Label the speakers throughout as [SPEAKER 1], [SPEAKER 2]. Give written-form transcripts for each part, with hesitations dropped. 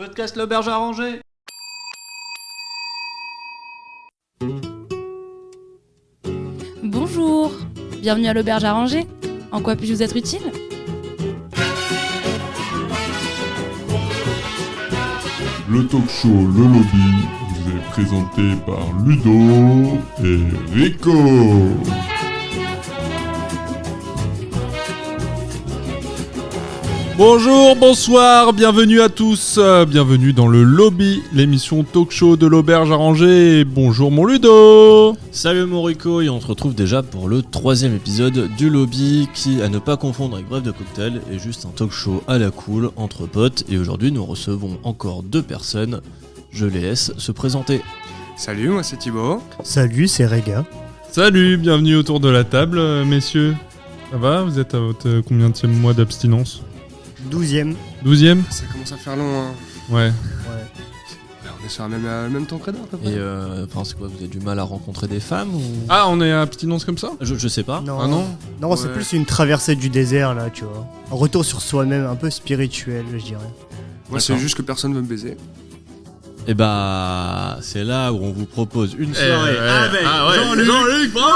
[SPEAKER 1] Podcast l'auberge arrangée.
[SPEAKER 2] Bonjour, bienvenue à l'auberge arrangée. En quoi puis-je vous être utile ?
[SPEAKER 3] Le talk show Le Lobby vous est présenté par Ludo et Rico.
[SPEAKER 4] Bonjour, bonsoir, bienvenue à tous, bienvenue dans le Lobby, l'émission talk show de l'auberge arrangée. Bonjour mon Ludo.
[SPEAKER 5] Salut mon Rico, et on se retrouve déjà pour le 3e épisode du Lobby qui, à ne pas confondre avec Bref de Cocktail, est juste un talk show à la cool, entre potes, et aujourd'hui nous recevons encore 2 personnes. Je les laisse se présenter.
[SPEAKER 6] Salut, moi c'est Thibaut.
[SPEAKER 7] Salut, c'est Rega.
[SPEAKER 4] Salut, bienvenue autour de la table, messieurs. Ça va ? Vous êtes à votre combienième mois d'abstinence ?
[SPEAKER 7] 12e.
[SPEAKER 4] 12e ?
[SPEAKER 6] Ça commence à faire long, hein.
[SPEAKER 4] Ouais.
[SPEAKER 6] On est sur le même temps que à peu près.
[SPEAKER 5] Et c'est quoi, vous avez du mal à rencontrer des femmes ou...
[SPEAKER 4] Ah, on est à abstinence comme ça ?
[SPEAKER 5] Je sais pas.
[SPEAKER 7] Non,
[SPEAKER 4] Ah non ?
[SPEAKER 7] non, c'est
[SPEAKER 6] Ouais.
[SPEAKER 7] plus une traversée du désert là, tu vois. Un retour sur soi-même, un peu spirituel, je dirais.
[SPEAKER 6] Moi c'est juste que personne veut me baiser.
[SPEAKER 5] Et bah, c'est là où on vous propose une soirée avec
[SPEAKER 4] Jean-Luc, bravo.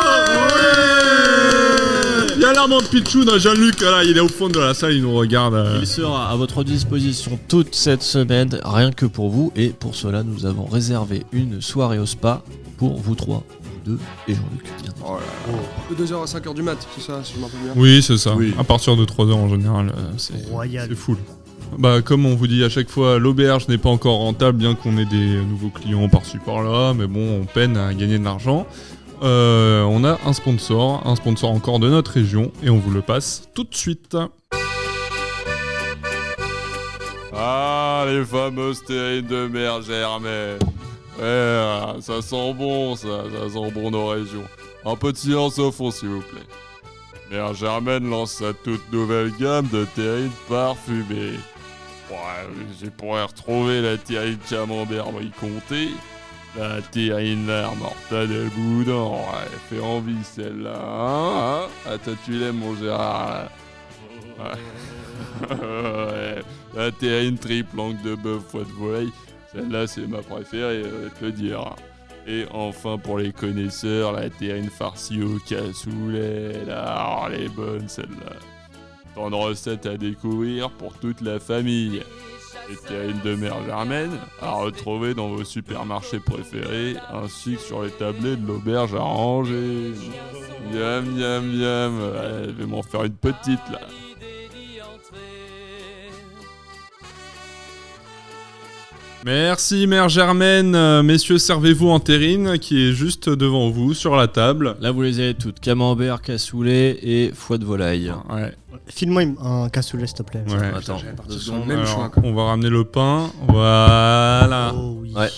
[SPEAKER 4] Il y a l'armand de Pichoun, Jean-Luc, là, il est au fond de la salle, il nous regarde.
[SPEAKER 5] Il sera à votre disposition toute cette semaine, rien que pour vous. Et pour cela, nous avons réservé une soirée au spa pour vous 3, vous 2 et Jean-Luc.
[SPEAKER 6] Oh là là. De 2h à 5h du mat, c'est ça, si je m'en rappelle bien.
[SPEAKER 4] Oui, c'est ça.
[SPEAKER 5] Oui.
[SPEAKER 4] À partir de 3h en général, c'est
[SPEAKER 7] Royal.
[SPEAKER 4] full. Bah, comme on vous dit à chaque fois, l'auberge n'est pas encore rentable, bien qu'on ait des nouveaux clients par-ci par-là, mais bon, on peine à gagner de l'argent. On a un sponsor encore de notre région, et on vous le passe tout de suite.
[SPEAKER 3] Ah, les fameuses terrines de Mère Germaine. Ouais, ça sent bon, ça sent bon nos régions. Un peu de silence au fond, s'il vous plaît. Mère Germaine lance sa toute nouvelle gamme de terrines parfumées. Ouais, j'ai pourrais retrouver la terrine camembert comté, la terrine l'air mortadelle boudin. Ouais, elle fait envie celle-là, hein. Ah, toi tu l'aimes mon Gérard. Ouais. Ouais. La terrine triple langue de bœuf foie de volaille, celle-là c'est ma préférée, je vais te le dire. Et enfin pour les connaisseurs, la terrine farcie au cassoulet, là, oh, elle est bonne celle-là. Tant de recettes à découvrir pour toute la famille. Les terrines de Mère Germaine à retrouver dans vos supermarchés préférés, ainsi que sur les tablets de l'auberge arrangée. Miam miam miam, ouais, je vais m'en faire une petite là.
[SPEAKER 4] Merci Mère Germaine, messieurs, servez-vous en terrine qui est juste devant vous sur la table.
[SPEAKER 5] Là, vous les avez toutes, camembert, cassoulet et foie de volaille.
[SPEAKER 4] Ouais.
[SPEAKER 7] File-moi un cassoulet, s'il te plaît.
[SPEAKER 4] Ouais.
[SPEAKER 5] Attends,
[SPEAKER 6] J'avais parti
[SPEAKER 5] 2
[SPEAKER 6] sur le
[SPEAKER 5] secondes.
[SPEAKER 6] même
[SPEAKER 4] Alors,
[SPEAKER 6] choix, quoi.
[SPEAKER 4] on va ramener le pain. Voilà.
[SPEAKER 7] Oh oui.
[SPEAKER 5] Ouais.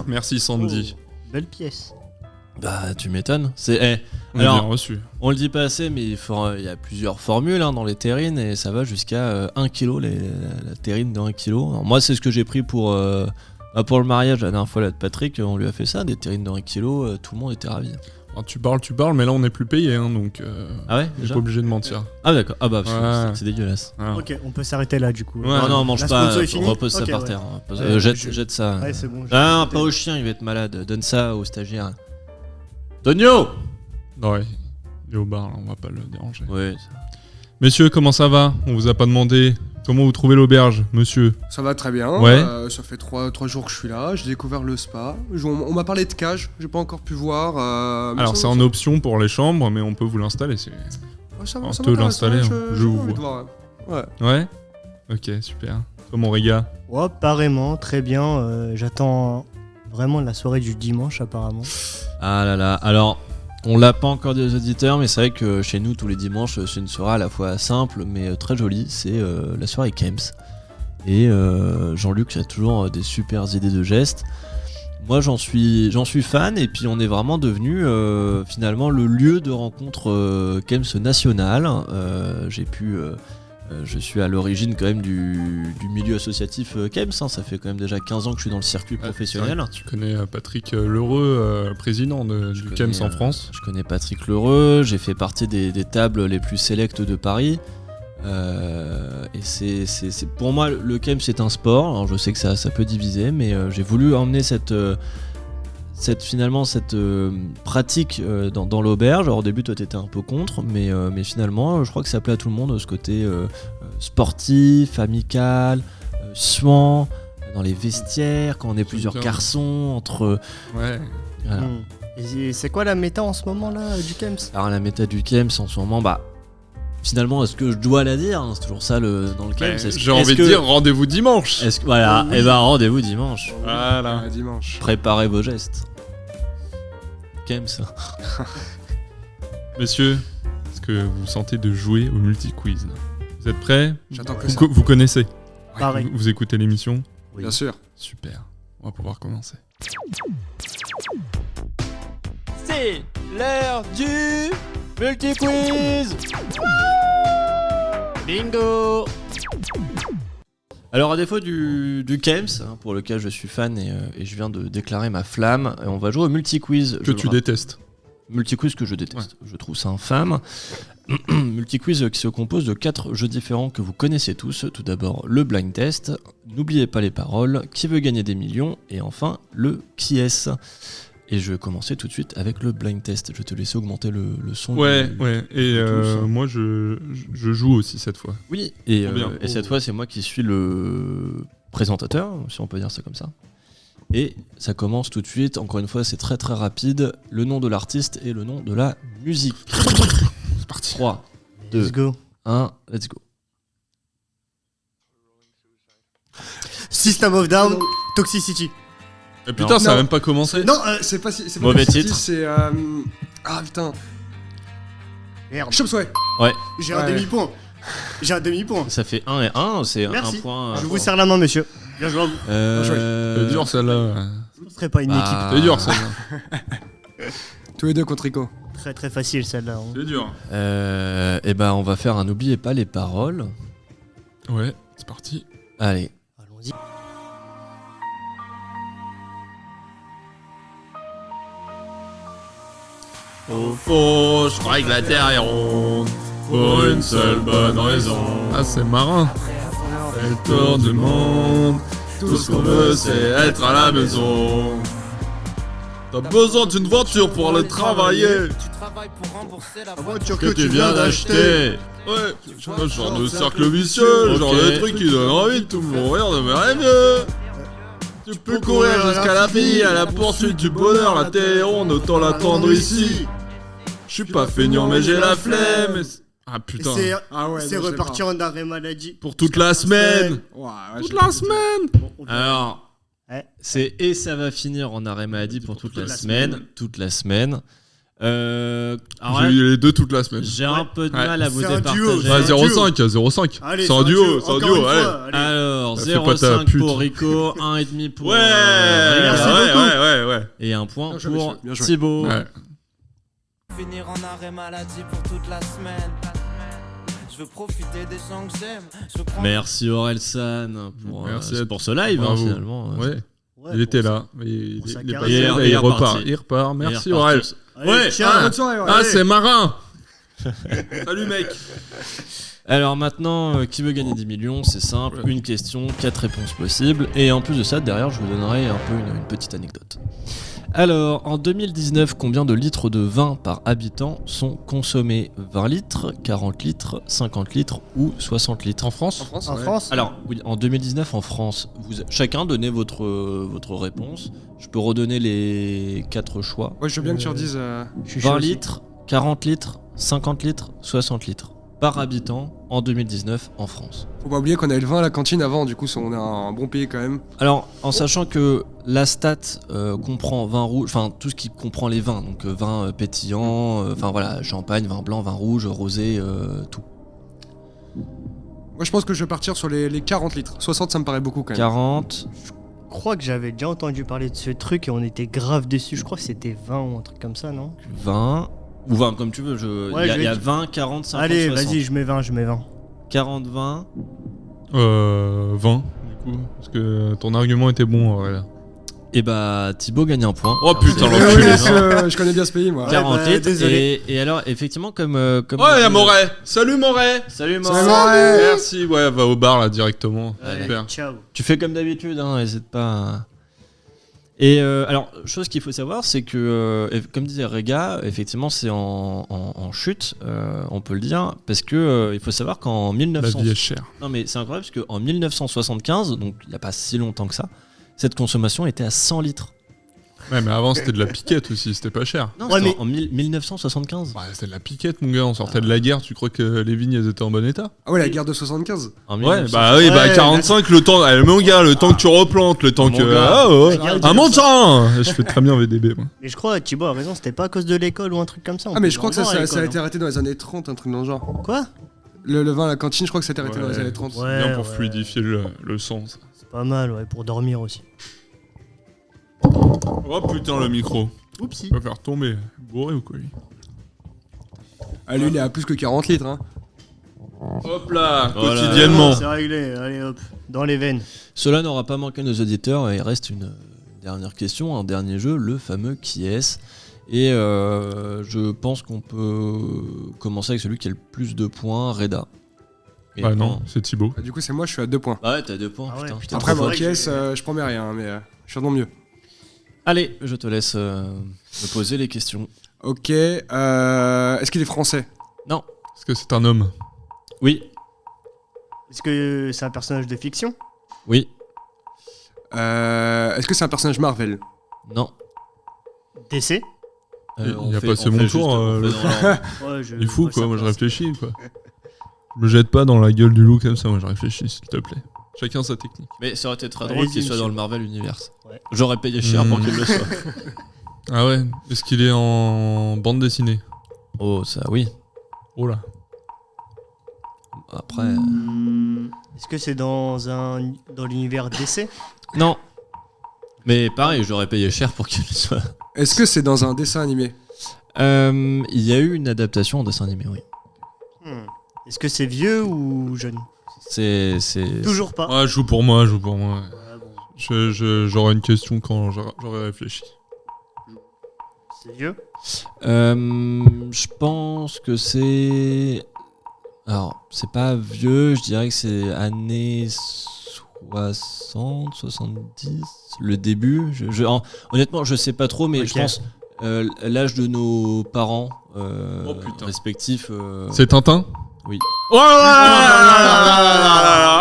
[SPEAKER 4] Merci Sandy.
[SPEAKER 7] Oh, belle pièce.
[SPEAKER 5] Bah, tu m'étonnes. C'est...
[SPEAKER 4] On
[SPEAKER 5] alors,
[SPEAKER 4] est bien reçu.
[SPEAKER 5] on le dit pas assez, mais il y a plusieurs formules dans les terrines et ça va jusqu'à 1 kg, la terrine de 1 kg. Alors, moi, c'est ce que j'ai pris pour le mariage la dernière fois là, de Patrick. On lui a fait ça, des terrines de 1 kg, tout le monde était ravi.
[SPEAKER 4] Alors, tu parles, mais là on n'est plus payé, hein, donc
[SPEAKER 5] Ah ouais,
[SPEAKER 4] on est
[SPEAKER 5] déjà
[SPEAKER 4] pas obligé de mentir.
[SPEAKER 5] Ah d'accord, ah bah
[SPEAKER 4] Ouais.
[SPEAKER 5] c'est dégueulasse.
[SPEAKER 4] Voilà.
[SPEAKER 7] Ok, on peut s'arrêter là du coup.
[SPEAKER 4] Ouais.
[SPEAKER 5] Non, non, mange
[SPEAKER 7] La
[SPEAKER 5] pas,
[SPEAKER 7] sponsor est finie
[SPEAKER 5] repose ça
[SPEAKER 7] Ok,
[SPEAKER 5] par
[SPEAKER 7] ouais.
[SPEAKER 5] terre.
[SPEAKER 7] Ouais,
[SPEAKER 5] Jette ça.
[SPEAKER 7] Ouais, c'est bon.
[SPEAKER 5] Ah, pas au chien, il va être malade. Donne ça au stagiaire. Tonio.
[SPEAKER 4] Ouais, il est au bar, là, on va pas le déranger.
[SPEAKER 5] Ouais.
[SPEAKER 4] Messieurs, comment ça va ? On vous a pas demandé. Comment vous trouvez l'auberge, monsieur ?
[SPEAKER 6] Ça va très bien,
[SPEAKER 4] Ouais.
[SPEAKER 6] Ça fait 3 jours que je suis là, j'ai découvert le spa. On m'a parlé de cage, j'ai pas encore pu voir. Mais
[SPEAKER 4] Alors
[SPEAKER 6] ça-
[SPEAKER 4] c'est en option pour les chambres, mais on peut vous l'installer. C'est...
[SPEAKER 6] Ouais, ça va,
[SPEAKER 4] on
[SPEAKER 6] ça
[SPEAKER 4] peut
[SPEAKER 6] m'intéresse,
[SPEAKER 4] l'installer,
[SPEAKER 6] ouais,
[SPEAKER 4] je
[SPEAKER 6] j'ai
[SPEAKER 4] vous
[SPEAKER 6] envie de
[SPEAKER 4] vois.
[SPEAKER 6] voir, ouais.
[SPEAKER 4] Ouais ? Ok, super. Comment Riga ?
[SPEAKER 7] Ouais, pareillement, très bien. J'attends vraiment la soirée du dimanche, apparemment.
[SPEAKER 5] Ah là là. Alors, on l'a pas encore dit aux auditeurs, mais c'est vrai que chez nous tous les dimanches, c'est une soirée à la fois simple mais très jolie. C'est la soirée Kems. Et Jean-Luc a toujours des super idées de gestes. Moi j'en suis fan et puis on est vraiment devenu finalement le lieu de rencontre Kems national. Je suis à l'origine quand même du milieu associatif Kems, hein. Ça fait quand même déjà 15 ans que je suis dans le circuit professionnel.
[SPEAKER 4] Tu connais Patrick Lheureux, président du KEMS en France.
[SPEAKER 5] Je connais Patrick Lheureux, j'ai fait partie des tables les plus sélectes de Paris. Et c'est pour moi le Kems c'est un sport. Alors je sais que ça peut diviser, mais j'ai voulu emmener cette pratique dans l'auberge. Alors au début toi t'étais un peu contre, mais finalement je crois que ça plaît à tout le monde, ce côté sportif, amical, suant, dans les vestiaires, quand on est plusieurs
[SPEAKER 4] bien.
[SPEAKER 5] garçons, entre...
[SPEAKER 4] Ouais.
[SPEAKER 5] Voilà.
[SPEAKER 7] Et c'est quoi la méta en ce moment là du Kems?
[SPEAKER 5] Alors la méta du Kems en ce moment, finalement est-ce que je dois la dire, hein, c'est toujours ça dans le Kems.
[SPEAKER 4] J'ai envie de dire rendez-vous dimanche.
[SPEAKER 5] Voilà,
[SPEAKER 7] Oui.
[SPEAKER 5] et rendez-vous dimanche.
[SPEAKER 4] Voilà.
[SPEAKER 6] Dimanche.
[SPEAKER 5] Préparez vos gestes. Kems.
[SPEAKER 4] Messieurs, est-ce que vous sentez de jouer au multi-quiz là? Vous êtes prêts?
[SPEAKER 6] J'attends que
[SPEAKER 4] vous,
[SPEAKER 6] ça.
[SPEAKER 4] vous connaissez?
[SPEAKER 7] Pareil.
[SPEAKER 4] Vous écoutez l'émission?
[SPEAKER 6] Bien sûr.
[SPEAKER 4] Super. On va pouvoir commencer.
[SPEAKER 5] C'est l'heure du multi-quiz. Bingo. Alors à défaut du Kems, hein, pour lequel je suis fan et je viens de déclarer ma flamme, on va jouer au multi-quiz.
[SPEAKER 4] Que tu détestes.
[SPEAKER 5] Multi-quiz que je déteste, je trouve ça infâme. Multi-quiz qui se compose de 4 jeux différents que vous connaissez tous. Tout d'abord le blind test, n'oubliez pas les paroles, qui veut gagner des millions, et enfin le qui est-ce. Et je vais commencer tout de suite avec le blind test. Je vais te laisser augmenter le son.
[SPEAKER 4] Ouais,
[SPEAKER 5] du-
[SPEAKER 4] ouais. Et
[SPEAKER 5] tous.
[SPEAKER 4] moi, je joue aussi cette fois.
[SPEAKER 5] Oui, et,
[SPEAKER 4] Trop bien.
[SPEAKER 5] et cette fois c'est moi qui suis le présentateur, si on peut dire ça comme ça. Et ça commence tout de suite, encore une fois c'est très très rapide, le nom de l'artiste et le nom de la musique.
[SPEAKER 4] C'est parti.
[SPEAKER 5] 3, 2,
[SPEAKER 7] Let's go.
[SPEAKER 5] 1, let's go.
[SPEAKER 7] System of Down, Toxicity.
[SPEAKER 4] Et putain,
[SPEAKER 6] Non.
[SPEAKER 4] ça a même pas commencé.
[SPEAKER 6] Non, c'est pas c'est pas
[SPEAKER 5] Mauvais
[SPEAKER 6] Toxicity,
[SPEAKER 5] titre.
[SPEAKER 6] C'est ah putain.
[SPEAKER 7] Merde.
[SPEAKER 6] Chop Suey.
[SPEAKER 7] J'ai un
[SPEAKER 6] Ouais.
[SPEAKER 7] demi-point. J'ai un demi-point.
[SPEAKER 5] Ça fait 1 et 1, c'est un
[SPEAKER 7] Merci.
[SPEAKER 5] point.
[SPEAKER 7] Je vous serre la main, monsieur. Bien joué à vous.
[SPEAKER 4] C'est dur celle-là.
[SPEAKER 7] Ce serait pas une équipe
[SPEAKER 4] C'est dur celle-là.
[SPEAKER 6] Tous les deux contre Rico.
[SPEAKER 7] très très facile celle-là. hein.
[SPEAKER 4] C'est dur.
[SPEAKER 5] Et ben on va faire un n'oubliez pas les paroles.
[SPEAKER 4] Ouais, c'est parti.
[SPEAKER 5] Allez.
[SPEAKER 7] Allons-y.
[SPEAKER 4] Au fond, je crois que la terre est ronde. Pour une seule bonne raison. Ah, c'est marin. Fait le tour du monde. Tout ce qu'on veut, c'est être à la maison. T'as besoin d'une voiture pour aller travailler.
[SPEAKER 7] La voiture
[SPEAKER 4] Que tu viens d'acheter. Ouais, un genre de cercle vicieux, le genre
[SPEAKER 5] Ok.
[SPEAKER 4] de truc qui donne envie de tout mourir de mes rêves. Tu peux courir jusqu'à la vie, à la poursuite du bonheur, la terre est ronde, autant l'attendre ici. Je suis pas feignant mais j'ai la flemme. Ah putain.
[SPEAKER 7] C'est
[SPEAKER 6] Ah ouais.
[SPEAKER 7] c'est reparti en arrêt maladie.
[SPEAKER 4] Pour toute la semaine.
[SPEAKER 6] Ouais,
[SPEAKER 4] Toute la semaine.
[SPEAKER 5] Alors,
[SPEAKER 7] Ouais.
[SPEAKER 5] c'est et ça va finir en arrêt maladie pour toute la semaine. Toute la semaine. Alors
[SPEAKER 4] J'ai
[SPEAKER 5] là,
[SPEAKER 4] eu les deux toute la semaine.
[SPEAKER 5] j'ai un peu de
[SPEAKER 4] Ouais.
[SPEAKER 5] mal à vous
[SPEAKER 7] C'est un
[SPEAKER 5] départager.
[SPEAKER 7] duo,
[SPEAKER 4] Ouais,
[SPEAKER 7] c'est un
[SPEAKER 4] 0,5, 0,5.
[SPEAKER 7] Allez,
[SPEAKER 4] C'est un duo, c'est un
[SPEAKER 7] encore
[SPEAKER 4] duo,
[SPEAKER 7] une
[SPEAKER 4] allez.
[SPEAKER 7] fois, allez.
[SPEAKER 5] Alors,
[SPEAKER 4] Fais pas ta
[SPEAKER 5] 0,5
[SPEAKER 4] pute.
[SPEAKER 5] pour Rico, 1,5 pour
[SPEAKER 4] Ouais,
[SPEAKER 7] Merci
[SPEAKER 4] ouais,
[SPEAKER 7] beaucoup.
[SPEAKER 4] ouais.
[SPEAKER 5] et un point
[SPEAKER 6] Bien joué,
[SPEAKER 5] pour
[SPEAKER 6] monsieur, bien joué.
[SPEAKER 5] Thibaut.
[SPEAKER 4] Ouais.
[SPEAKER 1] Finir en arrêt maladie pour toute la semaine. Je veux profiter des gens que j'aime. Je veux prendre
[SPEAKER 5] Merci Orelsan
[SPEAKER 4] Merci à-
[SPEAKER 5] pour ce live hein,
[SPEAKER 4] Bravo.
[SPEAKER 5] finalement.
[SPEAKER 4] Ouais,
[SPEAKER 7] Ouais,
[SPEAKER 4] il était
[SPEAKER 7] bon,
[SPEAKER 4] là. Mais il
[SPEAKER 7] pour sa
[SPEAKER 4] est pas
[SPEAKER 7] carrière.
[SPEAKER 4] là,
[SPEAKER 5] Il est
[SPEAKER 4] il repart.
[SPEAKER 5] reparti.
[SPEAKER 4] Il repart. Merci
[SPEAKER 5] Et
[SPEAKER 4] Aurel.
[SPEAKER 5] reparti.
[SPEAKER 7] Allez,
[SPEAKER 4] Ouais,
[SPEAKER 7] tiens,
[SPEAKER 4] ah,
[SPEAKER 6] bonne soirée, ouais.
[SPEAKER 4] Ah,
[SPEAKER 7] Allez.
[SPEAKER 4] c'est marin. Salut mec.
[SPEAKER 5] Alors maintenant, qui veut gagner 10 millions? C'est simple,
[SPEAKER 4] Ouais.
[SPEAKER 5] une question, 4 réponses possibles. Et en plus de ça, derrière, je vous donnerai un peu une petite anecdote. Alors, en 2019, combien de litres de vin par habitant sont consommés? 20 litres, 40 litres, 50 litres ou 60 litres?
[SPEAKER 4] En France.
[SPEAKER 6] En France.
[SPEAKER 7] En
[SPEAKER 6] ouais.
[SPEAKER 7] France.
[SPEAKER 5] Alors, oui, en 2019, en France, chacun donnez votre réponse. Je peux redonner les 4 choix.
[SPEAKER 6] Ouais, je veux bien que tu redises.
[SPEAKER 7] Je suis chaud
[SPEAKER 5] 20
[SPEAKER 7] aussi.
[SPEAKER 5] litres, 40 litres, 50 litres, 60 litres par habitant en 2019 en France.
[SPEAKER 6] Faut pas oublier qu'on avait le vin à la cantine avant, du coup, on a un bon pays quand même.
[SPEAKER 5] Alors, en sachant que la stat comprend vin rouge, enfin tout ce qui comprend les vins, donc vin pétillant, enfin voilà, champagne, vin blanc, vin rouge, rosé, tout.
[SPEAKER 6] Moi, je pense que je vais partir sur les 40 litres. 60, ça me paraît beaucoup quand même.
[SPEAKER 5] 40,
[SPEAKER 7] Je crois que j'avais déjà entendu parler de ce truc et on était grave dessus. Je crois que c'était 20 ou un truc comme ça, non?
[SPEAKER 5] 20, ou 20 comme tu veux,
[SPEAKER 7] Ouais,
[SPEAKER 5] il y a
[SPEAKER 7] je vais-
[SPEAKER 5] 20, 40, 50,
[SPEAKER 7] Allez,
[SPEAKER 5] 60.
[SPEAKER 7] vas-y, je mets 20, je mets 20.
[SPEAKER 5] 40, 20,
[SPEAKER 4] 20 du coup, parce que ton argument était bon. Voilà.
[SPEAKER 5] Et bah Thibaut gagne un point.
[SPEAKER 4] Oh putain,
[SPEAKER 6] Oui,
[SPEAKER 4] l'enculé.
[SPEAKER 6] je connais bien ce pays, moi.
[SPEAKER 5] 48.
[SPEAKER 7] désolé.
[SPEAKER 5] Et alors, effectivement, comme.
[SPEAKER 4] Ouais, y'a Moret. Salut Moret.
[SPEAKER 5] Salut
[SPEAKER 6] Salut,
[SPEAKER 5] Moret.
[SPEAKER 6] Moret.
[SPEAKER 4] Merci, ouais, va au bar là directement.
[SPEAKER 5] Allez.
[SPEAKER 4] Super.
[SPEAKER 7] Ciao.
[SPEAKER 5] Tu fais comme d'habitude, hein, n'hésite pas. Et alors, chose qu'il faut savoir, c'est que, comme disait Rega, effectivement, c'est en chute, on peut le dire, parce que il faut savoir qu'en
[SPEAKER 4] La
[SPEAKER 5] 1900.
[SPEAKER 4] vie est chère.
[SPEAKER 5] Non, mais c'est incroyable, parce qu'en 1975, donc il n'y a pas si longtemps que ça, cette consommation était à 100 litres.
[SPEAKER 4] Ouais, mais avant c'était de la piquette aussi, c'était pas cher.
[SPEAKER 5] Non,
[SPEAKER 7] Ouais,
[SPEAKER 5] c'était
[SPEAKER 7] mais-
[SPEAKER 5] en 1975.
[SPEAKER 4] Ouais, c'était de la piquette, mon gars. On sortait de la guerre. Tu crois que les vignes elles étaient en bon état?
[SPEAKER 6] Ah ouais, la guerre de 75.
[SPEAKER 5] En
[SPEAKER 4] Ouais,
[SPEAKER 5] 1900.
[SPEAKER 4] bah oui, bah
[SPEAKER 7] Ouais,
[SPEAKER 4] 45, le temps. Eh, mon gars, le temps que tu replantes, le temps
[SPEAKER 5] Mon
[SPEAKER 4] que.
[SPEAKER 5] gars.
[SPEAKER 4] Ah ouais.
[SPEAKER 7] Regarde,
[SPEAKER 4] Un montant. Je fais très bien VDB, moi.
[SPEAKER 7] Mais je crois, Thibaut a raison, c'était pas à cause de l'école ou un truc comme ça. on
[SPEAKER 6] Ah, mais
[SPEAKER 7] peut
[SPEAKER 6] je crois que
[SPEAKER 7] en
[SPEAKER 6] ça,
[SPEAKER 7] boire à
[SPEAKER 6] ça a
[SPEAKER 7] l'école,
[SPEAKER 6] été arrêté dans les années 30, un truc dans le genre.
[SPEAKER 7] hein. Quoi?
[SPEAKER 6] Le vin à la cantine, je crois que ça a été arrêté dans les
[SPEAKER 4] Ouais.
[SPEAKER 6] années 30.
[SPEAKER 7] Ouais.
[SPEAKER 4] Bien pour fluidifier le sang. Ça.
[SPEAKER 7] C'est pas mal, ouais, pour dormir aussi.
[SPEAKER 4] Oh putain, le micro.
[SPEAKER 7] Oupsie.
[SPEAKER 4] Il va faire tomber. Bourré ou quoi, lui?
[SPEAKER 6] Ah, lui, il est à plus que 40 litres, hein.
[SPEAKER 4] Hop là,
[SPEAKER 5] Voilà.
[SPEAKER 4] quotidiennement.
[SPEAKER 7] C'est réglé, allez hop, dans les veines.
[SPEAKER 5] Cela n'aura pas manqué à nos auditeurs, et il reste une dernière question, un dernier jeu, le fameux qui est-ce. Et je pense qu'on peut commencer avec celui qui a le plus de points, Reda. Et
[SPEAKER 4] Bah non, c'est Thibaut.
[SPEAKER 6] Du coup, c'est moi, je suis à 2 points.
[SPEAKER 5] Ah ouais, t'as 2 points,
[SPEAKER 7] Ah ouais,
[SPEAKER 5] putain.
[SPEAKER 7] putain.
[SPEAKER 6] Après,
[SPEAKER 7] trop
[SPEAKER 6] bon,
[SPEAKER 7] fort.
[SPEAKER 6] qui est je promets rien, hein, mais je suis dans mieux.
[SPEAKER 5] Allez, je te laisse me poser les questions.
[SPEAKER 6] Ok, est-ce qu'il est français?
[SPEAKER 5] Non.
[SPEAKER 4] Est-ce que c'est un homme?
[SPEAKER 5] Oui.
[SPEAKER 7] Est-ce que c'est un personnage de fiction?
[SPEAKER 5] Oui.
[SPEAKER 6] Est-ce que c'est un personnage Marvel?
[SPEAKER 5] Non.
[SPEAKER 7] DC?
[SPEAKER 4] Il a passé mon tour,
[SPEAKER 7] Ouais, je
[SPEAKER 4] Il est fou,
[SPEAKER 7] vois
[SPEAKER 4] quoi.
[SPEAKER 7] ça
[SPEAKER 4] Moi, je
[SPEAKER 7] passe.
[SPEAKER 4] réfléchis, quoi. Me jette pas dans la gueule du loup comme ça. Moi, je réfléchis, s'il te plaît. Chacun sa technique.
[SPEAKER 5] Mais ça aurait été très
[SPEAKER 7] Allez-y,
[SPEAKER 5] drôle qu'il soit
[SPEAKER 7] monsieur.
[SPEAKER 5] dans le Marvel Universe.
[SPEAKER 7] Ouais.
[SPEAKER 5] J'aurais payé cher pour qu'il le soit.
[SPEAKER 4] Ah ouais. Est-ce qu'il est en bande dessinée?
[SPEAKER 5] Oh, ça oui.
[SPEAKER 4] Oh là.
[SPEAKER 5] Après.
[SPEAKER 7] Est-ce que c'est dans l'univers DC?
[SPEAKER 5] Non. Mais pareil, j'aurais payé cher pour qu'il le soit.
[SPEAKER 6] Est-ce que c'est dans un dessin animé?
[SPEAKER 5] Il y a eu une adaptation en dessin animé, oui.
[SPEAKER 7] Est-ce que c'est vieux ou jeune?
[SPEAKER 5] C'est.
[SPEAKER 7] Toujours pas.
[SPEAKER 4] Ouais, joue pour moi, joue pour moi.
[SPEAKER 7] Ouais, bon,
[SPEAKER 4] J'aurai une question quand j'aurai réfléchi.
[SPEAKER 7] c'est vieux.
[SPEAKER 5] Je pense que c'est. Alors, c'est pas vieux, je dirais que c'est années 60, 70, le début. Honnêtement, je sais pas trop, mais
[SPEAKER 7] Ok.
[SPEAKER 5] je pense l'âge de nos parents
[SPEAKER 4] Oh, putain.
[SPEAKER 5] respectifs.
[SPEAKER 4] C'est Tintin?
[SPEAKER 5] Oui.
[SPEAKER 4] Oh là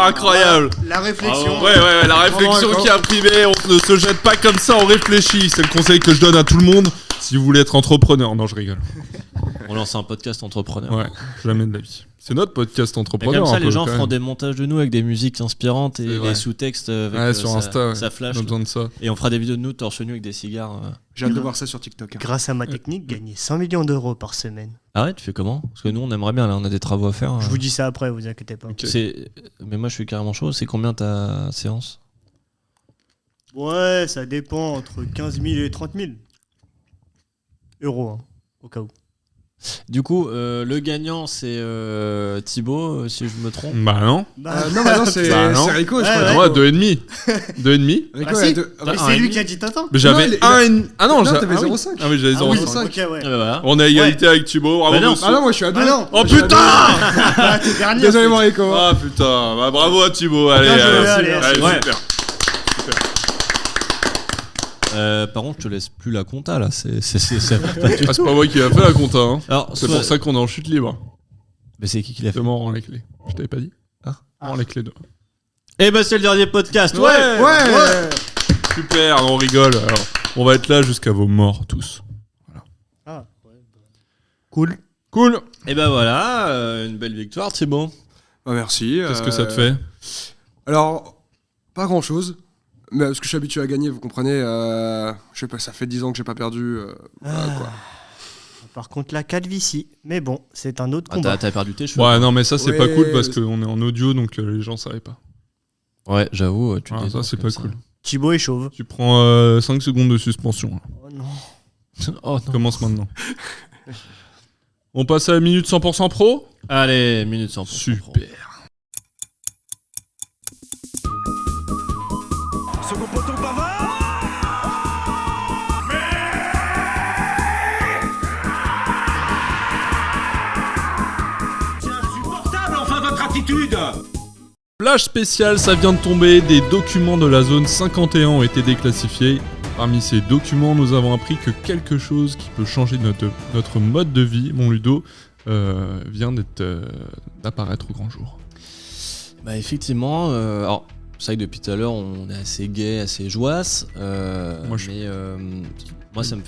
[SPEAKER 4] là, incroyable.
[SPEAKER 7] La réflexion.
[SPEAKER 4] Ouais, la réflexion
[SPEAKER 6] Bravo,
[SPEAKER 4] qui a privé, on ne se jette pas comme ça, on réfléchit. C'est le conseil que je donne à tout le monde si vous voulez être entrepreneur. Non, je rigole.
[SPEAKER 5] On lance un podcast entrepreneur.
[SPEAKER 4] Ouais, jamais de la vie. C'est notre podcast
[SPEAKER 5] Et
[SPEAKER 4] entrepreneur.
[SPEAKER 5] comme ça,
[SPEAKER 4] un
[SPEAKER 5] les
[SPEAKER 4] peu,
[SPEAKER 5] gens
[SPEAKER 4] quand
[SPEAKER 5] feront
[SPEAKER 4] même.
[SPEAKER 5] des montages de nous avec des musiques inspirantes et
[SPEAKER 4] C'est vrai.
[SPEAKER 5] des sous-textes avec
[SPEAKER 4] Ouais, sur Insta, ouais.
[SPEAKER 5] ça flash.
[SPEAKER 4] On a besoin de ça.
[SPEAKER 5] Et on fera des vidéos de nous torse nu avec des cigares.
[SPEAKER 6] J'ai hâte de voir ça sur TikTok. hein.
[SPEAKER 7] Grâce à ma technique, gagner 100 millions d'euros par semaine.
[SPEAKER 5] Ah ouais, tu fais comment? Parce que nous, on aimerait bien, là, on a des travaux à faire.
[SPEAKER 7] Je vous dis ça après, vous inquiétez pas.
[SPEAKER 4] Ok.
[SPEAKER 5] Mais moi, je suis carrément chaud. C'est combien ta séance?
[SPEAKER 7] Ouais, ça dépend entre 15 000 et 30 000 euros, hein, au cas où.
[SPEAKER 5] Du coup, le gagnant, c'est Thibaut, si je me trompe.
[SPEAKER 4] Bah non.
[SPEAKER 6] Non, c'est
[SPEAKER 4] Bah non.
[SPEAKER 6] c'est Rico, je
[SPEAKER 7] Ouais,
[SPEAKER 6] crois.
[SPEAKER 7] ouais.
[SPEAKER 4] Moi, 2,5. 2,5.
[SPEAKER 6] Rico,
[SPEAKER 7] Ah,
[SPEAKER 6] il a
[SPEAKER 7] si.
[SPEAKER 6] deux-
[SPEAKER 7] Mais
[SPEAKER 5] un
[SPEAKER 7] c'est
[SPEAKER 5] et
[SPEAKER 7] lui
[SPEAKER 5] demi.
[SPEAKER 7] qui a dit Tintin.
[SPEAKER 4] Mais j'avais
[SPEAKER 6] il-
[SPEAKER 4] 1,5. Ah non,
[SPEAKER 6] Non, t'avais
[SPEAKER 4] ah oui.
[SPEAKER 6] 0,5.
[SPEAKER 4] Ah oui, j'avais
[SPEAKER 7] Ah oui,
[SPEAKER 4] 0,5.
[SPEAKER 7] ok, ouais.
[SPEAKER 5] Ah bah voilà.
[SPEAKER 4] On a égalité avec Thibaut. Bravo,
[SPEAKER 5] Bah non.
[SPEAKER 4] monsieur.
[SPEAKER 6] Ah non, moi je suis à 2.
[SPEAKER 7] non.
[SPEAKER 4] Oh
[SPEAKER 6] Je suis à
[SPEAKER 4] putain.
[SPEAKER 7] Ah, t'es dernier.
[SPEAKER 6] Désolé,
[SPEAKER 7] en
[SPEAKER 6] mon
[SPEAKER 7] fait.
[SPEAKER 6] Rico.
[SPEAKER 4] Ah putain. Bah bravo à Thibaut. Allez,
[SPEAKER 7] Bien joué,
[SPEAKER 4] allez,
[SPEAKER 7] allez,
[SPEAKER 5] ouais.
[SPEAKER 4] super.
[SPEAKER 5] Par contre, je te laisse plus la compta, là. Ça va pas du
[SPEAKER 4] Ah, c'est
[SPEAKER 5] tout.
[SPEAKER 4] pas moi qui a fait la compta. Hein.
[SPEAKER 5] Alors,
[SPEAKER 4] C'est pour ça qu'on est en chute libre.
[SPEAKER 5] Mais c'est qui l'a fait?
[SPEAKER 4] C'est moi, on rend les clés. Je t'avais pas dit.
[SPEAKER 5] Ah.
[SPEAKER 4] On rend les clés de.
[SPEAKER 5] Eh ben, c'est le dernier podcast.
[SPEAKER 6] Ouais.
[SPEAKER 4] Super, on rigole. Alors, on va être là jusqu'à vos morts tous.
[SPEAKER 7] Ah, ouais. Cool.
[SPEAKER 4] Cool.
[SPEAKER 5] Et ben voilà, une belle victoire, Thibaut.
[SPEAKER 6] Bah, merci.
[SPEAKER 4] Qu'est-ce que ça te fait?
[SPEAKER 6] Alors, pas grand chose. Mais parce que je suis habitué à gagner, vous comprenez. Je sais pas, ça fait 10 ans que j'ai pas perdu. Voilà, quoi.
[SPEAKER 7] Par contre, la calvitie. Mais bon, c'est un autre
[SPEAKER 5] Ah,
[SPEAKER 7] combat.
[SPEAKER 5] t'as perdu tes cheveux.
[SPEAKER 4] Ouais, non, mais ça, c'est pas
[SPEAKER 6] Ouais,
[SPEAKER 4] cool parce qu'on est en audio donc les gens savaient pas.
[SPEAKER 5] Ouais, j'avoue, tu
[SPEAKER 4] Ah,
[SPEAKER 5] les
[SPEAKER 4] ça,
[SPEAKER 5] lances
[SPEAKER 4] c'est
[SPEAKER 5] comme
[SPEAKER 4] pas cool.
[SPEAKER 7] Thibaut est chauve.
[SPEAKER 4] Tu prends 5 secondes de suspension.
[SPEAKER 7] Oh non.
[SPEAKER 5] Oh non.
[SPEAKER 4] Commence maintenant. On passe à la minute 100% pro?
[SPEAKER 5] Allez, minute 100%.
[SPEAKER 4] Super.
[SPEAKER 1] Second poteau Pavard.
[SPEAKER 8] attitude.
[SPEAKER 4] Flash spécial, ça vient de tomber, des documents de la zone 51 ont été déclassifiés. Parmi ces documents, nous avons appris que quelque chose qui peut changer notre mode de vie, mon Ludo, vient d'apparaître au grand jour.
[SPEAKER 5] Bah effectivement, alors c'est vrai que depuis tout à l'heure on est assez gai, assez joasse, moi ça me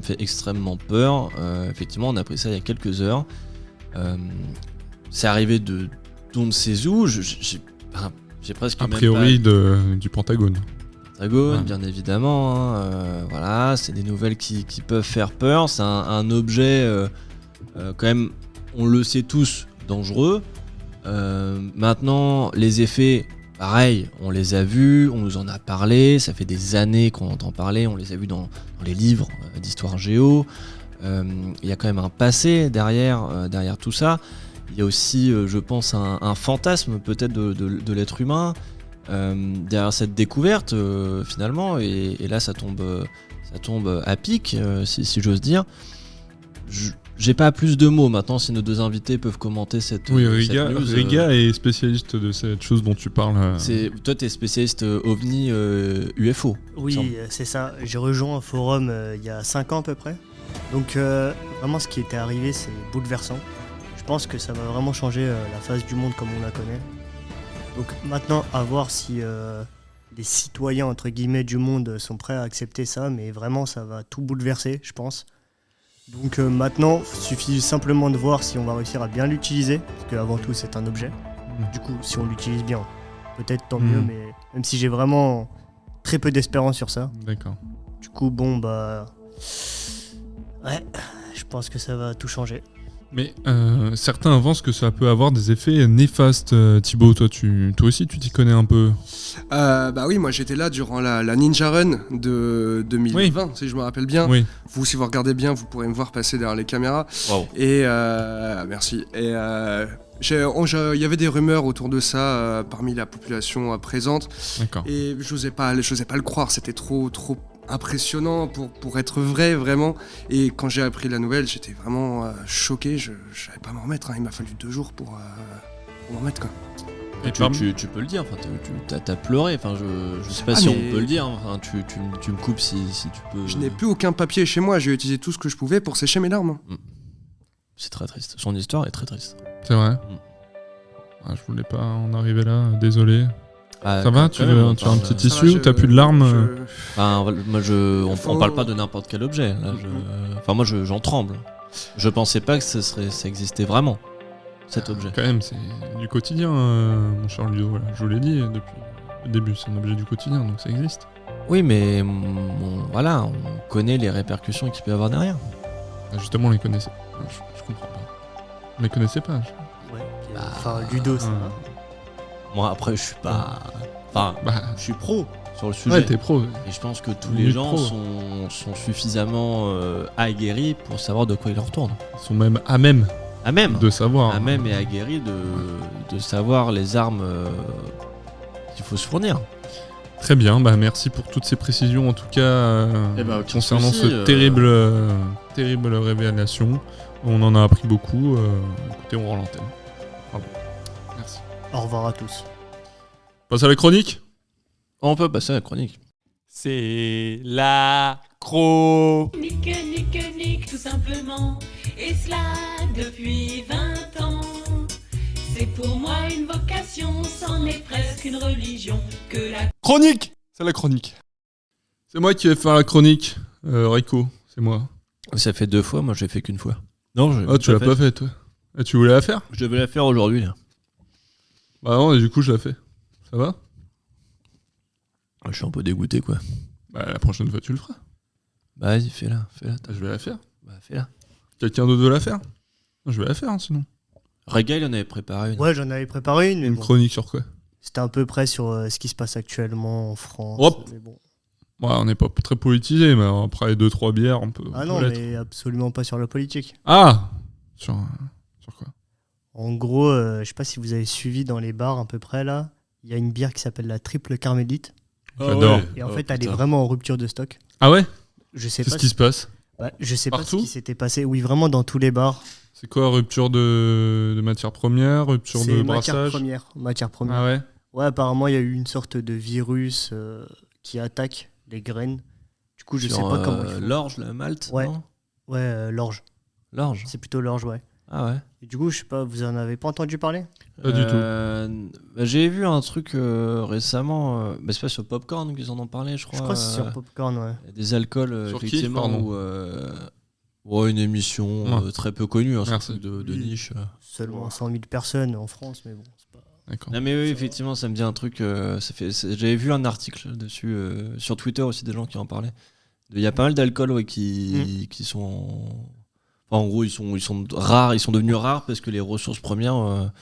[SPEAKER 5] fait extrêmement peur. Effectivement on a appris ça il y a quelques heures. C'est arrivé de on ne sait où, j'ai presque
[SPEAKER 4] a priori du Pentagone.
[SPEAKER 5] Pentagone, ouais. Bien évidemment, hein, voilà, c'est des nouvelles qui peuvent faire peur, c'est un objet quand même, on le sait tous, dangereux. Maintenant, les effets, pareil, on les a vus, on nous en a parlé, ça fait des années qu'on entend parler, on les a vus dans les livres d'histoire géo. Il y a quand même un passé derrière tout ça. Il y a aussi, je pense, un fantasme peut-être de l'être humain derrière cette découverte finalement. Et là, ça tombe à pic, si j'ose dire. J'ai pas plus de mots maintenant si nos deux invités peuvent commenter cette news.
[SPEAKER 4] Riga est spécialiste de cette chose dont tu parles.
[SPEAKER 5] Toi, t'es spécialiste OVNI UFO.
[SPEAKER 7] Oui, c'est ça. J'ai rejoint un forum il y a 5 ans à peu près. Donc vraiment, ce qui était arrivé, c'est bouleversant. Je pense que ça va vraiment changer la face du monde comme on la connaît. Donc maintenant, à voir si les citoyens entre guillemets du monde sont prêts à accepter ça, mais vraiment, ça va tout bouleverser, je pense. Donc maintenant, il suffit simplement de voir si on va réussir à bien l'utiliser, parce qu'avant tout, c'est un objet. Du coup, si on l'utilise bien, peut-être tant mieux, mais même si j'ai vraiment très peu d'espérance sur ça.
[SPEAKER 4] D'accord.
[SPEAKER 7] Du coup, bon, bah... Ouais, je pense que ça va tout changer.
[SPEAKER 4] Mais certains avancent que ça peut avoir des effets néfastes. Thibaut, toi aussi, tu t'y connais un peu.
[SPEAKER 6] Bah oui, moi j'étais là durant la Ninja Run de 2020, si je me rappelle bien.
[SPEAKER 4] Oui.
[SPEAKER 6] Vous, si vous regardez bien, vous pourrez me voir passer derrière les caméras.
[SPEAKER 5] Wow.
[SPEAKER 6] Et merci. Et il y avait des rumeurs autour de ça parmi la population présente.
[SPEAKER 4] D'accord.
[SPEAKER 6] Et j'osais pas le croire. C'était trop impressionnant pour être vrai, vraiment. Et quand j'ai appris la nouvelle, j'étais vraiment choqué. Je savais pas m'en remettre. Hein. Il m'a fallu 2 jours pour m'en remettre, quoi.
[SPEAKER 5] Et tu peux le dire, enfin, t'as pleuré, enfin, je sais pas si on peut le dire, hein. Enfin, tu me coupes si tu peux.
[SPEAKER 6] Je n'ai plus aucun papier chez moi, j'ai utilisé tout ce que je pouvais pour sécher mes larmes.
[SPEAKER 5] C'est très triste, son histoire est très triste.
[SPEAKER 4] C'est vrai. Je voulais pas en arriver là, désolé. Ça va, tu as un petit tissu ou t'as plus de larmes
[SPEAKER 5] on parle pas de n'importe quel objet, là, moi j'en tremble. Je pensais pas que ça existait vraiment. Cet objet.
[SPEAKER 4] Quand même, c'est du quotidien, mon cher Ludo. Voilà. Je vous l'ai dit depuis le début, c'est un objet du quotidien, donc ça existe.
[SPEAKER 5] Oui, mais voilà, on connaît les répercussions qu'il peut y avoir derrière.
[SPEAKER 4] Justement, on les connaissait. Je comprends pas. On les connaissait pas.
[SPEAKER 7] Ouais. Ludo, ça va.
[SPEAKER 5] Moi, après, je suis pas. Je suis pro sur le sujet.
[SPEAKER 4] Ouais, t'es pro.
[SPEAKER 5] Et je pense que tous les gens sont suffisamment aguerris pour savoir de quoi il leur retourne.
[SPEAKER 4] Ils sont même à même. De savoir.
[SPEAKER 5] À même et aguerri de savoir les armes qu'il faut se fournir.
[SPEAKER 4] Très bien, merci pour toutes ces précisions en tout cas concernant ce terrible révélation. On en a appris beaucoup. Écoutez, on rend l'antenne. Bravo. Merci.
[SPEAKER 7] Au revoir à tous.
[SPEAKER 4] Passe à la chronique ?
[SPEAKER 5] On peut passer à la chronique.
[SPEAKER 1] C'est la chronique.
[SPEAKER 9] Nique, tout simplement. Et cela depuis 20 ans. C'est pour moi une vocation, c'en est presque une religion que la
[SPEAKER 4] chronique. C'est la chronique. C'est moi qui vais faire la chronique, Rico, c'est moi.
[SPEAKER 5] Ça fait 2 fois, moi j'ai fait qu'une fois. Non,
[SPEAKER 4] tu l'as pas fait toi. Et tu voulais la faire ?
[SPEAKER 5] Je devais la faire aujourd'hui là.
[SPEAKER 4] Bah non, et du coup je la fais. Ça va ?
[SPEAKER 5] Je suis un peu dégoûté quoi.
[SPEAKER 4] La prochaine fois tu le feras.
[SPEAKER 5] Vas-y, fais-la.
[SPEAKER 4] Je vais la faire.
[SPEAKER 5] Fais-la.
[SPEAKER 4] Quelqu'un d'autre veut la faire ? Je vais la faire sinon.
[SPEAKER 5] Régal, il en avait préparé une.
[SPEAKER 7] Ouais, j'en avais préparé une. Mais
[SPEAKER 4] une chronique sur quoi ?
[SPEAKER 7] C'était un peu près sur ce qui se passe actuellement en France.
[SPEAKER 4] Hop.
[SPEAKER 7] Mais bon.
[SPEAKER 4] Ouais, on n'est pas très politisé, mais après 2-3 bières, on peut.
[SPEAKER 7] Ah non, mais absolument pas sur la politique.
[SPEAKER 4] Ah ! Sur quoi ?
[SPEAKER 7] En gros, je sais pas si vous avez suivi dans les bars à peu près là, il y a une bière qui s'appelle la Triple Carmélite.
[SPEAKER 4] J'adore.
[SPEAKER 7] Et en fait, elle est vraiment en rupture de stock.
[SPEAKER 4] Ah ouais ?
[SPEAKER 7] Je sais
[SPEAKER 4] Qu'est-ce
[SPEAKER 7] pas.
[SPEAKER 4] qui se passe ?
[SPEAKER 7] Ouais, je sais pas ce
[SPEAKER 4] Partout
[SPEAKER 7] qui s'était passé. Oui, vraiment dans tous les bars.
[SPEAKER 4] C'est quoi, rupture de matière première, rupture de
[SPEAKER 7] C'est
[SPEAKER 4] brassage?
[SPEAKER 7] matière première.
[SPEAKER 4] Ah ouais.
[SPEAKER 7] Ouais, apparemment, il y a eu une sorte de virus qui attaque les graines. Du coup, je sais pas comment ils font.
[SPEAKER 5] L'orge, la malt.
[SPEAKER 7] Ouais.
[SPEAKER 5] non
[SPEAKER 7] Ouais, l'orge.
[SPEAKER 5] L'orge.
[SPEAKER 7] C'est plutôt l'orge, ouais.
[SPEAKER 5] Ah ouais.
[SPEAKER 7] Et du coup, je sais pas, vous en avez pas entendu parler?
[SPEAKER 4] Pas du tout.
[SPEAKER 5] J'ai vu un truc récemment. C'est pas sur Popcorn qu'ils en ont parlé, je crois.
[SPEAKER 7] Je crois que c'est sur Popcorn, ouais.
[SPEAKER 5] Il y a des alcools,
[SPEAKER 4] Sur qui,
[SPEAKER 5] effectivement.
[SPEAKER 4] pardon
[SPEAKER 5] Une émission
[SPEAKER 4] Ouais.
[SPEAKER 5] très peu connue, hein, c'est un
[SPEAKER 4] Merci.
[SPEAKER 5] truc de niche.
[SPEAKER 7] Seulement 100 000 personnes en France, mais bon, c'est pas...
[SPEAKER 4] D'accord.
[SPEAKER 5] Non mais oui, effectivement, ça me dit un truc. J'avais vu un article dessus sur Twitter aussi, des gens qui en parlaient. Il y a pas mal d'alcools qui sont en gros, ils sont rares, ils sont devenus rares parce que les ressources premières,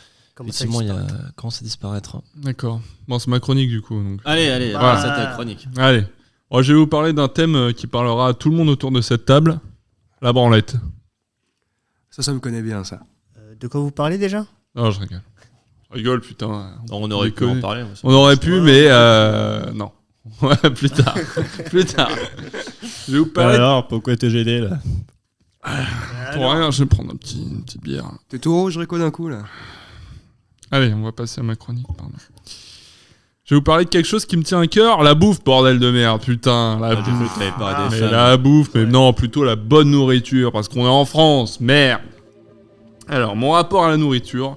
[SPEAKER 5] effectivement, commencent à disparaître.
[SPEAKER 4] D'accord. Bon, c'est ma chronique du coup. Donc.
[SPEAKER 5] Allez,
[SPEAKER 7] Voilà.
[SPEAKER 5] c'est ta chronique.
[SPEAKER 4] Allez. Bon, je vais vous parler d'un thème qui parlera à tout le monde autour de cette table. La branlette.
[SPEAKER 6] Ça me connaît bien, ça.
[SPEAKER 7] De quoi vous parlez déjà?
[SPEAKER 4] Non, je rigole. Je rigole, putain.
[SPEAKER 5] On aurait pu en parler.
[SPEAKER 4] On aurait pu, mais non. Ouais, plus tard. Plus tard. Je vais vous parler.
[SPEAKER 5] Alors, pourquoi t'es gêné là?
[SPEAKER 4] Pour rien, je vais prendre une petite bière.
[SPEAKER 6] T'es tout rouge, Rico, d'un coup, là.
[SPEAKER 4] Allez, on va passer à ma chronique, pardon. Je vais vous parler de quelque chose qui me tient à cœur, la bouffe, bordel de merde, putain, la bouffe. Mais la bouffe, mais non, plutôt la bonne nourriture, parce qu'on est en France, merde. Alors, mon rapport à la nourriture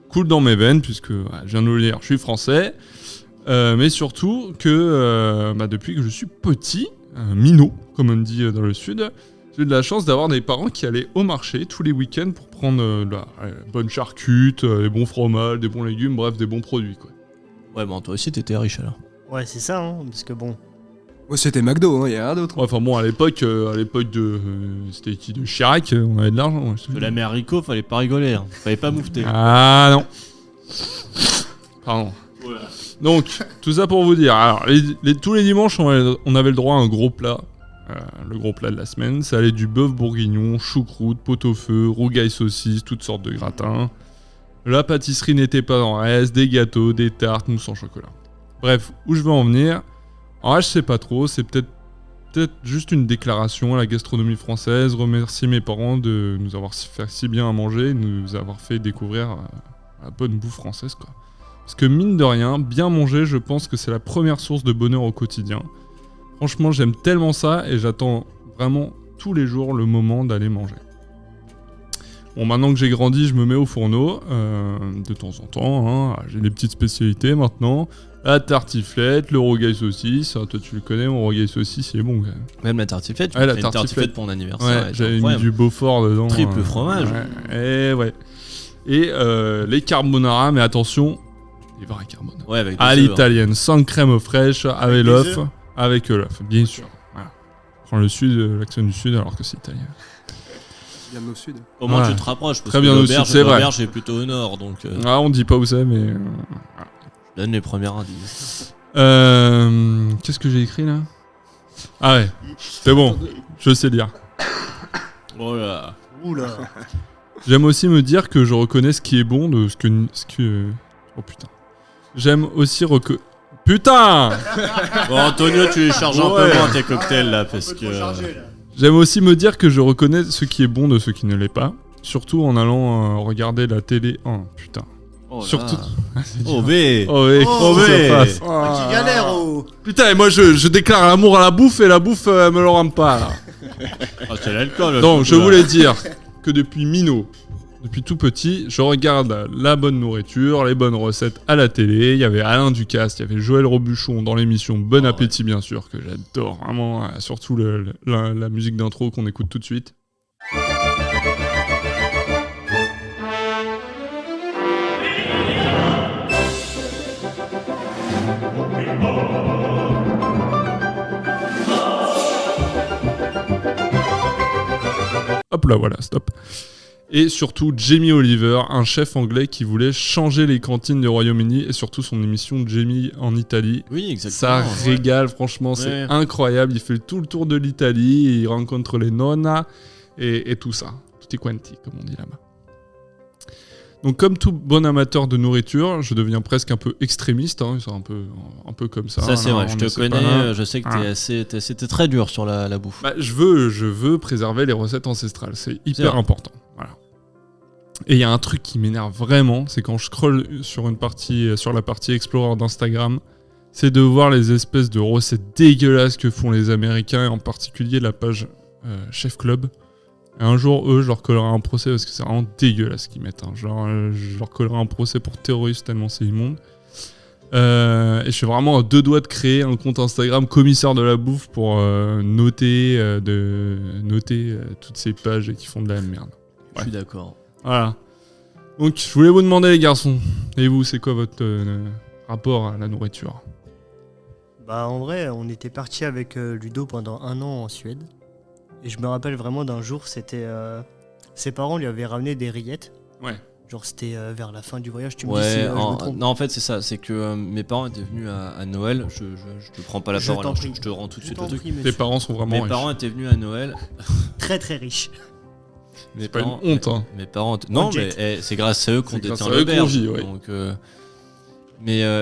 [SPEAKER 4] coule dans mes veines, puisque, je viens de vous le dire, je suis français, mais surtout que depuis que je suis petit, minot, comme on dit dans le sud, j'ai eu de la chance d'avoir des parents qui allaient au marché tous les week-ends pour prendre la bonne charcute, les bons fromages, des bons légumes, bref, des bons produits, quoi.
[SPEAKER 5] Ouais, bon, toi aussi t'étais riche alors.
[SPEAKER 7] Ouais, c'est ça, hein, parce que bon...
[SPEAKER 6] Ouais, c'était McDo, il y a rien d'autre.
[SPEAKER 4] Ouais, enfin bon, à l'époque de... c'était qui, de Chirac, on avait de l'argent. Ouais, je te
[SPEAKER 5] De
[SPEAKER 4] dis.
[SPEAKER 5] la mère Rico, fallait pas rigoler, hein. Fallait pas moufter.
[SPEAKER 4] Ah non. Pardon. Donc, tout ça pour vous dire, alors, tous les dimanches, on avait le droit à un gros plat. Le gros plat de la semaine, ça allait du bœuf bourguignon, choucroute, pot-au-feu, rougail saucisse, toutes sortes de gratins. La pâtisserie n'était pas en reste, des gâteaux, des tartes, mousse en chocolat. Bref, où je veux en venir? En vrai, je sais pas trop, c'est peut-être juste une déclaration à la gastronomie française, remercier mes parents de nous avoir fait si bien à manger, de nous avoir fait découvrir la bonne bouffe française, quoi. Parce que mine de rien, bien manger, je pense que c'est la première source de bonheur au quotidien. Franchement, j'aime tellement ça et j'attends vraiment tous les jours le moment d'aller manger. Bon, maintenant que j'ai grandi, je me mets au fourneau, de temps en temps, hein. J'ai des petites spécialités maintenant. La tartiflette, le rougail saucisse. Toi, tu le connais, mon rougail saucisse, il est bon quand même.
[SPEAKER 5] Même la tartiflette, tu
[SPEAKER 4] Ouais,
[SPEAKER 5] m'as
[SPEAKER 4] la
[SPEAKER 5] fait une
[SPEAKER 4] tartiflette.
[SPEAKER 5] tartiflette pour mon anniversaire.
[SPEAKER 4] Ouais,
[SPEAKER 5] elle était
[SPEAKER 4] j'avais mis
[SPEAKER 5] incroyable.
[SPEAKER 4] du Beaufort dedans.
[SPEAKER 5] Triple fromage.
[SPEAKER 4] Ouais, ouais. Et les carbonara, mais attention, les vrais carbonara.
[SPEAKER 5] Ouais, avec des
[SPEAKER 4] À
[SPEAKER 5] œufs,
[SPEAKER 4] l'italienne, sans crème fraîche, avec
[SPEAKER 7] des
[SPEAKER 4] l'œuf.
[SPEAKER 7] œufs
[SPEAKER 4] Avec l'œuf, bien sûr. Voilà. Prends le sud, l'accent du sud, alors que c'est italien.
[SPEAKER 6] Bien au sud.
[SPEAKER 5] Au moins
[SPEAKER 4] Ouais.
[SPEAKER 5] tu te rapproches. Parce
[SPEAKER 4] Très
[SPEAKER 5] que
[SPEAKER 4] bien aussi, c'est vrai.
[SPEAKER 5] l'auberge est plutôt au nord, donc
[SPEAKER 4] Ah, on dit pas où c'est, mais...
[SPEAKER 5] je donne les premiers indices.
[SPEAKER 4] Qu'est-ce que j'ai écrit, là? Ah ouais, c'est bon, je sais lire.
[SPEAKER 5] Oh là.
[SPEAKER 7] Oula.
[SPEAKER 4] J'aime aussi me dire que je reconnais ce qui est bon de ce que... Oh putain. J'aime aussi Putain!
[SPEAKER 5] Bon, Antonio, tu les charges un
[SPEAKER 4] Ouais.
[SPEAKER 5] peu moins tes cocktails là, parce que.
[SPEAKER 4] J'aime aussi me dire que je reconnais ce qui est bon de ce qui ne l'est pas. Surtout en allant regarder la télé. Oh putain.
[SPEAKER 5] Oh là.
[SPEAKER 4] Surtout.
[SPEAKER 5] Oh, V.
[SPEAKER 4] Oh, ouais,
[SPEAKER 7] Oh,
[SPEAKER 4] qu'est-ce que
[SPEAKER 5] ouais.
[SPEAKER 4] ça passe
[SPEAKER 7] Petit galère, oh.
[SPEAKER 4] Putain, et moi je déclare l'amour à la bouffe et la bouffe me le rend pas. Là.
[SPEAKER 5] Ah, c'est l'alcool.
[SPEAKER 4] Donc je
[SPEAKER 5] surtout, là.
[SPEAKER 4] voulais dire que depuis minot, depuis tout petit, je regarde la bonne nourriture, les bonnes recettes à la télé. Il y avait Alain Ducasse, il y avait Joël Robuchon dans l'émission Bon Appétit, bien sûr, que j'adore vraiment. Surtout la musique d'intro qu'on écoute tout de suite. Hop là, voilà, stop. Et surtout Jamie Oliver, un chef anglais qui voulait changer les cantines du Royaume-Uni et surtout son émission Jamie en Italie.
[SPEAKER 5] Oui, exactement.
[SPEAKER 4] Ça régale, franchement, c'est incroyable. Il fait tout le tour de l'Italie, il rencontre les nonnas et tout ça. Tutti quanti, comme on dit là-bas. Donc comme tout bon amateur de nourriture, je deviens presque un peu extrémiste, hein, c'est un peu comme ça.
[SPEAKER 5] Ça, c'est
[SPEAKER 4] là,
[SPEAKER 5] vrai,
[SPEAKER 4] on
[SPEAKER 5] je te
[SPEAKER 4] essaie pas.
[SPEAKER 5] connais, je sais que t'es très dur sur la bouffe.
[SPEAKER 4] Bah, je veux préserver les recettes ancestrales, c'est hyper
[SPEAKER 5] vrai.
[SPEAKER 4] important. Voilà. Et il y a un truc qui m'énerve vraiment, c'est quand je scrolle sur la partie Explorer d'Instagram, c'est de voir les espèces de recettes dégueulasses que font les Américains, et en particulier la page Chef Club. Et un jour, eux, je leur collerai un procès parce que c'est vraiment dégueulasse ce qu'ils mettent. Hein. Je leur collerai un procès pour terroriste tellement c'est immonde. Et je suis vraiment à 2 doigts de créer un compte Instagram commissaire de la bouffe pour noter toutes ces pages qui font de la merde.
[SPEAKER 5] Je suis d'accord.
[SPEAKER 4] Voilà. Donc, je voulais vous demander, les garçons, et vous, c'est quoi votre rapport à la nourriture ?
[SPEAKER 7] Bah en vrai, on était parti avec Ludo pendant 1 an en Suède. Et je me rappelle vraiment d'un jour, c'était... ses parents lui avaient ramené des rillettes.
[SPEAKER 4] Ouais.
[SPEAKER 7] Genre c'était vers la fin du voyage, tu me dis si je me trompe.
[SPEAKER 5] Non, en fait, c'est ça, c'est que mes parents étaient venus à Noël, je te prends pas la
[SPEAKER 7] Je
[SPEAKER 5] parole,
[SPEAKER 7] t'en
[SPEAKER 5] hein,
[SPEAKER 7] prie.
[SPEAKER 5] je te rends tout de
[SPEAKER 7] Je
[SPEAKER 5] suite
[SPEAKER 7] t'en
[SPEAKER 5] le truc.
[SPEAKER 7] prie,
[SPEAKER 4] Tes
[SPEAKER 7] monsieur.
[SPEAKER 4] parents sont vraiment
[SPEAKER 5] Mes
[SPEAKER 4] riches.
[SPEAKER 5] parents étaient venus à Noël.
[SPEAKER 7] Très très riche.
[SPEAKER 5] Mes
[SPEAKER 4] pas une
[SPEAKER 5] parents,
[SPEAKER 4] honte, hein.
[SPEAKER 5] Mes parents, non, mais
[SPEAKER 7] jet.
[SPEAKER 5] c'est grâce à eux qu'on
[SPEAKER 4] C'est grâce
[SPEAKER 5] détient
[SPEAKER 4] à eux qu'on
[SPEAKER 5] l'auberge.
[SPEAKER 4] vit, ouais.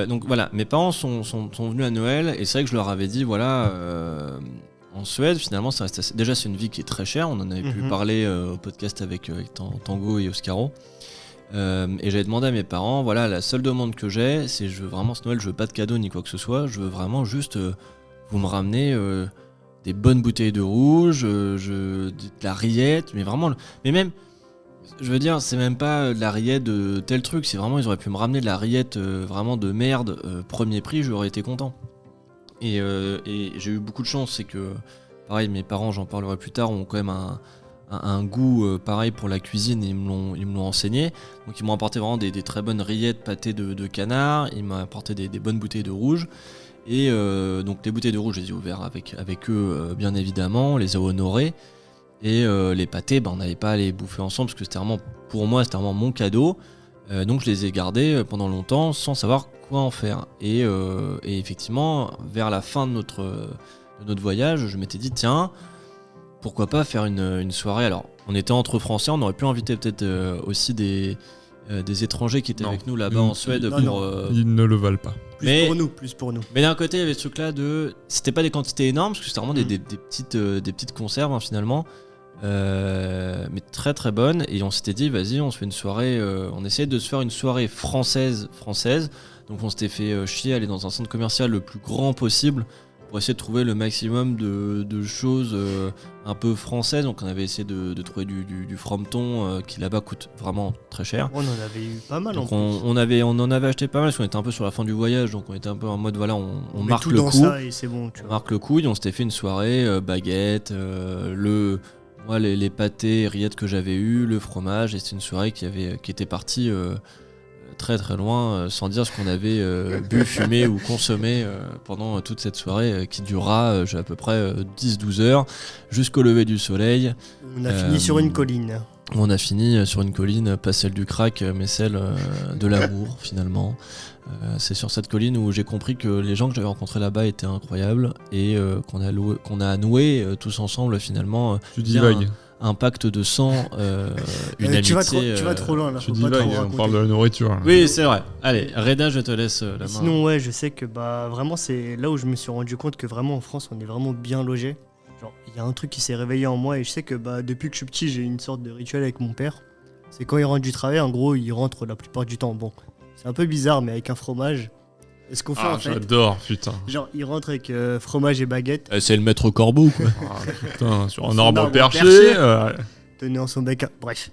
[SPEAKER 5] Donc voilà, mes parents sont venus à Noël et c'est vrai que je leur avais dit voilà, en Suède finalement ça reste déjà c'est une vie qui est très chère, on en avait pu parler au podcast avec Tango et Oscaro. Et j'avais demandé à mes parents, voilà, la seule demande que j'ai, c'est vraiment ce Noël, je veux pas de cadeau ni quoi que ce soit, je veux vraiment juste vous me ramenez des bonnes bouteilles de rouge, de la rillette, mais vraiment, mais même, je veux dire, c'est même pas de la rillette de tel truc, c'est vraiment, ils auraient pu me ramener de la rillette vraiment de merde, premier prix, j'aurais été content. Et j'ai eu beaucoup de chance, c'est que, pareil, mes parents, j'en parlerai plus tard, ont quand même un goût pareil pour la cuisine, et ils me l'ont enseigné. Donc ils m'ont apporté vraiment des très bonnes rillettes pâtées de canard, ils m'ont apporté des bonnes bouteilles de rouge. Et donc les bouteilles de rouge, je les ai ouvertes avec eux, bien évidemment, on les a honorées. Et les pâtés, on n'avait pas à les bouffer ensemble parce que c'était vraiment, pour moi, c'était vraiment mon cadeau. Donc je les ai gardés pendant longtemps sans savoir quoi en faire. Et effectivement, vers la fin de notre voyage, je m'étais dit, tiens, pourquoi pas faire une soirée. Alors, on était entre Français, on aurait pu inviter peut-être aussi des étrangers qui étaient
[SPEAKER 4] Non.
[SPEAKER 5] avec nous là-bas en Suède
[SPEAKER 7] Non,
[SPEAKER 5] pour...
[SPEAKER 4] Ils ne le valent pas.
[SPEAKER 7] Plus pour nous.
[SPEAKER 5] Mais d'un côté, il y avait ce truc-là de... C'était pas des quantités énormes, parce que c'était vraiment des petites conserves, hein, finalement. Mais très très bonnes. Et on s'était dit, vas-y, on se fait une soirée... on essayait de se faire une soirée française. Donc on s'était fait chier, aller dans un centre commercial le plus grand possible pour essayer de trouver le maximum de choses un peu françaises. Donc on avait essayé de trouver du frometon qui là-bas coûte vraiment très cher.
[SPEAKER 7] On en avait eu pas mal en
[SPEAKER 5] Donc
[SPEAKER 7] plus.
[SPEAKER 5] on en avait acheté pas mal parce qu'on était un peu sur la fin du voyage, donc on était un peu en mode voilà, on
[SPEAKER 7] met
[SPEAKER 5] marque
[SPEAKER 7] tout
[SPEAKER 5] le
[SPEAKER 7] dans
[SPEAKER 5] coup.
[SPEAKER 7] ça et c'est bon, tu
[SPEAKER 5] On
[SPEAKER 7] vois.
[SPEAKER 5] marque le coup et on s'était fait une soirée baguette, les pâtés rillettes que j'avais eu, le fromage, et c'était une soirée qui était partie très très loin, sans dire ce qu'on avait bu, fumé ou consommé pendant toute cette soirée qui durera à peu près 10-12 heures jusqu'au lever du soleil.
[SPEAKER 7] On a fini sur une colline.
[SPEAKER 5] On a fini sur une colline, pas celle du crack, mais celle de l'amour finalement. C'est sur cette colline où j'ai compris que les gens que j'avais rencontrés là-bas étaient incroyables et qu'on a noué tous ensemble finalement
[SPEAKER 4] Tu
[SPEAKER 5] bien
[SPEAKER 4] divagues.
[SPEAKER 5] un pacte de sang, une amitié.
[SPEAKER 7] Tu vas trop loin là.
[SPEAKER 4] Tu
[SPEAKER 7] faut pas trop
[SPEAKER 4] divagues, on
[SPEAKER 7] raconter.
[SPEAKER 4] parle de la nourriture. là.
[SPEAKER 5] Oui, c'est vrai. Allez, Reda, je te laisse la main.
[SPEAKER 7] Sinon, ouais, je sais que vraiment, c'est là où je me suis rendu compte que vraiment en France, on est vraiment bien logé. Genre, il y a un truc qui s'est réveillé en moi et je sais que depuis que je suis petit, j'ai une sorte de rituel avec mon père. C'est quand il rentre du travail, en gros, il rentre la plupart du temps. Bon, c'est un peu bizarre, mais avec un fromage. Et ce qu'on fait
[SPEAKER 4] Ah,
[SPEAKER 7] en fait,
[SPEAKER 4] j'adore, putain.
[SPEAKER 7] genre, il rentre avec fromage et baguette,
[SPEAKER 5] C'est le maître corbeau, quoi.
[SPEAKER 4] Ah, putain, sur un
[SPEAKER 7] Son
[SPEAKER 4] arbre
[SPEAKER 7] arbre
[SPEAKER 4] perché.
[SPEAKER 7] perché.
[SPEAKER 4] euh,
[SPEAKER 7] en son bec. Bref.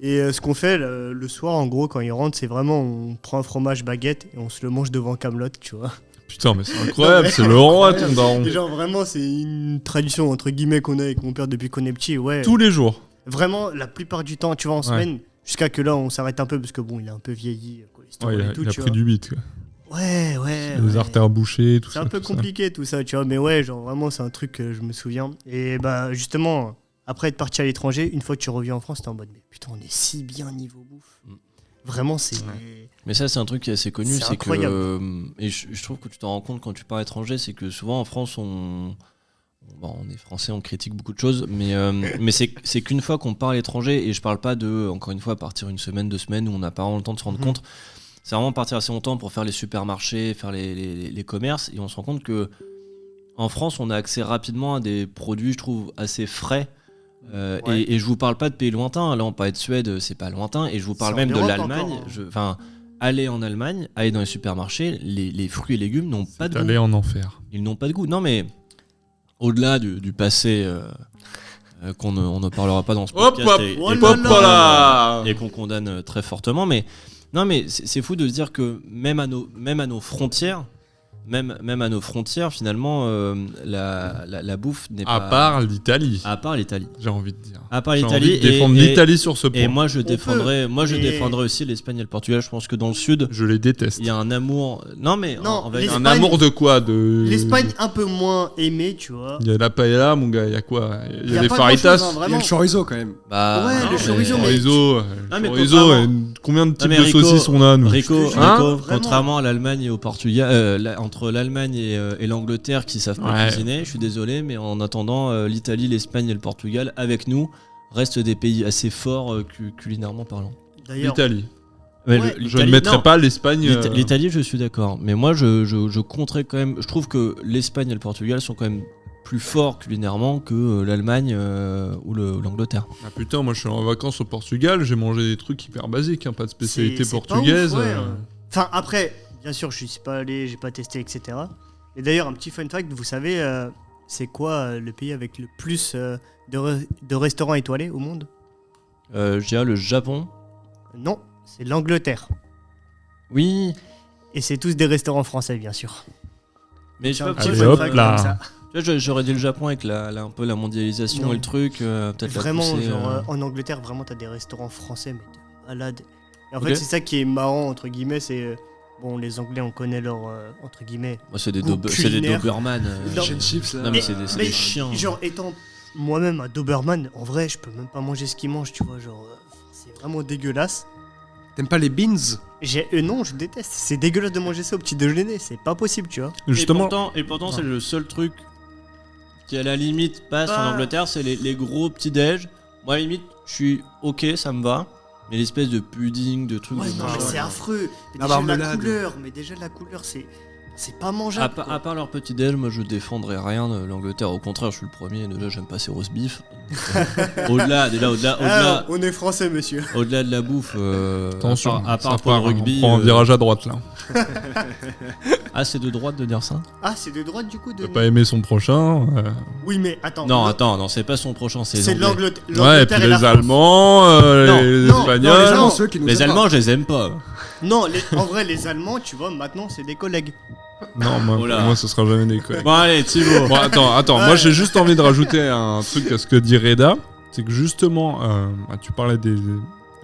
[SPEAKER 7] Et ce qu'on fait le soir, en gros, quand il rentre, c'est vraiment on prend un fromage baguette et on se le mange devant Camelot, tu vois.
[SPEAKER 4] Putain, mais c'est incroyable, c'est le roi, ton daron.
[SPEAKER 7] Et genre, vraiment, c'est une tradition, entre guillemets, qu'on a avec mon père depuis qu'on est petit. Ouais.
[SPEAKER 4] Tous les jours.
[SPEAKER 7] Vraiment, la plupart du temps, tu vois, en semaine, jusqu'à que là, on s'arrête un peu parce que bon, il est un peu vieilli, cholestérol
[SPEAKER 4] Ouais,
[SPEAKER 7] et tout,
[SPEAKER 4] il a
[SPEAKER 7] tu
[SPEAKER 4] pris
[SPEAKER 7] vois.
[SPEAKER 4] du bite. Quoi.
[SPEAKER 7] Ouais.
[SPEAKER 4] Les artères bouchées, tout
[SPEAKER 7] C'est
[SPEAKER 4] ça.
[SPEAKER 7] un peu
[SPEAKER 4] tout ça.
[SPEAKER 7] compliqué tout ça, tu vois, mais ouais, genre vraiment, c'est un truc que je me souviens. Et justement, après être parti à l'étranger, une fois que tu reviens en France, t'es en mode, mais putain, on est si bien niveau bouffe. Vraiment, c'est.
[SPEAKER 5] Mais ça, c'est un truc qui est assez connu,
[SPEAKER 7] C'est
[SPEAKER 5] c'est que
[SPEAKER 7] incroyable.
[SPEAKER 5] et je trouve que tu t'en rends compte quand tu pars à l'étranger, c'est que souvent en France, on bon, on est français, on critique beaucoup de choses, mais c'est qu'une fois qu'on part à l'étranger, et je parle pas de, encore une fois, partir une semaine, 2 semaines où on n'a pas vraiment le temps de se rendre compte. C'est vraiment partir assez longtemps pour faire les supermarchés, faire les commerces, et on se rend compte que en France, on a accès rapidement à des produits, je trouve, assez frais. Et je vous parle pas de pays lointains. Là, on parlait de Suède, c'est pas lointain. Et je vous parle
[SPEAKER 7] C'est
[SPEAKER 5] même
[SPEAKER 7] en
[SPEAKER 5] de
[SPEAKER 7] Europe
[SPEAKER 5] l'Allemagne.
[SPEAKER 7] encore,
[SPEAKER 5] Aller en Allemagne, aller dans les supermarchés, les fruits et légumes n'ont pas de goût.
[SPEAKER 4] Aller en enfer.
[SPEAKER 5] Ils n'ont pas de goût. Non, mais au-delà du passé, on ne parlera pas dans ce podcast et qu'on condamne très fortement. Mais non, mais c'est fou de se dire que même à nos frontières. Même à nos frontières, finalement, la bouffe n'est pas...
[SPEAKER 4] À part l'Italie.
[SPEAKER 5] À part l'Italie.
[SPEAKER 4] J'ai envie de dire.
[SPEAKER 5] À part
[SPEAKER 4] J'ai
[SPEAKER 5] l'Italie.
[SPEAKER 4] envie de défendre l'Italie sur ce point.
[SPEAKER 5] Et moi, je défendrais aussi l'Espagne et le Portugal. Je pense que dans le Sud,
[SPEAKER 4] je les déteste.
[SPEAKER 5] il y a un amour... Non, mais...
[SPEAKER 7] Non,
[SPEAKER 4] un amour de quoi
[SPEAKER 7] L'Espagne un peu moins aimée, tu vois.
[SPEAKER 4] Il y a la paella, mon gars, il y a quoi? Il y a des
[SPEAKER 7] pas
[SPEAKER 4] faritas.
[SPEAKER 7] grand-chose, hein,
[SPEAKER 6] Il y a le chorizo quand même.
[SPEAKER 5] Bah,
[SPEAKER 7] Ouais,
[SPEAKER 5] non,
[SPEAKER 7] le chorizo, mais-
[SPEAKER 4] Chorizo, combien de types de saucisses on a, nous?
[SPEAKER 5] Rico,
[SPEAKER 7] Vraiment.
[SPEAKER 5] contrairement à l'Allemagne et au Portugal, entre l'Allemagne et l'Angleterre qui savent pas cuisiner, je suis désolé, mais en attendant, l'Italie, l'Espagne et le Portugal, avec nous, restent des pays assez forts culinairement parlant.
[SPEAKER 7] D'ailleurs,
[SPEAKER 4] L'Italie.
[SPEAKER 5] Ouais,
[SPEAKER 7] Ouais.
[SPEAKER 4] Je ne mettrais pas l'Espagne.
[SPEAKER 5] L'Italie, je suis d'accord. Mais moi, je compterais quand même. Je trouve que l'Espagne et le Portugal sont quand même plus forts culinairement que l'Allemagne ou l'Angleterre.
[SPEAKER 4] Ah putain, moi je suis en vacances au Portugal, j'ai mangé des trucs hyper basiques, hein, pas de spécialité
[SPEAKER 7] c'est pas
[SPEAKER 4] portugaise.
[SPEAKER 7] ouf, ouais, hein. Enfin, après, bien sûr, je suis pas allé, j'ai pas testé, etc. Et d'ailleurs, un petit fun fact, vous savez, c'est quoi le pays avec le plus de restaurants étoilés au monde?
[SPEAKER 5] Je dirais le Japon.
[SPEAKER 7] Non, c'est l'Angleterre.
[SPEAKER 5] Oui,
[SPEAKER 7] Et c'est tous des restaurants français, bien sûr.
[SPEAKER 5] mais je sais
[SPEAKER 7] C'est un
[SPEAKER 5] pas
[SPEAKER 7] petit
[SPEAKER 4] Allez,
[SPEAKER 7] fun
[SPEAKER 4] hop
[SPEAKER 7] fact
[SPEAKER 4] là.
[SPEAKER 7] comme ça.
[SPEAKER 5] Tu vois, j'aurais dit le Japon avec un peu la mondialisation
[SPEAKER 7] Non.
[SPEAKER 5] et le truc. Peut-être
[SPEAKER 7] Vraiment,
[SPEAKER 5] la pousser,
[SPEAKER 7] genre, en Angleterre, vraiment, t'as des restaurants français, mais de malade. Et en
[SPEAKER 5] Ok.
[SPEAKER 7] fait, c'est ça qui est marrant, entre guillemets, c'est... bon, les Anglais, on connaît leur, entre guillemets...
[SPEAKER 5] moi, c'est des
[SPEAKER 7] goût culinaire.
[SPEAKER 5] Doberman.
[SPEAKER 7] Non.
[SPEAKER 6] Fish and chips, là.
[SPEAKER 5] Non, mais c'est des
[SPEAKER 7] Mais
[SPEAKER 5] chiens.
[SPEAKER 7] Genre, étant moi-même un Doberman, en vrai, je peux même pas manger ce qu'ils mangent, tu vois, genre... c'est vraiment dégueulasse.
[SPEAKER 6] T'aimes pas les beans?
[SPEAKER 7] Non, je déteste. C'est dégueulasse de manger ça au petit déjeuner, c'est pas possible, tu vois.
[SPEAKER 4] Justement,
[SPEAKER 5] Et pourtant c'est le seul truc qui, à la limite, passe
[SPEAKER 7] Bah.
[SPEAKER 5] en Angleterre, c'est les gros petits déj. Moi, à la limite, je suis ok, ça me va. Mais l'espèce de pudding, de trucs.
[SPEAKER 7] Ouais,
[SPEAKER 5] de
[SPEAKER 7] non, mais
[SPEAKER 5] machin,
[SPEAKER 7] c'est affreux. Mais
[SPEAKER 6] La
[SPEAKER 7] déjà, la
[SPEAKER 6] marmelade.
[SPEAKER 7] couleur, c'est pas
[SPEAKER 5] À,
[SPEAKER 7] mangeable.
[SPEAKER 5] pa-
[SPEAKER 7] quoi.
[SPEAKER 5] à part leur petit déj, moi je défendrais rien de l'Angleterre. Au contraire, je suis le premier. Déjà, j'aime pas ces roast beef. Au-delà
[SPEAKER 7] Ah, on est français, monsieur.
[SPEAKER 5] au-delà de la bouffe.
[SPEAKER 4] attention,
[SPEAKER 5] à part
[SPEAKER 4] ça
[SPEAKER 5] pour le
[SPEAKER 4] part,
[SPEAKER 5] rugby.
[SPEAKER 4] on prend un virage à droite là.
[SPEAKER 5] Ah, c'est de droite de dire ça?
[SPEAKER 7] Ah, c'est de droite, du coup, de...
[SPEAKER 4] On peut pas aimer son prochain.
[SPEAKER 7] Oui, mais attends.
[SPEAKER 5] Non, attends, non, c'est pas son prochain, c'est
[SPEAKER 7] C'est
[SPEAKER 5] les Anglais.
[SPEAKER 7] l'Angleterre.
[SPEAKER 4] Ouais, et puis
[SPEAKER 7] la
[SPEAKER 4] les
[SPEAKER 7] France.
[SPEAKER 4] Allemands,
[SPEAKER 7] Non,
[SPEAKER 4] les
[SPEAKER 7] non,
[SPEAKER 4] Espagnols.
[SPEAKER 7] non, les Allemands,
[SPEAKER 6] ceux qui nous
[SPEAKER 5] Les
[SPEAKER 6] aiment
[SPEAKER 5] Allemands, je les aime pas.
[SPEAKER 7] Non, en vrai, les Allemands, tu vois, maintenant, c'est des collègues.
[SPEAKER 4] Non, moi,
[SPEAKER 5] Oh là.
[SPEAKER 4] pour moi, ce sera jamais des collègues.
[SPEAKER 5] Bon, allez, Thibaut.
[SPEAKER 4] Bon, attends, moi j'ai juste envie de rajouter un truc à ce que dit Reda. C'est que justement, tu parlais des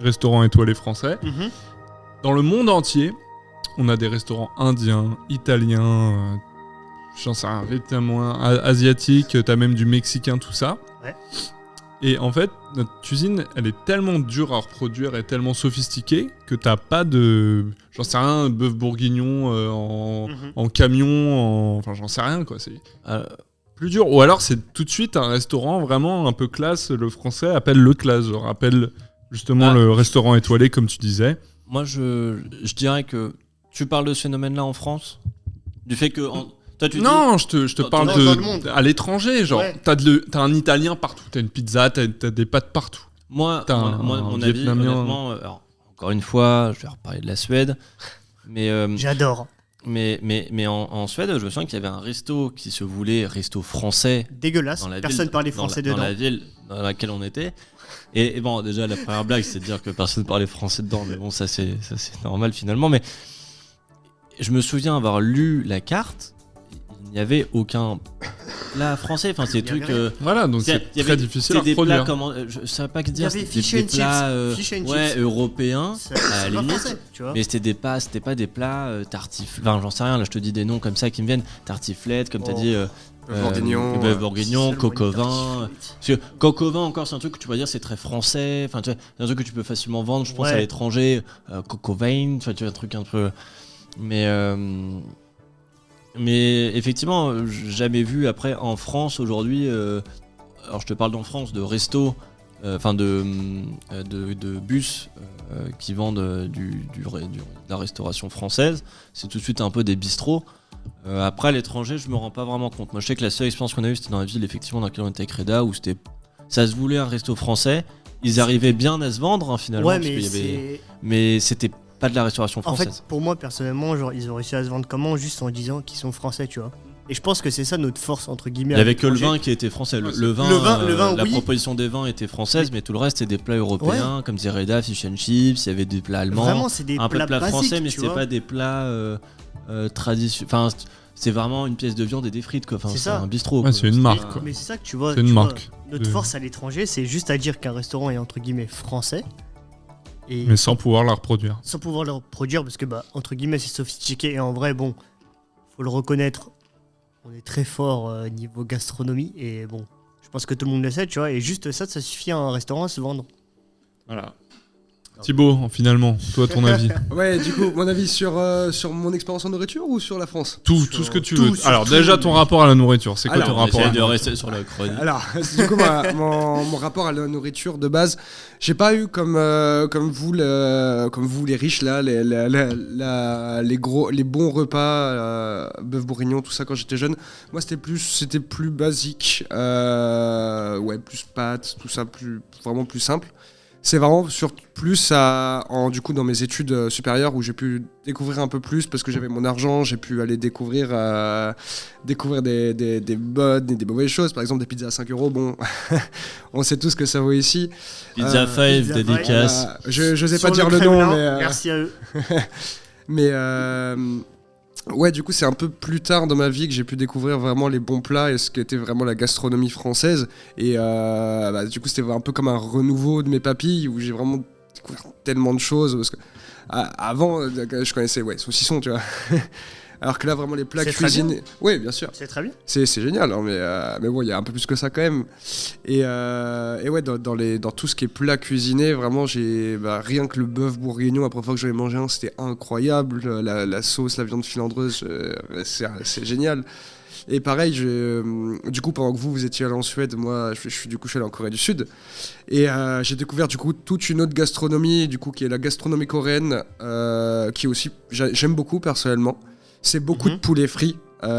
[SPEAKER 4] restaurants étoilés français. Dans le monde entier, on a des restaurants indiens, italiens, j'en sais rien, vietnamiens, asiatiques, t'as même du mexicain, tout ça.
[SPEAKER 7] Ouais.
[SPEAKER 4] Et en fait, notre cuisine, elle est tellement dure à reproduire et tellement sophistiquée que t'as pas de, j'en sais rien, bœuf bourguignon en camion, enfin j'en sais rien quoi. C'est plus dur. Ou alors c'est tout de suite un restaurant vraiment un peu classe. Le français appelle le classe, genre appelle justement le restaurant étoilé comme tu disais.
[SPEAKER 5] Moi, je dirais que tu parles de ce phénomène-là en France, du fait que toi tu
[SPEAKER 4] Non, je te parle
[SPEAKER 7] dans le monde.
[SPEAKER 4] à l'étranger, genre
[SPEAKER 7] Ouais.
[SPEAKER 4] t'as un italien partout, t'as une pizza, t'as des pâtes partout.
[SPEAKER 5] moi,
[SPEAKER 4] T'as
[SPEAKER 5] mon
[SPEAKER 4] un
[SPEAKER 5] avis,
[SPEAKER 4] Vietnamien.
[SPEAKER 5] honnêtement, alors, encore une fois, je vais reparler de la Suède, mais
[SPEAKER 7] J'adore.
[SPEAKER 5] en Suède, je me souviens qu'il y avait un resto qui se voulait resto français
[SPEAKER 7] Dégueulasse.
[SPEAKER 5] dans la
[SPEAKER 7] Personne
[SPEAKER 5] ville,
[SPEAKER 7] parlait français
[SPEAKER 5] dans
[SPEAKER 7] dedans.
[SPEAKER 5] la ville dans laquelle on était. Et bon, déjà la première blague, c'est de dire que personne parlait français dedans, mais bon, ça c'est normal finalement. Mais je me souviens avoir lu la carte, il n'y avait aucun plat français. Enfin, c'est
[SPEAKER 7] Il
[SPEAKER 5] des
[SPEAKER 7] y avait
[SPEAKER 5] trucs.
[SPEAKER 7] rien.
[SPEAKER 4] Voilà, donc
[SPEAKER 5] il y a-
[SPEAKER 4] c'est
[SPEAKER 5] il y
[SPEAKER 4] très
[SPEAKER 5] avait-
[SPEAKER 4] difficile à
[SPEAKER 5] c'est des plats
[SPEAKER 4] reproduire.
[SPEAKER 5] je savais pas que
[SPEAKER 7] Il y
[SPEAKER 5] dire.
[SPEAKER 7] avait
[SPEAKER 5] C'était
[SPEAKER 7] fish
[SPEAKER 5] des
[SPEAKER 7] and chips.
[SPEAKER 5] plats
[SPEAKER 7] Fish and
[SPEAKER 5] ouais,
[SPEAKER 7] chips.
[SPEAKER 5] européens
[SPEAKER 7] C'est
[SPEAKER 5] à la
[SPEAKER 7] pas
[SPEAKER 5] limite.
[SPEAKER 7] français, tu vois.
[SPEAKER 5] Mais c'était pas des plats tartiflettes. Enfin, j'en sais rien. Là, je te dis des noms comme ça qui me viennent. Tartiflettes, comme t'as
[SPEAKER 7] Oh.
[SPEAKER 5] dit.
[SPEAKER 6] Bœuf bourguignon,
[SPEAKER 5] bœuf bourguignon,
[SPEAKER 7] Seulement
[SPEAKER 5] coq au
[SPEAKER 7] une
[SPEAKER 5] vin.
[SPEAKER 7] tartiflette.
[SPEAKER 5] Parce que coq au vin, encore, c'est un truc que tu vas dire, c'est très français. Enfin, tu vois, c'est un truc que tu peux facilement vendre. Je pense
[SPEAKER 7] Ouais.
[SPEAKER 5] à l'étranger, coq au vin. Enfin, tu vois, un truc un peu. Mais Mais effectivement, j'ai jamais vu après en France aujourd'hui. Alors je te parle d'en France de resto, enfin de bus qui vendent de la restauration française. C'est tout de suite un peu des bistrots. Après à l'étranger, je me rends pas vraiment compte. Moi je sais que la seule expérience qu'on a eue c'était dans la ville effectivement dans laquelle on était avec Reda où ça se voulait un resto français. Ils arrivaient bien à se vendre finalement.
[SPEAKER 7] Ouais,
[SPEAKER 5] parce
[SPEAKER 7] mais
[SPEAKER 5] qu'il y avait... mais c'était pas de la restauration
[SPEAKER 7] En
[SPEAKER 5] française.
[SPEAKER 7] fait, pour moi, personnellement, genre, ils ont réussi à se vendre comment juste en disant qu'ils sont français, tu vois. Et je pense que c'est ça notre force, entre guillemets.
[SPEAKER 5] Il y avait
[SPEAKER 7] à
[SPEAKER 5] que le
[SPEAKER 7] l'étranger.
[SPEAKER 5] vin qui était français. Le vin, la
[SPEAKER 7] oui.
[SPEAKER 5] proposition des vins était française, mais tout le reste c'était des plats européens, comme disait Reda, fish and chips, il y avait des plats allemands.
[SPEAKER 7] Vraiment, c'est des
[SPEAKER 5] un peu de plats
[SPEAKER 7] basiques,
[SPEAKER 5] français, mais
[SPEAKER 7] tu
[SPEAKER 5] c'était
[SPEAKER 7] vois.
[SPEAKER 5] pas des plats traditionnels. Enfin, c'est vraiment une pièce de viande et des frites, quoi. Enfin,
[SPEAKER 7] C'est
[SPEAKER 5] c'est
[SPEAKER 7] ça.
[SPEAKER 5] un bistrot.
[SPEAKER 4] Ouais,
[SPEAKER 5] quoi.
[SPEAKER 4] c'est une marque, quoi.
[SPEAKER 7] Mais c'est ça que tu vois.
[SPEAKER 4] C'est une
[SPEAKER 7] tu vois,
[SPEAKER 4] marque.
[SPEAKER 7] notre force à l'étranger, c'est juste à dire qu'un restaurant est entre guillemets français. Et
[SPEAKER 4] Mais sans pouvoir la reproduire.
[SPEAKER 7] sans pouvoir le reproduire, parce que, bah, entre guillemets, c'est sophistiqué. Et en vrai, bon, faut le reconnaître, on est très fort niveau gastronomie. Et bon, je pense que tout le monde le sait, tu vois. Et juste ça suffit à un restaurant à se vendre.
[SPEAKER 4] Voilà. Thibaut, finalement, toi, ton avis.
[SPEAKER 6] Ouais, du coup, mon avis sur mon expérience en nourriture ou sur la France?
[SPEAKER 4] Tout ce que tu
[SPEAKER 6] tout,
[SPEAKER 4] veux.
[SPEAKER 6] sur
[SPEAKER 4] Alors,
[SPEAKER 6] tout,
[SPEAKER 4] déjà, ton
[SPEAKER 6] mais-
[SPEAKER 4] rapport à la nourriture. C'est quoi
[SPEAKER 6] Alors,
[SPEAKER 4] ton rapport à
[SPEAKER 5] Essaye
[SPEAKER 4] la
[SPEAKER 5] de
[SPEAKER 4] nourriture
[SPEAKER 5] rester sur la chronique.
[SPEAKER 6] Alors, du coup, mon rapport à la nourriture de base, j'ai pas eu comme vous les riches là, les bons repas, bœuf bourguignon, tout ça quand j'étais jeune. Moi, c'était plus basique, ouais, plus pâtes, tout ça, vraiment plus simple. C'est vraiment du coup dans mes études supérieures où j'ai pu découvrir un peu plus parce que j'avais mon argent, j'ai pu aller découvrir des bonnes et des mauvaises choses, par exemple des pizzas à 5 €. Bon, on sait tous ce que ça vaut ici.
[SPEAKER 5] Pizza 5,
[SPEAKER 7] Pizza
[SPEAKER 5] dédicace.
[SPEAKER 6] Je sais
[SPEAKER 7] Sur
[SPEAKER 6] pas dire le
[SPEAKER 7] Kremlin,
[SPEAKER 6] nom, mais
[SPEAKER 7] merci à eux.
[SPEAKER 6] mais ouais, du coup, c'est un peu plus tard dans ma vie que j'ai pu découvrir vraiment les bons plats et ce qu'était vraiment la gastronomie française. Et du coup, c'était un peu comme un renouveau de mes papilles où j'ai vraiment découvert tellement de choses. Parce que avant, je connaissais saucisson, tu vois. Alors que là, vraiment, les plats
[SPEAKER 7] C'est très
[SPEAKER 6] cuisinés. Oui, bien sûr.
[SPEAKER 7] C'est très bien.
[SPEAKER 6] C'est génial, hein, mais bon, il y a un peu plus que ça quand même. Et ouais, dans tout ce qui est plat cuisiné, vraiment, j'ai rien que le bœuf bourguignon, la première fois que j'en ai mangé un, c'était incroyable. La sauce, la viande filandreuse, c'est génial. Et pareil, du coup, pendant que vous étiez allé en Suède, moi, je suis allé en Corée du Sud. Et j'ai découvert du coup toute une autre gastronomie, du coup, qui est la gastronomie coréenne, qui aussi, j'aime beaucoup personnellement. C'est beaucoup de poulet frit. Moi,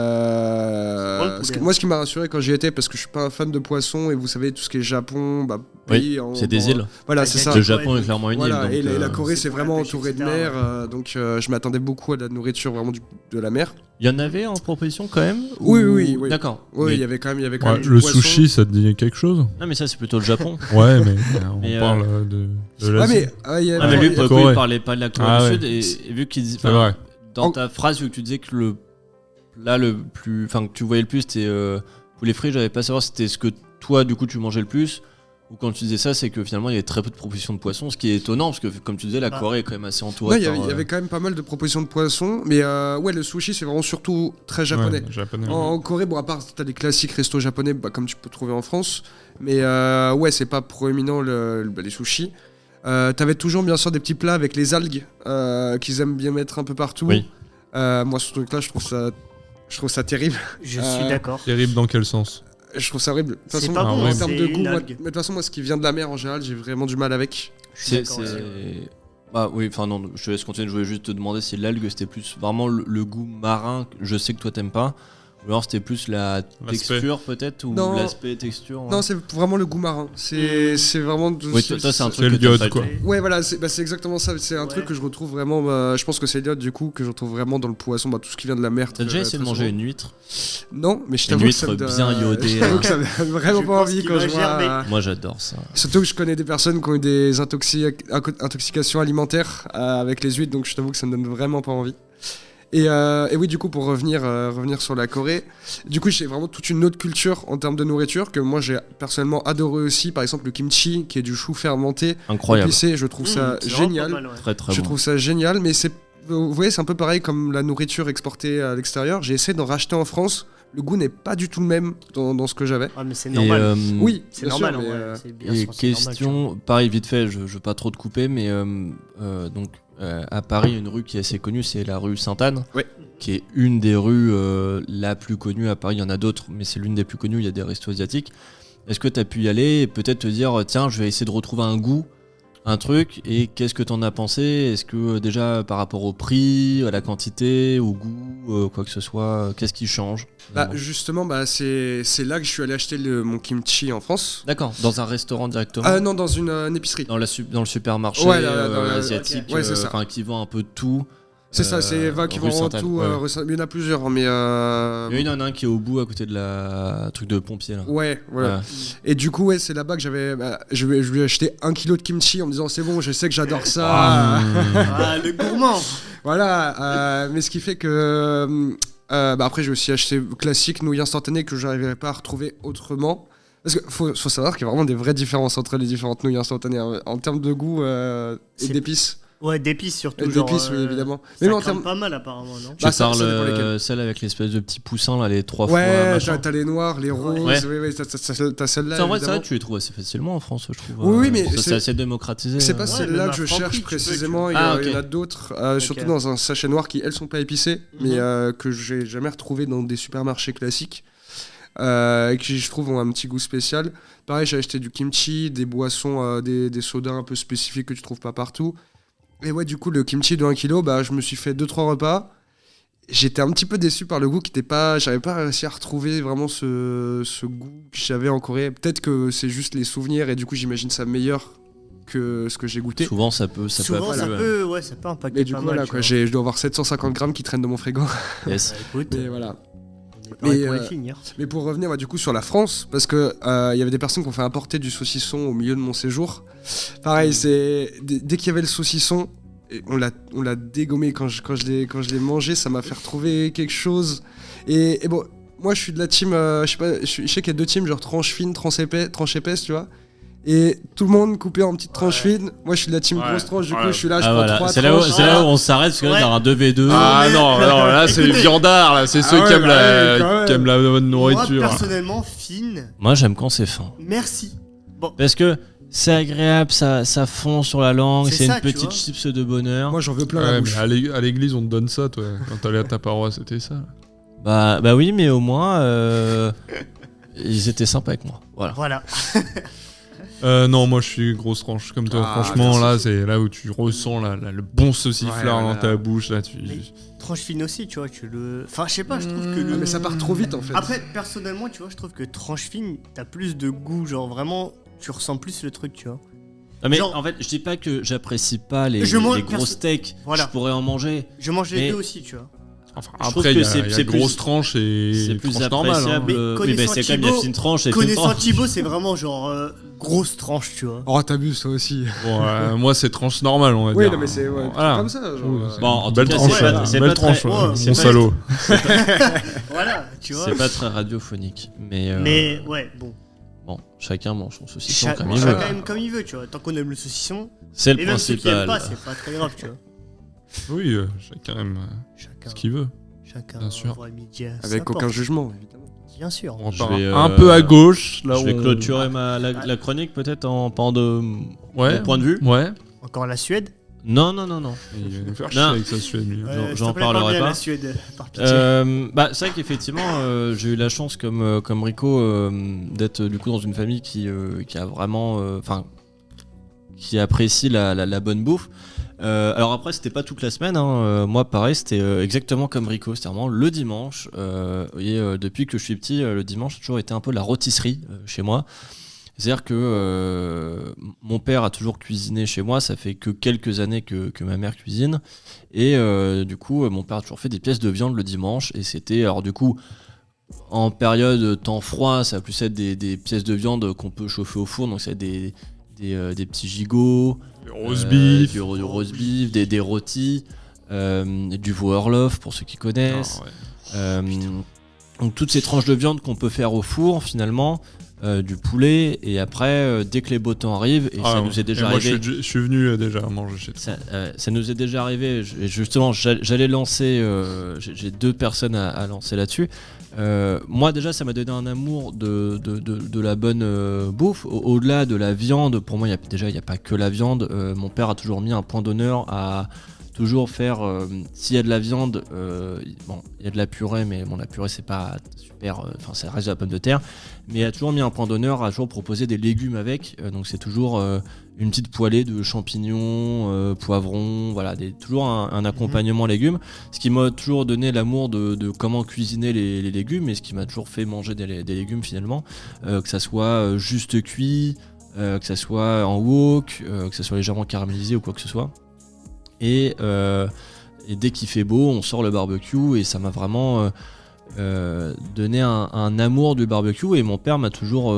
[SPEAKER 6] ce qui m'a rassuré quand j'y étais, parce que je suis pas un fan de poisson, et vous savez, tout ce qui est Japon,
[SPEAKER 5] Oui, c'est des îles.
[SPEAKER 6] Voilà, c'est ça.
[SPEAKER 5] Le Japon est clairement une
[SPEAKER 6] Voilà,
[SPEAKER 5] île. Donc,
[SPEAKER 6] et la Corée, c'est
[SPEAKER 7] c'est
[SPEAKER 6] vraiment
[SPEAKER 7] pour la pêche,
[SPEAKER 6] entouré de
[SPEAKER 7] etc.,
[SPEAKER 6] mer, donc je m'attendais beaucoup à la nourriture vraiment de la mer.
[SPEAKER 5] il y en avait en proposition quand même
[SPEAKER 6] Oui.
[SPEAKER 5] D'accord.
[SPEAKER 6] Oui,
[SPEAKER 5] Mais-
[SPEAKER 6] il y avait quand même
[SPEAKER 4] Ouais,
[SPEAKER 6] du
[SPEAKER 4] le
[SPEAKER 6] poisson.
[SPEAKER 4] sushi, ça te dit quelque chose?
[SPEAKER 5] Non, mais ça, c'est plutôt le Japon.
[SPEAKER 4] Ouais, mais on
[SPEAKER 5] Mais,
[SPEAKER 4] parle de
[SPEAKER 6] Ah,
[SPEAKER 4] l'Asie.
[SPEAKER 6] mais il y a-
[SPEAKER 5] Ah, mais lui,
[SPEAKER 6] il y a-
[SPEAKER 5] pour le coup,
[SPEAKER 4] Corée.
[SPEAKER 5] il parlait pas de la Corée
[SPEAKER 4] Ah,
[SPEAKER 5] du
[SPEAKER 4] ouais.
[SPEAKER 5] Sud. Et vu qu'il dit.
[SPEAKER 4] C'est vrai.
[SPEAKER 5] Dans ta phrase, vu que tu disais que le plat le plus. Enfin, que tu voyais le plus, c'était poulet frit, j'avais pas savoir si c'était ce que toi, du coup, tu mangeais le plus. Ou quand tu disais ça, c'est que finalement, il y avait très peu de propositions de poissons, ce qui est étonnant, parce que, comme tu disais, la Corée est quand même assez
[SPEAKER 6] Non,
[SPEAKER 5] entourée.
[SPEAKER 6] il y avait quand même pas mal de propositions de poissons, mais ouais, le sushi, c'est vraiment surtout très japonais.
[SPEAKER 4] Ouais, japonais.
[SPEAKER 6] En Corée, bon, à part t'as des classiques restos japonais, comme tu peux trouver en France, mais ouais, c'est pas proéminent les sushis. T'avais toujours bien sûr des petits plats avec les algues qu'ils aiment bien mettre un peu partout.
[SPEAKER 5] Oui.
[SPEAKER 6] Moi, ce truc-là, je trouve ça terrible.
[SPEAKER 7] Je suis d'accord.
[SPEAKER 4] Terrible dans quel sens?
[SPEAKER 6] Je trouve ça horrible. De toute
[SPEAKER 7] C'est
[SPEAKER 6] façon,
[SPEAKER 7] pas
[SPEAKER 4] bon,
[SPEAKER 6] en
[SPEAKER 7] c'est
[SPEAKER 6] termes de
[SPEAKER 7] une
[SPEAKER 6] goût, mais
[SPEAKER 7] algue.
[SPEAKER 6] de toute façon, moi, ce qui vient de la mer en général, j'ai vraiment du mal avec.
[SPEAKER 7] Je suis
[SPEAKER 5] C'est.
[SPEAKER 7] d'accord aussi.
[SPEAKER 5] Bah oui, enfin non, je te laisse continuer. Je voulais juste te demander si l'algue c'était plus vraiment le goût marin. Je sais que toi t'aimes pas. Ou alors c'était plus la texture peut-être ou
[SPEAKER 6] Non.
[SPEAKER 5] l'aspect texture.
[SPEAKER 6] Non, c'est vraiment le goût marin. C'est vraiment.
[SPEAKER 5] Oui, toi c'est un
[SPEAKER 4] c'est
[SPEAKER 5] truc
[SPEAKER 4] le
[SPEAKER 5] que t'aimes
[SPEAKER 4] diode,
[SPEAKER 5] pas
[SPEAKER 4] quoi.
[SPEAKER 5] du tout.
[SPEAKER 6] Ouais, voilà, c'est exactement ça. C'est un
[SPEAKER 7] Ouais.
[SPEAKER 6] truc que je retrouve vraiment. Je pense que c'est l'iode du coup que je retrouve vraiment dans le poisson, tout ce qui vient de la mer.
[SPEAKER 5] T'as déjà essayé de manger une huître?
[SPEAKER 6] Non, mais je
[SPEAKER 5] Une
[SPEAKER 6] t'avoue que ça
[SPEAKER 5] huître
[SPEAKER 6] me donne-
[SPEAKER 5] bien iodée,
[SPEAKER 6] Je t'avoue
[SPEAKER 5] hein.
[SPEAKER 6] que ça me donne vraiment
[SPEAKER 7] Je
[SPEAKER 6] pas
[SPEAKER 7] pense
[SPEAKER 6] envie
[SPEAKER 7] qu'il
[SPEAKER 6] quand
[SPEAKER 7] va
[SPEAKER 6] je vois.
[SPEAKER 7] gerber.
[SPEAKER 5] Moi j'adore ça.
[SPEAKER 6] Surtout que je connais des personnes qui ont eu des intoxications alimentaires avec les huîtres, donc je t'avoue que ça me donne vraiment pas envie. Et oui, du coup, pour revenir sur la Corée, du coup, j'ai vraiment toute une autre culture en termes de nourriture que moi j'ai personnellement adoré aussi. Par exemple, le kimchi, qui est du chou fermenté,
[SPEAKER 5] Incroyable.
[SPEAKER 6] épicé, je trouve ça
[SPEAKER 7] C'est vraiment
[SPEAKER 6] génial.
[SPEAKER 7] pas mal, ouais.
[SPEAKER 5] Très très
[SPEAKER 6] Je
[SPEAKER 5] bon.
[SPEAKER 6] trouve ça génial, mais vous voyez, c'est un peu pareil comme la nourriture exportée à l'extérieur. J'ai essayé d'en racheter en France. Le goût n'est pas du tout le même dans ce que j'avais.
[SPEAKER 7] Ah, mais c'est
[SPEAKER 5] Et,
[SPEAKER 7] normal.
[SPEAKER 6] Oui,
[SPEAKER 7] C'est
[SPEAKER 6] bien
[SPEAKER 7] normal,
[SPEAKER 6] sûr,
[SPEAKER 7] en
[SPEAKER 6] mais,
[SPEAKER 7] vrai. C'est bien
[SPEAKER 5] Et
[SPEAKER 7] sûr, c'est normal, tu vois.
[SPEAKER 5] question, pareil vite fait, je veux pas trop te couper, mais donc à Paris, une rue qui est assez connue, c'est la rue Sainte-Anne,
[SPEAKER 6] Ouais.
[SPEAKER 5] qui est une des rues la plus connue à Paris. Il y en a d'autres, mais c'est l'une des plus connues. Il y a des restos asiatiques. Est-ce que tu as pu y aller et peut-être te dire, tiens, je vais essayer de retrouver un goût, un truc, et qu'est-ce que t'en as pensé? Est-ce que déjà par rapport au prix, à la quantité, au goût, quoi que ce soit, qu'est-ce qui change?
[SPEAKER 6] Justement, c'est là que je suis allé acheter mon kimchi en France.
[SPEAKER 5] D'accord, dans un restaurant directement?
[SPEAKER 6] Non, dans une épicerie.
[SPEAKER 5] Dans le supermarché
[SPEAKER 6] Ouais, dans
[SPEAKER 5] asiatique,
[SPEAKER 6] ouais, c'est ça.
[SPEAKER 5] qui vend un peu de tout.
[SPEAKER 6] C'est ça, c'est qui
[SPEAKER 5] rue
[SPEAKER 6] vend
[SPEAKER 5] Sainte-Anne,
[SPEAKER 6] tout.
[SPEAKER 5] ouais.
[SPEAKER 6] Il y en a plusieurs, mais.
[SPEAKER 5] Il y en a un qui est au bout, à côté de la truc de pompier là.
[SPEAKER 6] Ouais. Et du coup, c'est là-bas que j'avais. Je lui ai acheté 1 kilo de kimchi en me disant c'est bon, je sais que j'adore ça.
[SPEAKER 7] Le gourmand.
[SPEAKER 6] Voilà, mais ce qui fait que. Après, j'ai aussi acheté classique nouilles instantanées que je n'arriverais pas à retrouver autrement. Parce qu'il faut savoir qu'il y a vraiment des vraies différences entre les différentes nouilles instantanées en termes de goût et d'épices.
[SPEAKER 7] Ouais, d'épices surtout.
[SPEAKER 6] D'épices, oui, évidemment.
[SPEAKER 7] Ça
[SPEAKER 6] Mais en
[SPEAKER 7] crame
[SPEAKER 6] termes
[SPEAKER 7] pas mal apparemment, non?
[SPEAKER 5] Tu parles celle avec l'espèce de petits poussins là, les 3 fois.
[SPEAKER 6] Ouais,
[SPEAKER 5] machin.
[SPEAKER 6] t'as les noirs, les roses, oui, t'as celle-là.
[SPEAKER 5] En vrai, ça, tu les trouves assez facilement en France, je trouve.
[SPEAKER 6] Oui, mais
[SPEAKER 5] c'est assez démocratisé.
[SPEAKER 6] C'est pas
[SPEAKER 7] Ouais,
[SPEAKER 6] celle-là
[SPEAKER 7] même
[SPEAKER 6] que je
[SPEAKER 7] à Franprix,
[SPEAKER 6] cherche
[SPEAKER 7] tu peux,
[SPEAKER 6] précisément.
[SPEAKER 7] tu
[SPEAKER 6] Il y
[SPEAKER 5] ok.
[SPEAKER 6] en a d'autres, surtout dans un sachet noir qui, elles, sont pas épicées, mais que j'ai jamais retrouvé dans des supermarchés classiques. Et qui, je trouve, ont un petit goût spécial. Pareil, j'ai acheté du kimchi, des boissons, des sodas un peu spécifiques que tu trouves pas partout. Et ouais, du coup, le kimchi de 1 kg, je me suis fait 2-3 repas. J'étais un petit peu déçu par le goût qui était pas. J'avais pas réussi à retrouver vraiment ce goût que j'avais en Corée. Peut-être que c'est juste les souvenirs et du coup, j'imagine ça meilleur que ce que j'ai goûté.
[SPEAKER 5] Souvent, ça peut
[SPEAKER 7] Ça peut impacter.
[SPEAKER 6] Mais du
[SPEAKER 7] pas
[SPEAKER 6] coup,
[SPEAKER 7] mal,
[SPEAKER 6] voilà,
[SPEAKER 7] tu
[SPEAKER 6] quoi,
[SPEAKER 7] vois.
[SPEAKER 6] je dois avoir 750 grammes qui traînent dans mon frigo.
[SPEAKER 5] Yes.
[SPEAKER 7] Écoute,
[SPEAKER 6] Mais voilà.
[SPEAKER 7] on est
[SPEAKER 6] Mais,
[SPEAKER 7] pour les finir.
[SPEAKER 6] Mais pour revenir du coup sur la France, parce que il y avait des personnes qui ont fait importer du saucisson au milieu de mon séjour. Pareil, c'est dès qu'il y avait le saucisson, et on l'a dégommé quand je l'ai mangé, ça m'a fait retrouver quelque chose. Et bon, moi je suis de la team, je sais qu'il y a 2 teams, genre tranche fine, tranche épaisse, tu vois. Et tout le monde coupé en petites tranches fines. Moi je suis de la team grosse tranche, du coup je suis là, je prends 3 tranches.
[SPEAKER 5] C'est là où on s'arrête parce que là, il y a un 2v2.
[SPEAKER 4] Ah non, là c'est les viandards, là, c'est ceux qui aiment la bonne
[SPEAKER 7] Moi,
[SPEAKER 4] nourriture.
[SPEAKER 7] personnellement, fine.
[SPEAKER 5] Moi, j'aime quand c'est fin.
[SPEAKER 7] Merci. Bon,
[SPEAKER 5] Parce que c'est agréable, ça fond sur la langue,
[SPEAKER 7] C'est
[SPEAKER 5] c'est
[SPEAKER 7] ça,
[SPEAKER 5] une
[SPEAKER 7] tu
[SPEAKER 5] petite
[SPEAKER 7] vois.
[SPEAKER 5] chips de bonheur.
[SPEAKER 6] Moi j'en veux plein la
[SPEAKER 4] Ouais,
[SPEAKER 6] bouche.
[SPEAKER 4] mais à l'église on te donne ça, toi. Quand t'allais à ta paroisse, c'était ça.
[SPEAKER 5] Bah oui, mais au moins, ils étaient sympas avec moi. Voilà.
[SPEAKER 7] voilà.
[SPEAKER 4] Non, moi je suis grosse tranche comme toi.
[SPEAKER 6] Ah,
[SPEAKER 4] Franchement,
[SPEAKER 6] merci.
[SPEAKER 4] là, c'est là où tu ressens le bon sauciflard
[SPEAKER 6] Ouais,
[SPEAKER 4] dans
[SPEAKER 6] voilà.
[SPEAKER 4] ta bouche. Là,
[SPEAKER 7] Mais tranche fine aussi, tu vois, Enfin, je sais pas, je trouve que
[SPEAKER 6] Ah, mais ça part trop vite en fait.
[SPEAKER 7] Après, personnellement, tu vois, je trouve que tranche fine, t'as plus de goût, genre vraiment, tu ressens plus le truc, tu vois.
[SPEAKER 5] Ah, mais
[SPEAKER 7] Genre-
[SPEAKER 5] en fait, je dis pas que j'apprécie pas les
[SPEAKER 7] Je mange
[SPEAKER 5] gros steaks.
[SPEAKER 7] Voilà.
[SPEAKER 5] Je pourrais en manger.
[SPEAKER 7] Je mange les
[SPEAKER 5] Mais-
[SPEAKER 7] deux aussi, tu vois.
[SPEAKER 4] Enfin,
[SPEAKER 5] Je trouve
[SPEAKER 4] après,
[SPEAKER 5] que
[SPEAKER 4] il y a,
[SPEAKER 5] c'est-
[SPEAKER 4] il y a
[SPEAKER 5] c'est plus-
[SPEAKER 4] grosse tranche et
[SPEAKER 5] C'est plus
[SPEAKER 4] tranche normale.
[SPEAKER 5] appréciable.
[SPEAKER 7] Mais
[SPEAKER 5] Oui,
[SPEAKER 7] connaissant
[SPEAKER 5] c'est comme il y a
[SPEAKER 7] Thibaut-
[SPEAKER 5] fine tranche et fine
[SPEAKER 7] Connaissant
[SPEAKER 5] tranche.
[SPEAKER 7] Thibaut, c'est vraiment genre grosse tranche, tu vois.
[SPEAKER 6] Oh, t'abuses toi aussi.
[SPEAKER 4] Bon, moi, c'est tranche normale, on va
[SPEAKER 6] Oui,
[SPEAKER 4] dire.
[SPEAKER 6] non, mais c'est
[SPEAKER 4] Voilà.
[SPEAKER 6] comme ça. Genre,
[SPEAKER 4] Oui,
[SPEAKER 6] euh,
[SPEAKER 4] c'est
[SPEAKER 5] Bon, en
[SPEAKER 4] une
[SPEAKER 5] tout
[SPEAKER 4] belle
[SPEAKER 5] cas,
[SPEAKER 4] tranche,
[SPEAKER 5] c'est pas- c'est
[SPEAKER 4] belle
[SPEAKER 5] pas très-
[SPEAKER 4] tranche,
[SPEAKER 7] ouais,
[SPEAKER 4] mon
[SPEAKER 7] c'est pas-
[SPEAKER 4] salaud.
[SPEAKER 7] Voilà, tu vois.
[SPEAKER 5] C'est pas très radiophonique. Mais
[SPEAKER 7] ouais, bon.
[SPEAKER 5] bon, chacun mange son saucisson
[SPEAKER 7] Cha-
[SPEAKER 5] comme il
[SPEAKER 7] chacun
[SPEAKER 5] veut.
[SPEAKER 7] aime comme il veut, tu vois. Tant qu'on aime le saucisson,
[SPEAKER 5] C'est
[SPEAKER 7] et
[SPEAKER 5] le
[SPEAKER 7] même ceux qui aiment
[SPEAKER 5] principal.
[SPEAKER 7] pas, c'est pas très grave, tu vois.
[SPEAKER 4] Oui, chacun aime
[SPEAKER 7] Chacun,
[SPEAKER 4] ce qu'il veut.
[SPEAKER 7] chacun
[SPEAKER 4] bien sûr.
[SPEAKER 7] voit midi à sa
[SPEAKER 6] Avec aucun
[SPEAKER 7] porte.
[SPEAKER 6] jugement, évidemment.
[SPEAKER 7] Bien sûr.
[SPEAKER 4] On
[SPEAKER 5] Je
[SPEAKER 4] repart
[SPEAKER 5] vais,
[SPEAKER 4] un peu à gauche. Là
[SPEAKER 5] Je vais
[SPEAKER 4] où on-
[SPEAKER 5] clôturer la chronique peut-être en parlant de
[SPEAKER 4] Ouais.
[SPEAKER 5] mon point de vue.
[SPEAKER 4] Ouais.
[SPEAKER 7] Encore la Suède.
[SPEAKER 5] Non.
[SPEAKER 4] Il va nous faire
[SPEAKER 5] Non.
[SPEAKER 4] chier avec sa Suède, lui.
[SPEAKER 5] J'en
[SPEAKER 7] s'il te plaît,
[SPEAKER 5] parlerai
[SPEAKER 7] parle bien
[SPEAKER 5] pas.
[SPEAKER 7] la Suède, par pitié.
[SPEAKER 5] C'est vrai qu'effectivement, j'ai eu la chance, comme Rico, d'être du coup dans une famille qui a vraiment, qui apprécie la bonne bouffe. Alors après, c'était pas toute la semaine. Moi, pareil, c'était exactement comme Rico, c'était vraiment le dimanche. Depuis que je suis petit, le dimanche a toujours été un peu la rôtisserie chez moi. C'est-à-dire que mon père a toujours cuisiné chez moi, ça fait que quelques années que ma mère cuisine. Et du coup, mon père a toujours fait des pièces de viande le dimanche. Et c'était, alors du coup, en période temps froid, ça va plus être des pièces de viande qu'on peut chauffer au four. Donc c'est des petits gigots,
[SPEAKER 4] Rose beef.
[SPEAKER 5] du roast beef, des rôtis, du Voerlof pour ceux qui connaissent.
[SPEAKER 4] Ah, ouais.
[SPEAKER 5] Donc toutes ces tranches de viande qu'on peut faire au four finalement, du poulet, et après, dès que les beaux temps arrivent, et ça nous est déjà arrivé.
[SPEAKER 4] Moi, je suis venu déjà manger chez toi.
[SPEAKER 5] Ça nous est déjà arrivé. Justement, j'allais lancer. J'ai 2 personnes à lancer là-dessus. Moi, déjà, ça m'a donné un amour de la bonne bouffe. Au-delà de la viande, pour moi, il n'y a pas que la viande. Mon père a toujours mis un point d'honneur à toujours faire, s'il y a de la viande, il y a de la purée, mais bon, la purée c'est pas super, ça reste de la pomme de terre, mais il a toujours mis un point d'honneur à toujours proposer des légumes avec, donc c'est toujours une petite poêlée de champignons, poivrons, voilà, toujours un accompagnement légumes, ce qui m'a toujours donné l'amour de comment cuisiner les légumes, et ce qui m'a toujours fait manger des légumes finalement, que ça soit juste cuit, que ça soit en wok, que ça soit légèrement caramélisé ou quoi que ce soit. Et dès qu'il fait beau, on sort le barbecue, et ça m'a vraiment donné un amour du barbecue. Et mon père m'a toujours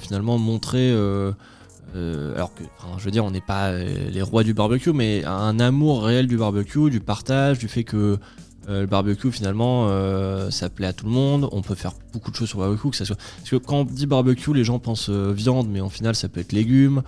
[SPEAKER 5] finalement montré, alors que, je veux dire, on n'est pas les rois du barbecue, mais un amour réel du barbecue, du partage, du fait que le barbecue finalement ça plaît à tout le monde, on peut faire beaucoup de choses sur le barbecue, parce que quand on dit barbecue, les gens pensent viande, mais en final ça peut être légumes,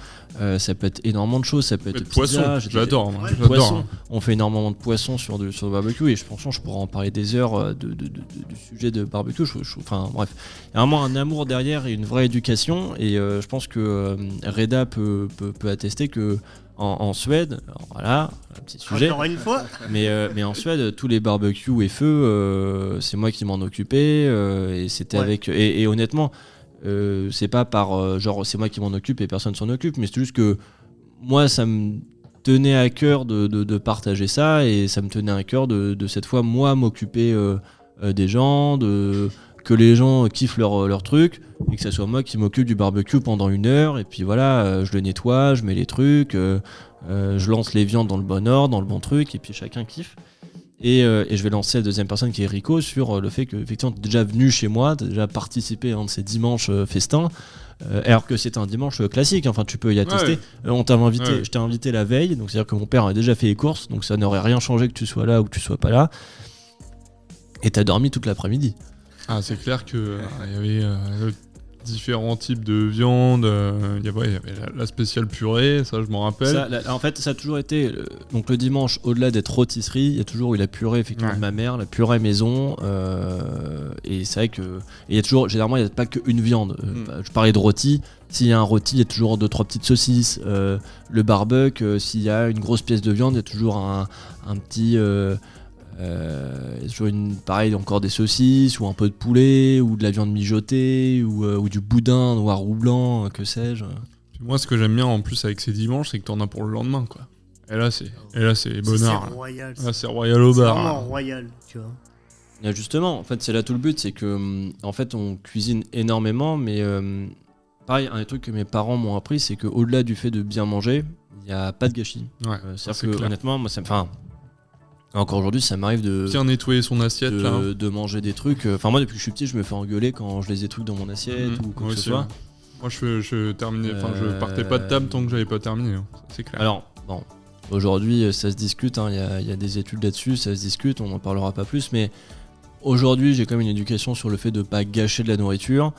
[SPEAKER 5] ça peut être énormément de choses, ça peut être
[SPEAKER 4] poisson,
[SPEAKER 5] pizza,
[SPEAKER 4] j'adore.
[SPEAKER 5] Poisson. On fait énormément de poissons sur le barbecue, et je pense que je pourrais en parler des heures du sujet de barbecue. Enfin bref, il y a vraiment un amour derrière et une vraie éducation, et je pense que Reda peut attester que en Suède, alors voilà, un petit sujet.
[SPEAKER 7] Encore une fois.
[SPEAKER 5] Mais en Suède, tous les barbecues et feux, c'est moi qui m'en occupais, et c'était avec. Et honnêtement, c'est pas par genre c'est moi qui m'en occupe et personne s'en occupe, mais c'est juste que moi ça me tenait à cœur de partager ça, et ça me tenait à cœur de cette fois moi m'occuper des gens, que les gens kiffent leur truc, et que ça soit moi qui m'occupe du barbecue pendant 1 heure, et puis voilà, je le nettoie, je mets les trucs, je lance les viandes dans le bon ordre, dans le bon truc, et puis chacun kiffe. Et je vais lancer la deuxième personne qui est Rico sur le fait que effectivement t'es déjà venu chez moi, t'as déjà participé à un de ces dimanches festins, alors que c'est un dimanche classique, enfin tu peux y attester. On t'a invité, je t'ai invité la veille, donc c'est à dire que mon père a déjà fait les courses, donc ça n'aurait rien changé que tu sois là ou que tu sois pas là, et t'as dormi toute l'après-midi.
[SPEAKER 4] Ah, c'est clair que il y avait différents types de viande, il y avait la spéciale purée, ça je m'en rappelle.
[SPEAKER 5] En fait, ça a toujours été donc le dimanche, au-delà d'être rôtisserie, il y a toujours eu la purée effectivement de ma mère, la purée maison, et c'est vrai que il y a toujours, généralement il n'y a pas qu'une viande. Je parlais de rôti. S'il y a un rôti, il y a toujours 2-3 petites saucisses. Le barbecue, s'il y a une grosse pièce de viande, il y a toujours un petit toujours pareil, encore des saucisses, ou un peu de poulet, ou de la viande mijotée, ou du boudin noir ou blanc, que sais-je.
[SPEAKER 4] Puis moi, ce que j'aime bien en plus avec ces dimanches, c'est que t'en as pour le lendemain, quoi. Et là, c'est bonnard.
[SPEAKER 7] C'est royal.
[SPEAKER 4] Là, c'est royal au bar.
[SPEAKER 7] C'est vraiment royal, tu vois.
[SPEAKER 5] Et justement, en fait, c'est là tout le but, c'est que en fait, on cuisine énormément, mais pareil, un des trucs que mes parents m'ont appris, c'est qu'au-delà du fait de bien manger, il n'y a pas de gâchis.
[SPEAKER 4] Ouais,
[SPEAKER 5] c'est-à-dire que clair. Honnêtement, moi, encore aujourd'hui, ça m'arrive de
[SPEAKER 4] bien nettoyer son assiette,
[SPEAKER 5] de manger des trucs. Enfin, moi, depuis que je suis petit, je me fais engueuler quand je laisse des trucs dans mon assiette ou quoi que ce soit.
[SPEAKER 4] Moi, je terminais, je partais pas de table tant que j'avais pas terminé. C'est clair.
[SPEAKER 5] Alors, bon, aujourd'hui, ça se discute. Il y a des études là-dessus, ça se discute. On n'en parlera pas plus, mais aujourd'hui, j'ai quand même une éducation sur le fait de pas gâcher de la nourriture.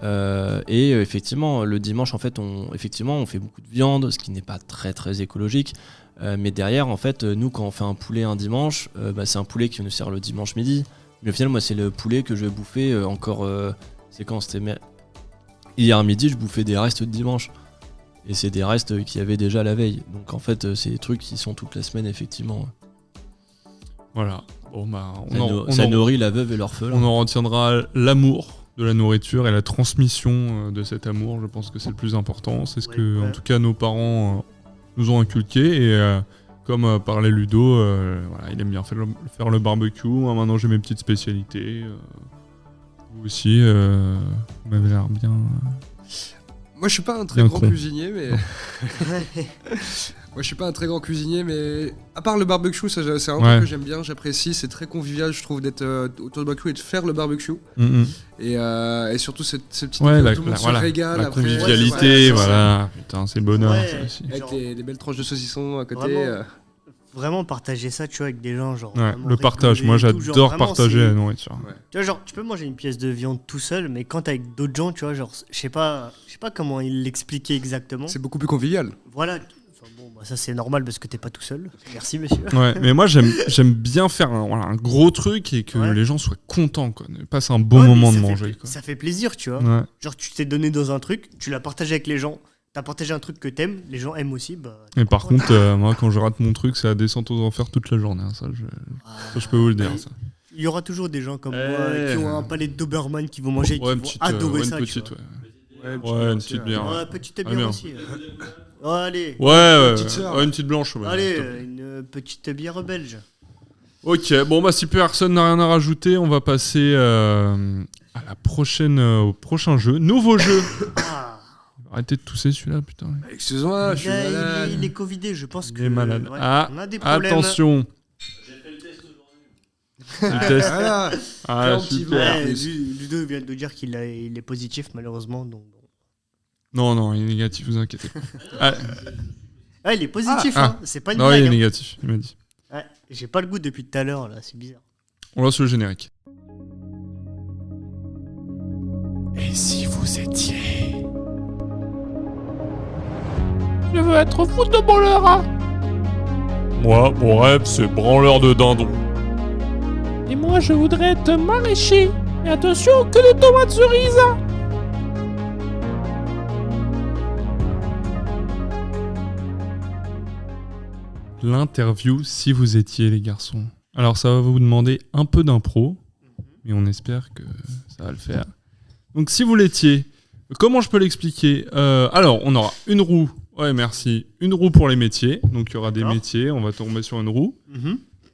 [SPEAKER 5] Et effectivement, le dimanche, en fait, on fait beaucoup de viande, ce qui n'est pas très très écologique. Mais derrière, en fait, nous, quand on fait un poulet un dimanche, c'est un poulet qui nous sert le dimanche midi. Mais au final, moi, c'est le poulet que je vais bouffer encore. C'est quand c'était hier midi, je bouffais des restes de dimanche. Et c'est des restes qu'il y avait déjà la veille. Donc en fait, c'est des trucs qui sont toute la semaine, effectivement.
[SPEAKER 4] Voilà. Bon,
[SPEAKER 5] ça nourrit la veuve et l'orphelin.
[SPEAKER 4] On en retiendra l'amour de la nourriture et la transmission de cet amour. Je pense que c'est le plus important. C'est ce que, en tout cas, nos parents nous ont inculqué. Et comme parlait Ludo, voilà, il aime bien faire le barbecue. Moi, maintenant, j'ai mes petites spécialités. Vous aussi, vous m'avez l'air bien.
[SPEAKER 6] Moi, je suis pas un très grand cuisinier, mais. Moi, je suis pas un très grand cuisinier, mais à part le barbecue, ça, c'est un truc que j'aime bien, j'apprécie. C'est très convivial, je trouve, d'être autour du barbecue et de faire le barbecue. Et surtout, cette petite tout le monde se régale.
[SPEAKER 4] La convivialité, voilà. Putain, c'est le bonheur, ça aussi.
[SPEAKER 6] Avec des belles tranches de saucisson à côté.
[SPEAKER 7] vraiment partager ça, tu vois, avec des gens, genre.
[SPEAKER 4] Ouais,
[SPEAKER 7] vraiment
[SPEAKER 4] le partage.
[SPEAKER 7] rigoler
[SPEAKER 4] Moi,
[SPEAKER 7] et tout, genre,
[SPEAKER 4] j'adore
[SPEAKER 7] vraiment,
[SPEAKER 4] partager
[SPEAKER 7] c'est-
[SPEAKER 4] la nourriture.
[SPEAKER 7] Tu vois, genre, tu peux manger une pièce de viande tout seul, mais quand t'es avec d'autres gens, tu vois, genre, je sais pas comment il l'expliquait exactement.
[SPEAKER 6] C'est beaucoup plus convivial.
[SPEAKER 7] Voilà. Enfin, bon, bah, ça c'est normal parce que t'es pas tout seul. Merci, monsieur.
[SPEAKER 4] Ouais, mais moi, j'aime bien faire un gros truc et que
[SPEAKER 7] Ouais.
[SPEAKER 4] les gens soient contents, quoi. Passent un bon
[SPEAKER 7] Ouais, mais
[SPEAKER 4] moment de
[SPEAKER 7] ça fait
[SPEAKER 4] manger,
[SPEAKER 7] pla-
[SPEAKER 4] quoi.
[SPEAKER 7] Ça fait plaisir, tu vois.
[SPEAKER 4] Ouais.
[SPEAKER 7] Genre, tu t'es donné dans un truc, tu l'as partagé avec les gens, t'as partagé un truc que t'aimes, les gens aiment aussi. Bah, t'es
[SPEAKER 4] Et par
[SPEAKER 7] content.
[SPEAKER 4] contre, moi, quand je rate mon truc, c'est la descente aux enfers toute la journée. Hein, ça, je peux vous le dire. Ça.
[SPEAKER 7] Il y aura toujours des gens comme moi
[SPEAKER 4] Eh.
[SPEAKER 7] qui ont un palais de Doberman qui vont manger et qui
[SPEAKER 4] Ouais,
[SPEAKER 7] vont
[SPEAKER 4] une petite,
[SPEAKER 7] adorer
[SPEAKER 4] ouais,
[SPEAKER 7] ça.
[SPEAKER 4] une
[SPEAKER 7] tu
[SPEAKER 4] petite,
[SPEAKER 7] vois.
[SPEAKER 4] ouais. Ouais, une petite bière.
[SPEAKER 7] Ouais, petite
[SPEAKER 4] Ah,
[SPEAKER 7] bière
[SPEAKER 4] bien.
[SPEAKER 7] aussi. Oh, allez,
[SPEAKER 4] Ouais,
[SPEAKER 6] petite sœur.
[SPEAKER 4] ouais, une petite blanche. Ouais,
[SPEAKER 7] allez,
[SPEAKER 4] top.
[SPEAKER 7] une petite bière belge.
[SPEAKER 4] Ok, bon bah si personne n'a rien à rajouter, on va passer à la prochaine, au prochain jeu. Nouveau jeu.
[SPEAKER 7] Ah,
[SPEAKER 4] Arrêtez de tousser celui-là, putain.
[SPEAKER 6] Excuse-moi, je suis
[SPEAKER 7] il
[SPEAKER 6] malade.
[SPEAKER 7] est covidé, je pense
[SPEAKER 4] Il
[SPEAKER 7] que.
[SPEAKER 4] est malade.
[SPEAKER 7] ouais,
[SPEAKER 4] Ah,
[SPEAKER 7] on a des problèmes.
[SPEAKER 4] attention. Le test.
[SPEAKER 6] Voilà.
[SPEAKER 4] Ah,
[SPEAKER 6] Fais un petit
[SPEAKER 4] super.
[SPEAKER 6] verre.
[SPEAKER 7] Ouais, Ludo vient de dire qu'il est positif, malheureusement. Donc...
[SPEAKER 4] Non, il est négatif, vous inquiétez pas. Ah,
[SPEAKER 7] Ah, il est positif,
[SPEAKER 4] Ah,
[SPEAKER 7] hein. C'est pas une
[SPEAKER 4] non, il
[SPEAKER 7] blague.
[SPEAKER 4] est
[SPEAKER 7] hein.
[SPEAKER 4] négatif, il m'a dit.
[SPEAKER 7] Ouais, j'ai pas le goût depuis tout à l'heure, là, c'est bizarre.
[SPEAKER 4] On lance le générique.
[SPEAKER 1] Et si vous étiez...
[SPEAKER 8] Je veux être footballeur. Hein. Moi, mon rêve, c'est branleur de dindon. Et moi, je voudrais être maraîcher. Et attention, que des tomates cerises.
[SPEAKER 4] L'interview si vous étiez les garçons. Alors ça va vous demander un peu d'impro, mais on espère que ça va le faire. Donc si vous l'étiez, comment je peux l'expliquer Alors on aura une roue, ouais merci, une roue pour les métiers, donc il y aura des
[SPEAKER 7] D'accord.
[SPEAKER 4] métiers, on va tomber sur une roue,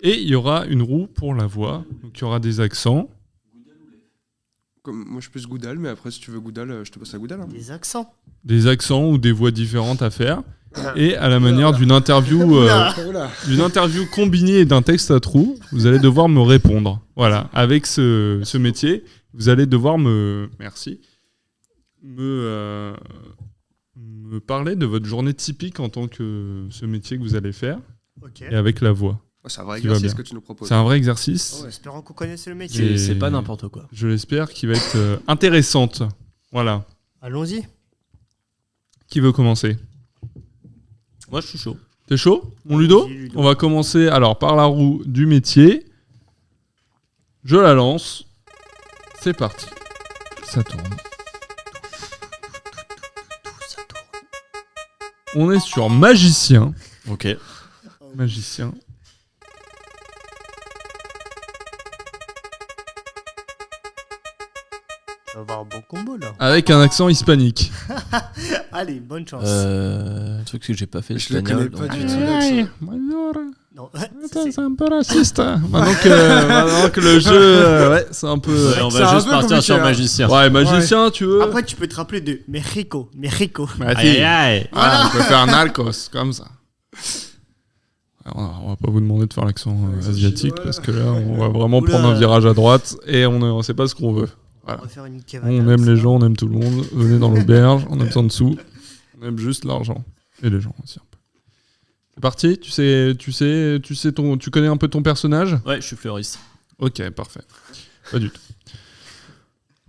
[SPEAKER 4] et il y aura une roue pour la voix, donc il y aura des accents.
[SPEAKER 6] Comme, moi, je suis plus Goudal, mais après, si tu veux Goudal, je te passe à Goudal. Hein.
[SPEAKER 7] Des accents.
[SPEAKER 4] Des accents ou des voix différentes à faire, et à la manière d'une interview...
[SPEAKER 6] Voilà.
[SPEAKER 4] D'une interview combinée et d'un texte à trous, vous allez devoir me répondre. Voilà, avec ce métier, vous allez devoir me parler de votre journée typique en tant que ce métier que vous allez faire,
[SPEAKER 7] Ok.
[SPEAKER 4] et avec la voix.
[SPEAKER 6] Oh, c'est un vrai
[SPEAKER 4] Qui va
[SPEAKER 6] exercice
[SPEAKER 4] bien.
[SPEAKER 6] que tu nous proposes.
[SPEAKER 4] C'est un vrai exercice,
[SPEAKER 7] Espérons qu'on connaisse le métier.
[SPEAKER 4] Et-
[SPEAKER 5] C'est pas n'importe quoi.
[SPEAKER 4] je l'espère, qui va être intéressante. Voilà.
[SPEAKER 7] Allons-y.
[SPEAKER 4] Qui veut commencer?
[SPEAKER 5] Moi, je suis chaud.
[SPEAKER 4] T'es chaud, mon Ludo?
[SPEAKER 7] Vas-y, Ludo.
[SPEAKER 4] On va commencer alors par la roue du métier. Je la lance. C'est parti. Ça tourne. On est sur magicien.
[SPEAKER 5] Ok.
[SPEAKER 4] Magicien.
[SPEAKER 7] Ça va avoir un bon combo, là.
[SPEAKER 4] Avec un accent hispanique.
[SPEAKER 7] Allez, bonne chance.
[SPEAKER 5] Un truc que j'ai pas fait,
[SPEAKER 6] Je le
[SPEAKER 5] l'espagnol.
[SPEAKER 6] connais pas
[SPEAKER 5] donc,
[SPEAKER 6] du tout, l'accent.
[SPEAKER 7] Non,
[SPEAKER 4] C'est un peu raciste. Maintenant que le jeu, ouais, c'est un peu.
[SPEAKER 5] Ouais, on
[SPEAKER 6] C'est
[SPEAKER 5] va
[SPEAKER 6] un
[SPEAKER 5] juste
[SPEAKER 6] peu
[SPEAKER 5] partir
[SPEAKER 6] compliqué,
[SPEAKER 5] sur
[SPEAKER 6] hein.
[SPEAKER 5] magicien.
[SPEAKER 4] Ouais, magicien, tu veux?
[SPEAKER 7] Après, tu peux te rappeler de Mexico.
[SPEAKER 4] Bah,
[SPEAKER 5] Aïe, aïe, aïe.
[SPEAKER 4] Voilà, on peut faire Narcos, comme ça. On va pas vous demander de faire l'accent asiatique
[SPEAKER 6] chinois,
[SPEAKER 4] parce que là, on va vraiment
[SPEAKER 7] Oula.
[SPEAKER 4] prendre un virage à droite et on sait pas ce qu'on veut.
[SPEAKER 7] On va faire une Kev
[SPEAKER 4] On
[SPEAKER 7] Adams,
[SPEAKER 4] aime les
[SPEAKER 7] ça.
[SPEAKER 4] gens, on aime tout le monde. Venez dans l'auberge, on a besoin de sous. On aime juste l'argent et les gens aussi un peu. C'est parti. Tu connais un peu ton personnage?
[SPEAKER 5] Ouais, je suis fleuriste.
[SPEAKER 4] Ok, parfait. Pas du tout.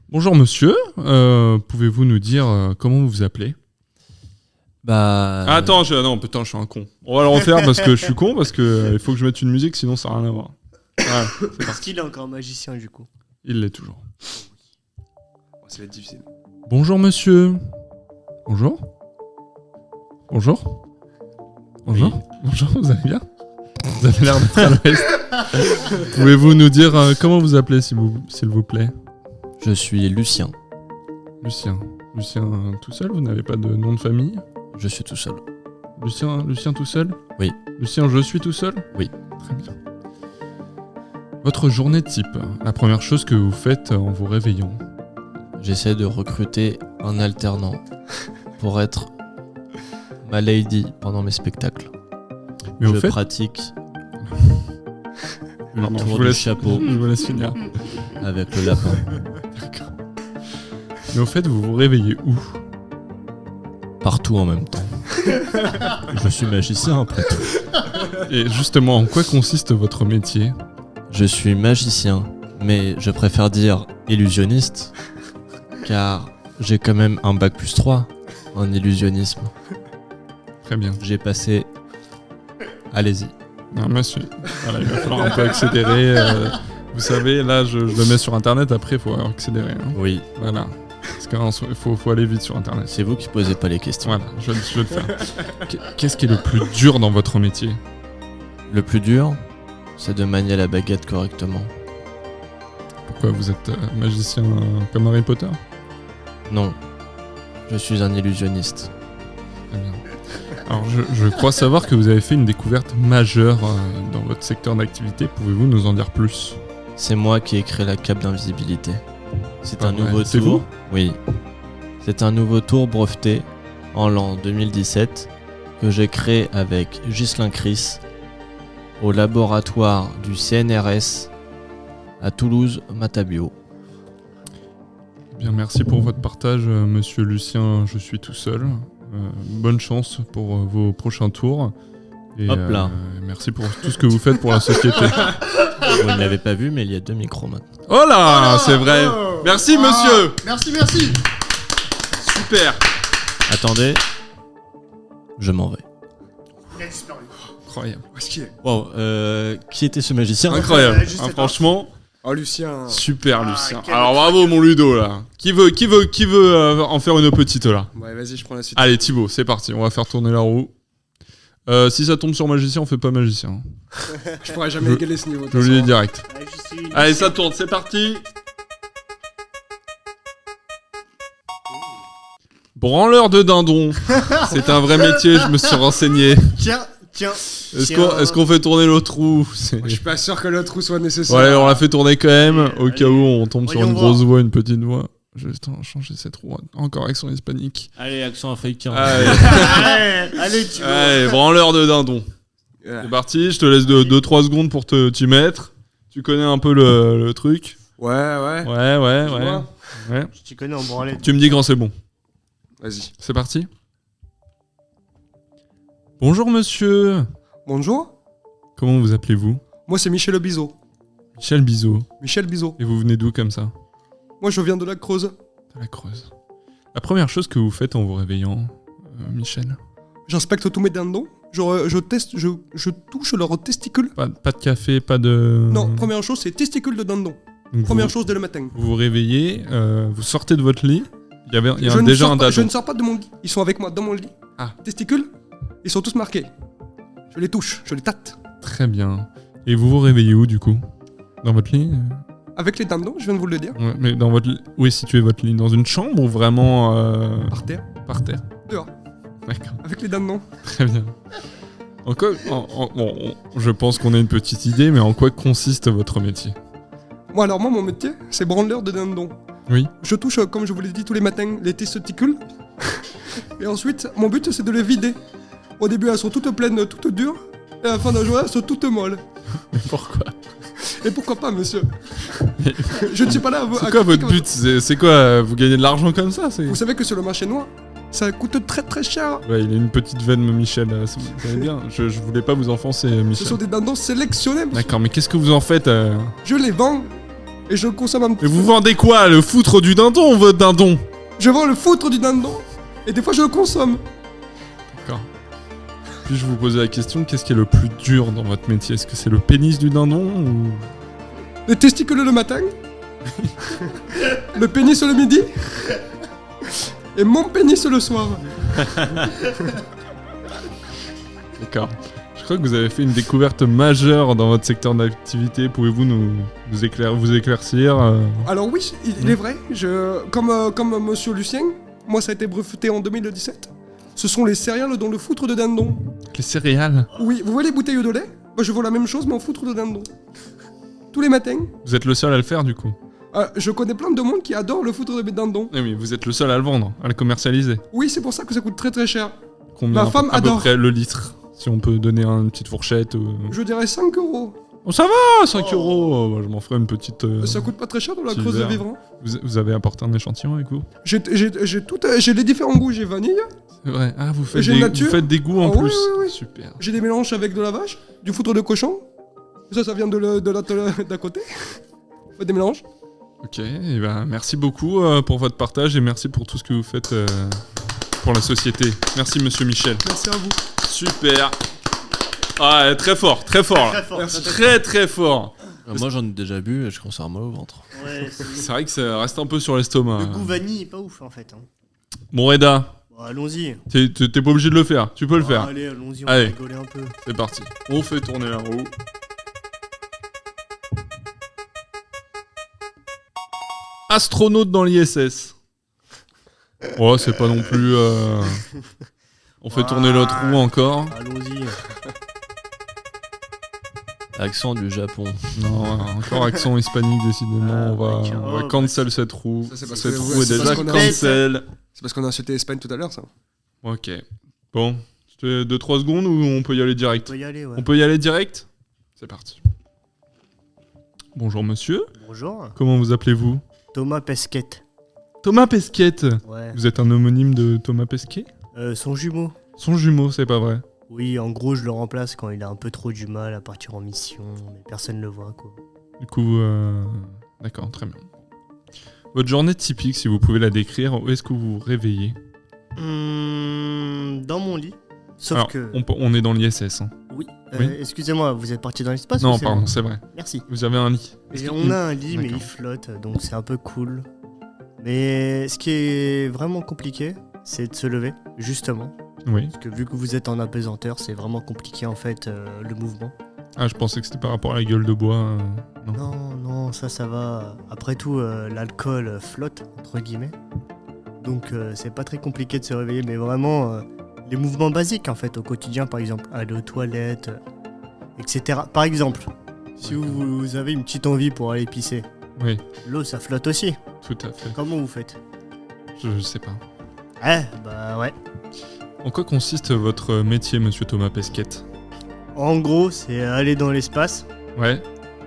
[SPEAKER 4] Bonjour monsieur, pouvez-vous nous dire comment vous vous appelez?
[SPEAKER 5] Bah.
[SPEAKER 4] Attends, non, putain, je suis un con. On va le refaire parce que je suis con, parce que il faut que je mette une musique, sinon ça n'a rien à voir. Voilà, c'est
[SPEAKER 7] Est-ce
[SPEAKER 4] parti.
[SPEAKER 7] qu'il est encore magicien, du coup?
[SPEAKER 4] Il l'est toujours.
[SPEAKER 6] Oh, ça va être difficile.
[SPEAKER 4] Bonjour monsieur. Bonjour. Bonjour. Bonjour.
[SPEAKER 5] Oui.
[SPEAKER 4] Bonjour, vous allez bien? Vous avez l'air d'être à l'ouest. Pouvez-vous nous dire comment vous appelez, s'il vous plaît?
[SPEAKER 5] Je suis Lucien.
[SPEAKER 4] Lucien. Lucien tout seul? Vous n'avez pas de nom de famille?
[SPEAKER 5] Je suis tout seul.
[SPEAKER 4] Lucien tout seul?
[SPEAKER 5] Oui.
[SPEAKER 4] Lucien, je suis tout seul?
[SPEAKER 5] Oui.
[SPEAKER 4] Très bien. Votre journée type, la première chose que vous faites en vous réveillant.
[SPEAKER 5] J'essaie de recruter un alternant pour être ma lady pendant mes spectacles.
[SPEAKER 4] Mais
[SPEAKER 5] je
[SPEAKER 4] au fait,
[SPEAKER 5] pratique le
[SPEAKER 4] Pardon,
[SPEAKER 5] tour
[SPEAKER 4] je vous
[SPEAKER 5] du
[SPEAKER 4] laisse-
[SPEAKER 5] chapeau
[SPEAKER 4] je vous laisse finir.
[SPEAKER 5] avec le lapin.
[SPEAKER 4] Mais au fait, vous vous réveillez où?
[SPEAKER 5] Partout en même temps. Je suis magicien après tout.
[SPEAKER 4] Et justement, en quoi consiste votre métier?
[SPEAKER 5] Je suis magicien, mais je préfère dire illusionniste, car j'ai quand même un bac plus 3 en illusionnisme.
[SPEAKER 4] Très bien.
[SPEAKER 5] J'ai passé... Allez-y.
[SPEAKER 4] Non, monsieur. Voilà, il va falloir un peu accélérer. Vous savez, là, je le mets sur Internet, après, il faut accélérer. Hein.
[SPEAKER 5] Oui,
[SPEAKER 4] Voilà. Parce qu'il faut aller vite sur Internet.
[SPEAKER 5] c'est vous qui posez pas les questions.
[SPEAKER 4] Voilà, je vais le faire. Qu'est-ce qui est le plus dur dans votre métier?
[SPEAKER 5] Le plus dur, c'est de manier la baguette correctement.
[SPEAKER 4] Pourquoi vous êtes magicien comme Harry Potter?
[SPEAKER 5] Non, je suis un illusionniste.
[SPEAKER 4] Très bien. Alors, je crois savoir que vous avez fait une découverte majeure dans votre secteur d'activité. Pouvez-vous nous en dire plus?
[SPEAKER 5] C'est moi qui ai créé la cape d'invisibilité. C'est
[SPEAKER 4] Pas
[SPEAKER 5] un
[SPEAKER 4] vrai.
[SPEAKER 5] nouveau
[SPEAKER 4] C'est
[SPEAKER 5] tour.
[SPEAKER 4] vous?
[SPEAKER 5] Oui. C'est un nouveau tour breveté en l'an 2017 que j'ai créé avec Ghislain Chris au laboratoire du CNRS à Toulouse-Matabio.
[SPEAKER 4] Bien, merci pour votre partage, monsieur Lucien. Je suis tout seul. Bonne chance pour vos prochains tours. Et,
[SPEAKER 5] Hop là.
[SPEAKER 4] Merci pour tout ce que vous faites pour la société.
[SPEAKER 5] Vous ne l'avez pas vu, mais il y a 2 micros maintenant.
[SPEAKER 4] Oh là, c'est vrai. Merci, monsieur.
[SPEAKER 6] Merci.
[SPEAKER 4] Super.
[SPEAKER 5] Attendez, je m'en vais.
[SPEAKER 6] Il a disparu.
[SPEAKER 4] Incroyable.
[SPEAKER 6] Où est-ce qu'il est?
[SPEAKER 5] Wow, qui était ce magicien?
[SPEAKER 4] Incroyable.
[SPEAKER 6] juste
[SPEAKER 4] Ah,
[SPEAKER 6] cette
[SPEAKER 4] franchement,
[SPEAKER 6] Oh, Lucien.
[SPEAKER 4] super, Lucien.
[SPEAKER 6] quel
[SPEAKER 4] Alors bravo, mon Ludo là. Qui veut en faire une petite là?
[SPEAKER 6] Ouais, vas-y, je prends la suite.
[SPEAKER 4] Allez, Thibaut, c'est parti. On va faire tourner la roue. Si ça tombe sur magicien, on fait pas magicien.
[SPEAKER 6] Je pourrais jamais
[SPEAKER 4] Je-
[SPEAKER 6] égaler ce niveau. de
[SPEAKER 4] Je vous le dis
[SPEAKER 6] toute façon.
[SPEAKER 4] direct. Allez, ça tourne, c'est parti. Branleur de dindon. C'est un vrai métier, je me suis renseigné.
[SPEAKER 7] Tiens.
[SPEAKER 4] Est-ce qu'on fait tourner l'autre roue?
[SPEAKER 6] Moi, je suis pas sûr que le trou soit nécessaire.
[SPEAKER 4] Ouais, on la fait tourner quand même, au cas où on tombe sur
[SPEAKER 7] Voyons
[SPEAKER 4] une
[SPEAKER 7] voir.
[SPEAKER 4] grosse voix, une petite voix. Je vais changer cette roue en correction hispanique.
[SPEAKER 5] Allez, accent africain.
[SPEAKER 4] Allez,
[SPEAKER 7] tu
[SPEAKER 4] allez, branleur de dindon.
[SPEAKER 6] Ouais.
[SPEAKER 4] C'est parti, je te laisse 2-3 secondes pour t'y mettre. Tu connais un peu le truc?
[SPEAKER 6] Ouais.
[SPEAKER 4] Ouais.
[SPEAKER 6] vois.
[SPEAKER 7] Tu connais en branlette.
[SPEAKER 4] Tu me dis quand c'est bon.
[SPEAKER 6] Vas-y.
[SPEAKER 4] C'est parti. Bonjour monsieur.
[SPEAKER 6] Bonjour.
[SPEAKER 4] Comment vous appelez-vous?
[SPEAKER 6] Moi, c'est Michel Bizot.
[SPEAKER 4] Michel Bizot.
[SPEAKER 6] Michel Bizot.
[SPEAKER 4] Et vous venez d'où comme ça?
[SPEAKER 6] Moi, je viens de la Creuse.
[SPEAKER 4] De la Creuse. La première chose que vous faites en vous réveillant, Michel?
[SPEAKER 6] J'inspecte tous mes dindons. Je teste, je touche leurs testicules.
[SPEAKER 4] Pas de café, pas de...
[SPEAKER 6] Non, première chose, c'est testicules de dindon.
[SPEAKER 4] Donc
[SPEAKER 6] Première chose dès le matin.
[SPEAKER 4] Vous vous réveillez, vous sortez de votre lit. Il y a
[SPEAKER 6] Je ne
[SPEAKER 4] déjà
[SPEAKER 6] sors
[SPEAKER 4] un
[SPEAKER 6] pas-
[SPEAKER 4] dindon.
[SPEAKER 6] Je ne sors pas de mon lit. Ils sont avec moi dans mon lit.
[SPEAKER 4] Ah.
[SPEAKER 6] Testicules, ils sont tous marqués. Je les touche, je les tâte.
[SPEAKER 4] Très bien. Et vous vous réveillez où du coup? Dans votre lit?
[SPEAKER 6] Avec les dindons, je viens de vous le dire.
[SPEAKER 4] Ouais, mais dans votre où est situé votre lit? Dans une chambre ou vraiment
[SPEAKER 6] Par terre,
[SPEAKER 4] par terre?
[SPEAKER 6] dehors,
[SPEAKER 4] D'accord.
[SPEAKER 6] avec les dindons.
[SPEAKER 4] Très bien. Je pense qu'on a une petite idée, mais en quoi consiste votre métier?
[SPEAKER 6] Moi, mon métier, c'est branleur de dindons.
[SPEAKER 4] Oui.
[SPEAKER 6] Je touche, comme je vous l'ai dit tous les matins, les testicules. Et ensuite, mon but, c'est de les vider. Au début, elles sont toutes pleines, toutes dures. Et à la fin de la journée, elles sont toutes molles.
[SPEAKER 4] Mais pourquoi?
[SPEAKER 6] Et pourquoi pas, monsieur? Je ne suis pas là à vous...
[SPEAKER 4] C'est quoi votre but? C'est quoi? Vous gagnez de l'argent comme ça?
[SPEAKER 6] Vous savez que sur le marché noir, ça coûte très très cher.
[SPEAKER 4] Ouais, il a une petite veine, Michel. Vous savez bien. Je voulais pas vous enfoncer,
[SPEAKER 6] Ce
[SPEAKER 4] Michel.
[SPEAKER 6] sont des dindons sélectionnés, monsieur.
[SPEAKER 4] D'accord, mais qu'est-ce que vous en faites?
[SPEAKER 6] Je les vends et je le consomme un petit
[SPEAKER 4] Mais vous
[SPEAKER 6] peu.
[SPEAKER 4] vendez quoi? Le foutre du dindon ou votre dindon?
[SPEAKER 6] Je vends le foutre du dindon et des fois je le consomme.
[SPEAKER 4] D'accord. Puis-je vous poser la question, qu'est-ce qui est le plus dur dans votre métier? Est-ce que c'est le pénis du dindon ou...
[SPEAKER 6] Les testicules le matin, le pénis le midi et mon pénis le soir.
[SPEAKER 4] D'accord. Je crois que vous avez fait une découverte majeure dans votre secteur d'activité. Pouvez-vous vous éclaircir
[SPEAKER 6] Alors oui, il est vrai, comme monsieur Lucien, moi ça a été breveté en 2017. Ce sont les céréales dans le foutre de dindon.
[SPEAKER 4] Les céréales?
[SPEAKER 6] Oui, vous voyez les bouteilles de lait? Moi je vends la même chose mais en foutre de dindon. Tous les matins.
[SPEAKER 4] Vous êtes le seul à le faire du coup?
[SPEAKER 6] Je connais plein de monde qui adore le foutre de dindon.
[SPEAKER 4] Oui, mais vous êtes le seul à le vendre, à le commercialiser.
[SPEAKER 6] Oui, c'est pour ça que ça coûte très très cher.
[SPEAKER 4] Combien
[SPEAKER 6] Ma femme
[SPEAKER 4] à peu
[SPEAKER 6] adore.
[SPEAKER 4] près le litre? Si on peut donner une petite fourchette ou...
[SPEAKER 6] Je dirais 5 euros.
[SPEAKER 4] Oh, ça va, 5 euros. Bah, je m'en ferai une petite.
[SPEAKER 6] Ça coûte pas très cher dans la
[SPEAKER 4] petit
[SPEAKER 6] creuse de
[SPEAKER 4] verre.
[SPEAKER 6] vivre. Hein.
[SPEAKER 4] Vous avez apporté un échantillon avec vous?
[SPEAKER 6] J'ai les différents goûts. J'ai vanille,
[SPEAKER 4] C'est vrai. Ah, vous faites,
[SPEAKER 6] J'ai
[SPEAKER 4] des,
[SPEAKER 6] nature.
[SPEAKER 4] vous faites des goûts en
[SPEAKER 6] Ah, oui,
[SPEAKER 4] plus.
[SPEAKER 6] oui, oui.
[SPEAKER 4] Super.
[SPEAKER 6] j'ai des mélanges avec de la vache, du foutre de cochon. Ça vient de l'atelier d'à côté. Faites des mélanges.
[SPEAKER 4] Ok, et ben, merci beaucoup pour votre partage et merci pour tout ce que vous faites pour la société. Merci, monsieur Michel.
[SPEAKER 6] Merci à vous.
[SPEAKER 4] Super. Ah, très fort, très fort.
[SPEAKER 7] Très fort.
[SPEAKER 6] Merci.
[SPEAKER 4] Très fort.
[SPEAKER 5] Moi j'en ai déjà bu et je commence à avoir mal au ventre.
[SPEAKER 7] Ouais,
[SPEAKER 4] C'est vrai que ça reste un peu sur l'estomac.
[SPEAKER 7] le goût vanille est pas ouf en fait. Hein.
[SPEAKER 4] Bon, Reda,
[SPEAKER 7] Bon, allons-y.
[SPEAKER 4] t'es pas obligé de le faire. Tu peux le faire.
[SPEAKER 7] Allez, allons-y, on
[SPEAKER 4] Allez.
[SPEAKER 7] va rigoler un peu.
[SPEAKER 4] C'est parti. On fait tourner la roue. Astronaute dans l'ISS. Oh, c'est pas non plus. On fait tourner l'autre roue encore.
[SPEAKER 7] Allons-y.
[SPEAKER 5] Accent du Japon.
[SPEAKER 4] Non, encore accent hispanique, décidément.
[SPEAKER 7] Ah,
[SPEAKER 4] On va cancel cette roue.
[SPEAKER 6] Ça, c'est parce
[SPEAKER 4] Cette
[SPEAKER 6] que-
[SPEAKER 4] roue est
[SPEAKER 6] c'est
[SPEAKER 4] déjà
[SPEAKER 6] parce qu'on a-
[SPEAKER 4] cancel.
[SPEAKER 6] C'est parce qu'on a insulté l'Espagne tout à l'heure, ça.
[SPEAKER 4] Ok. Bon, c'était 2-3 secondes ou on peut y aller
[SPEAKER 7] On
[SPEAKER 4] direct?
[SPEAKER 7] peut y aller, ouais.
[SPEAKER 4] On peut y aller direct? C'est parti. Bonjour monsieur,
[SPEAKER 7] Bonjour.
[SPEAKER 4] comment vous appelez-vous?
[SPEAKER 7] Thomas Pesquet.
[SPEAKER 4] Thomas Pesquet.
[SPEAKER 7] Ouais.
[SPEAKER 4] Vous êtes un homonyme de Thomas Pesquet?
[SPEAKER 7] Son jumeau.
[SPEAKER 4] Son jumeau, c'est pas vrai.
[SPEAKER 7] Oui, en gros, je le remplace quand il a un peu trop du mal à partir en mission, mais personne ne le voit, quoi.
[SPEAKER 4] Du coup, d'accord, très bien. Votre journée typique, si vous pouvez la décrire, où est-ce que vous vous réveillez?
[SPEAKER 7] Dans mon lit. Sauf
[SPEAKER 4] Alors,
[SPEAKER 7] que...
[SPEAKER 4] on est dans l'ISS. Hein.
[SPEAKER 7] Oui.
[SPEAKER 4] Oui.
[SPEAKER 7] Excusez-moi, vous êtes parti dans l'espace
[SPEAKER 4] Non,
[SPEAKER 7] ou c'est
[SPEAKER 4] pardon,
[SPEAKER 7] moi
[SPEAKER 4] c'est vrai.
[SPEAKER 7] Merci.
[SPEAKER 4] Vous avez un lit.
[SPEAKER 7] Et
[SPEAKER 4] Est-ce
[SPEAKER 7] on
[SPEAKER 4] qu'il-
[SPEAKER 7] a un lit, mais
[SPEAKER 4] D'accord.
[SPEAKER 7] il flotte, donc c'est un peu cool. Mais ce qui est vraiment compliqué, c'est de se lever, justement.
[SPEAKER 4] Oui.
[SPEAKER 7] Parce que vu que vous êtes en apesanteur, c'est vraiment compliqué, en fait, le mouvement.
[SPEAKER 4] Ah, je pensais que c'était par rapport à la gueule de bois. Non.
[SPEAKER 7] Non, non, ça va. Après tout, l'alcool flotte, entre guillemets. Donc c'est pas très compliqué de se réveiller, mais vraiment, les mouvements basiques, en fait, au quotidien, par exemple, aller aux toilettes, etc. Par exemple, si vous avez une petite envie pour aller pisser,
[SPEAKER 4] Oui,
[SPEAKER 7] l'eau, ça flotte aussi.
[SPEAKER 4] tout à fait.
[SPEAKER 7] Comment vous faites?
[SPEAKER 4] Je sais pas.
[SPEAKER 7] Bah ouais.
[SPEAKER 4] En quoi consiste votre métier, monsieur Thomas Pesquet?
[SPEAKER 7] En gros, c'est aller dans l'espace,
[SPEAKER 4] Ouais,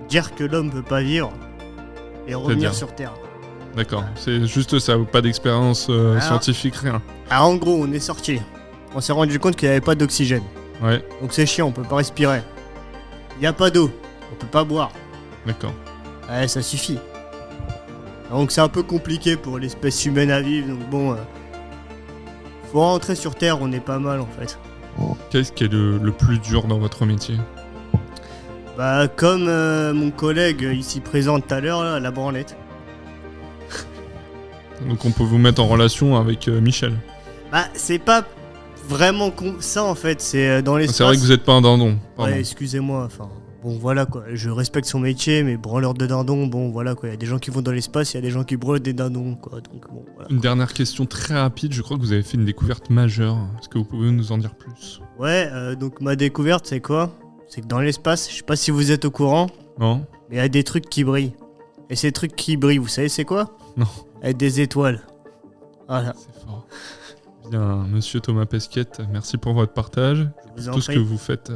[SPEAKER 7] dire que l'homme peut pas vivre, et revenir
[SPEAKER 4] C'est-à-dire
[SPEAKER 7] sur Terre.
[SPEAKER 4] d'accord. C'est juste ça, pas d'expérience
[SPEAKER 7] Alors-
[SPEAKER 4] scientifique, rien.
[SPEAKER 7] Ah, en gros, on est sorti. On s'est rendu compte qu'il n'y avait pas d'oxygène.
[SPEAKER 4] Ouais,
[SPEAKER 7] Donc c'est chiant, on peut pas respirer. Il n'y a pas d'eau, on peut pas boire.
[SPEAKER 4] d'accord.
[SPEAKER 7] Ouais, ça suffit. Donc c'est un peu compliqué pour l'espèce humaine à vivre, donc bon... faut rentrer sur Terre, on est pas mal en fait.
[SPEAKER 4] Qu'est-ce qui est le plus dur dans votre métier?
[SPEAKER 7] Bah comme mon collègue ici présent tout à l'heure, là, la branlette.
[SPEAKER 4] Donc on peut vous mettre en relation avec Michel.
[SPEAKER 7] Bah c'est pas vraiment ça en fait, c'est dans l'espace.
[SPEAKER 4] C'est vrai que vous êtes pas un dindon. Pardon.
[SPEAKER 7] Ouais, excusez-moi, enfin... Bon voilà quoi, je respecte son métier, mais branleur de dindons, bon voilà quoi, il y a des gens qui vont dans l'espace, il y a des gens qui brûlent des dindons quoi, donc bon voilà.
[SPEAKER 4] Une dernière question très rapide, je crois que vous avez fait une découverte majeure. Est-ce que vous pouvez nous en dire plus?
[SPEAKER 7] Ouais, donc ma découverte c'est quoi? C'est que dans l'espace, je sais pas si vous êtes au courant,
[SPEAKER 4] Non?
[SPEAKER 7] mais il y a des trucs qui brillent. Et ces trucs qui brillent, vous savez c'est quoi?
[SPEAKER 4] Non.
[SPEAKER 7] Avec des étoiles. Voilà,
[SPEAKER 4] C'est fort. Bien, monsieur Thomas Pesquet, merci pour votre partage.
[SPEAKER 7] je vous en
[SPEAKER 4] Tout ce
[SPEAKER 7] prie.
[SPEAKER 4] que vous faites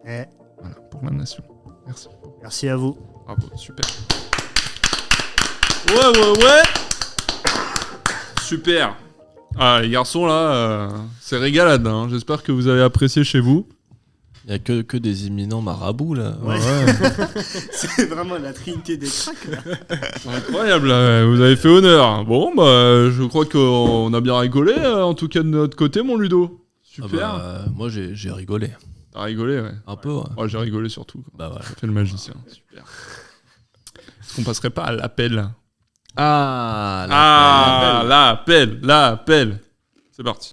[SPEAKER 7] Eh,
[SPEAKER 4] voilà, pour la nation. Merci.
[SPEAKER 7] merci à vous.
[SPEAKER 4] Bravo, super. Ouais. Super. Ah, les garçons, là, c'est régalade. Hein. J'espère que vous avez apprécié chez vous.
[SPEAKER 5] Il y a que des imminents marabouts là.
[SPEAKER 7] Ouais. C'est vraiment la trinité des cracks là.
[SPEAKER 4] Incroyable, là, vous avez fait honneur. Bon, bah, je crois qu'on a bien rigolé, en tout cas de notre côté, mon Ludo.
[SPEAKER 5] Ah
[SPEAKER 4] Super.
[SPEAKER 5] bah, moi j'ai rigolé.
[SPEAKER 4] T'as rigolé, ouais.
[SPEAKER 5] Un peu, ouais.
[SPEAKER 4] Ouais, j'ai rigolé surtout. Quoi.
[SPEAKER 5] Bah voilà.
[SPEAKER 4] Ça fait le magicien. Super. Est-ce qu'on passerait pas à l'appel?
[SPEAKER 5] Ah,
[SPEAKER 4] L'appel. C'est parti.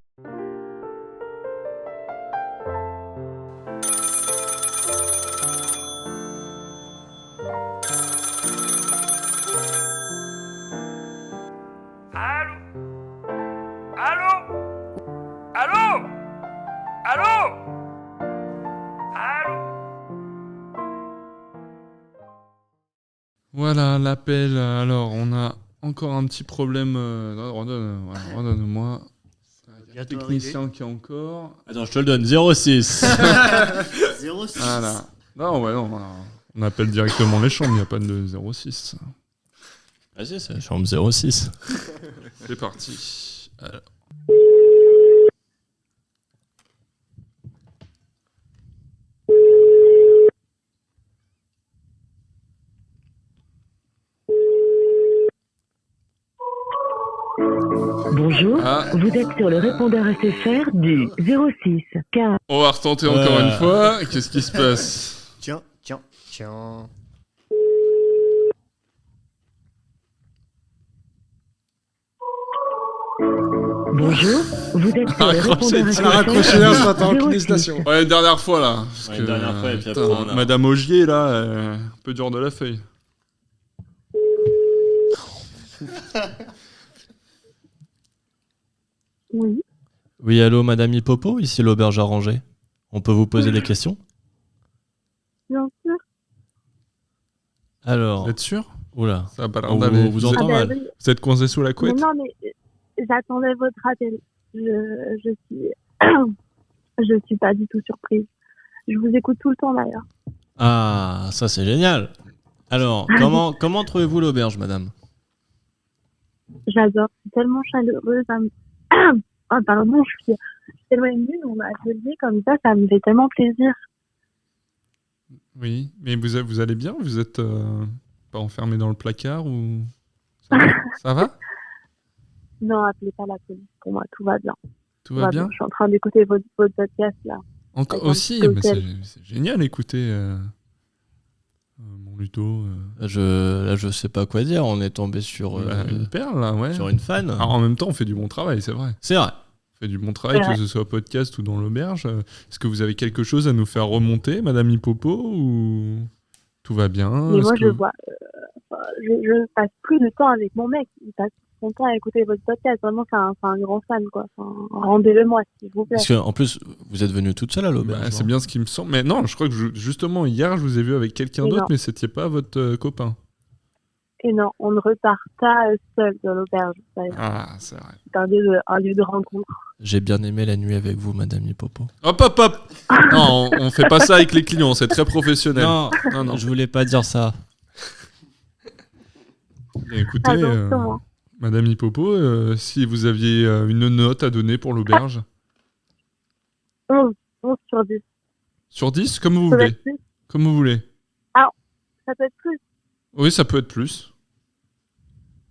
[SPEAKER 4] Voilà l'appel. Alors, on a encore un petit problème. Redonne-moi. Il y a le
[SPEAKER 7] Bientôt
[SPEAKER 4] technicien qui est encore.
[SPEAKER 5] Attends, je te le donne, 06.
[SPEAKER 7] 06.
[SPEAKER 4] Voilà. Non, ouais, non. On appelle directement les chambres, il n'y a pas de 06.
[SPEAKER 5] Vas-y, c'est la chambre 06.
[SPEAKER 4] C'est parti. Alors.
[SPEAKER 10] Bonjour,
[SPEAKER 4] Ah.
[SPEAKER 10] vous êtes sur le répondeur SFR du 06 K.
[SPEAKER 4] On va retenter encore une fois. Qu'est-ce qui se passe?
[SPEAKER 7] Tiens.
[SPEAKER 10] Bonjour, vous êtes sur le répondeur
[SPEAKER 6] Elle a raccroché là ce matin en
[SPEAKER 10] 06.
[SPEAKER 6] hésitation.
[SPEAKER 4] Ouais, dernière fois là. Parce
[SPEAKER 5] Ouais,
[SPEAKER 4] que,
[SPEAKER 5] dernière fois, et puis
[SPEAKER 4] putain,
[SPEAKER 5] après, on a-
[SPEAKER 4] Madame Augier là, un peu dur de la feuille.
[SPEAKER 10] Oui,
[SPEAKER 5] Oui, allô, Madame Hippopo, ici l'auberge arrangée. On peut vous poser des questions?
[SPEAKER 10] bien sûr.
[SPEAKER 5] Alors,
[SPEAKER 4] Vous êtes sûr?
[SPEAKER 5] oula,
[SPEAKER 4] Ça va pas l'air
[SPEAKER 5] on
[SPEAKER 4] d'aller.
[SPEAKER 5] vous entend
[SPEAKER 10] Ah bah
[SPEAKER 5] mal.
[SPEAKER 10] oui.
[SPEAKER 4] Vous êtes coincé sous la couette?
[SPEAKER 10] Non, mais j'attendais votre appel. Je suis... je suis pas du tout surprise. Je vous écoute tout le temps d'ailleurs.
[SPEAKER 5] Ah, ça c'est génial. Alors, comment trouvez-vous l'auberge, madame?
[SPEAKER 10] J'adore, c'est tellement chaleureux. Ça me... oh, pardon, je suis tellement émue, on m'a applaudi comme ça me fait tellement plaisir.
[SPEAKER 4] Oui, mais vous allez bien? Vous êtes pas enfermé dans le placard ou... Ça va? Ça va?
[SPEAKER 10] Non, appelez pas la police pour moi, tout va bien.
[SPEAKER 4] Tout va bien?
[SPEAKER 10] Je suis en train d'écouter votre podcast là.
[SPEAKER 4] Encore
[SPEAKER 10] Avec un
[SPEAKER 4] aussi,
[SPEAKER 10] petit
[SPEAKER 4] mais
[SPEAKER 10] hôtel.
[SPEAKER 4] c'est génial d'écouter mon Ludo.
[SPEAKER 5] Là, je sais pas quoi dire. On est tombé sur
[SPEAKER 4] Une perle, là, ouais.
[SPEAKER 5] sur une fan.
[SPEAKER 4] Alors, en même temps, on fait du bon travail, c'est vrai.
[SPEAKER 5] C'est vrai.
[SPEAKER 4] On fait du bon travail,
[SPEAKER 10] C'est
[SPEAKER 4] que
[SPEAKER 10] vrai.
[SPEAKER 4] ce soit podcast ou dans l'auberge. Est-ce que vous avez quelque chose à nous faire remonter, Madame Hippopo, ou tout va bien?
[SPEAKER 10] Mais
[SPEAKER 4] Est-ce
[SPEAKER 10] moi,
[SPEAKER 4] que-
[SPEAKER 10] je vois, je passe plus de temps avec mon mec. Il passe son temps à écouter votre podcast. Vraiment, c'est un grand fan, quoi. Enfin, rendez-le moi, s'il vous plaît.
[SPEAKER 5] Parce que en plus, vous êtes venu toute seule à l'auberge.
[SPEAKER 4] Bah, c'est
[SPEAKER 5] non?
[SPEAKER 4] bien ce qui me semble. Mais non, je crois que justement, hier, je vous ai vu avec quelqu'un
[SPEAKER 10] Mais
[SPEAKER 4] d'autre,
[SPEAKER 10] non.
[SPEAKER 4] mais c'était pas votre copain.
[SPEAKER 10] Et non, on ne repart pas seul de l'auberge.
[SPEAKER 4] Ah, c'est vrai.
[SPEAKER 10] C'est un lieu de rencontre.
[SPEAKER 5] J'ai bien aimé la nuit avec vous, Madame Hippopo.
[SPEAKER 4] Hop, hop, hop. Non, on fait pas ça avec les clients, c'est très professionnel. Non.
[SPEAKER 5] je voulais pas dire ça.
[SPEAKER 4] Et écoutez,
[SPEAKER 10] Attention, hein.
[SPEAKER 4] Madame Hippopo, si vous aviez une note à donner pour l'auberge,
[SPEAKER 10] 11 sur 10.
[SPEAKER 4] sur 10, comme vous
[SPEAKER 10] Ça peut
[SPEAKER 4] voulez.
[SPEAKER 10] être plus.
[SPEAKER 4] Comme vous voulez.
[SPEAKER 10] Ça peut être plus.
[SPEAKER 4] Oui, ça peut être plus.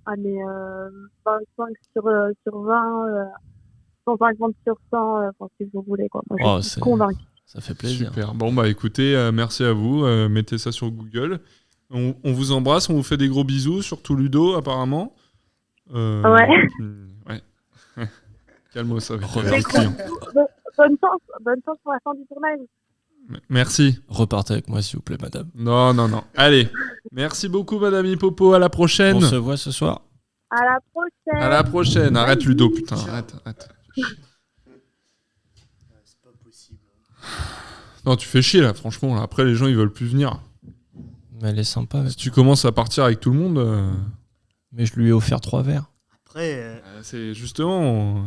[SPEAKER 10] Ah, mais 25 sur 20, 150 sur 100, si vous voulez, quoi. Moi,
[SPEAKER 5] Oh,
[SPEAKER 10] je suis
[SPEAKER 5] c'est-
[SPEAKER 10] convaincue.
[SPEAKER 5] Ça fait plaisir.
[SPEAKER 4] Super. Bon, bah écoutez, merci à vous. Mettez ça sur Google. On vous embrasse, on vous fait des gros bisous, surtout Ludo, apparemment.
[SPEAKER 10] Ouais.
[SPEAKER 4] Ouais. Calme-moi ça. avec
[SPEAKER 5] Reviens
[SPEAKER 4] les
[SPEAKER 5] le
[SPEAKER 4] clients.
[SPEAKER 10] Bonne chance pour la fin du tournage.
[SPEAKER 4] Merci.
[SPEAKER 5] Repartez avec moi, s'il vous plaît, madame.
[SPEAKER 4] Non. Allez. Merci beaucoup, Madame Hippopo. À la prochaine.
[SPEAKER 5] On se voit ce soir.
[SPEAKER 10] À la prochaine.
[SPEAKER 4] À la prochaine. Arrête, Ludo, putain. Arrête.
[SPEAKER 7] C'est pas possible.
[SPEAKER 4] Non, tu fais chier, là, franchement. Là. Après, les gens, ils veulent plus venir.
[SPEAKER 5] Mais elle est sympa.
[SPEAKER 4] Si tu commences à partir avec tout le monde...
[SPEAKER 5] Mais je lui ai offert 3 verres.
[SPEAKER 7] Après,
[SPEAKER 4] c'est justement...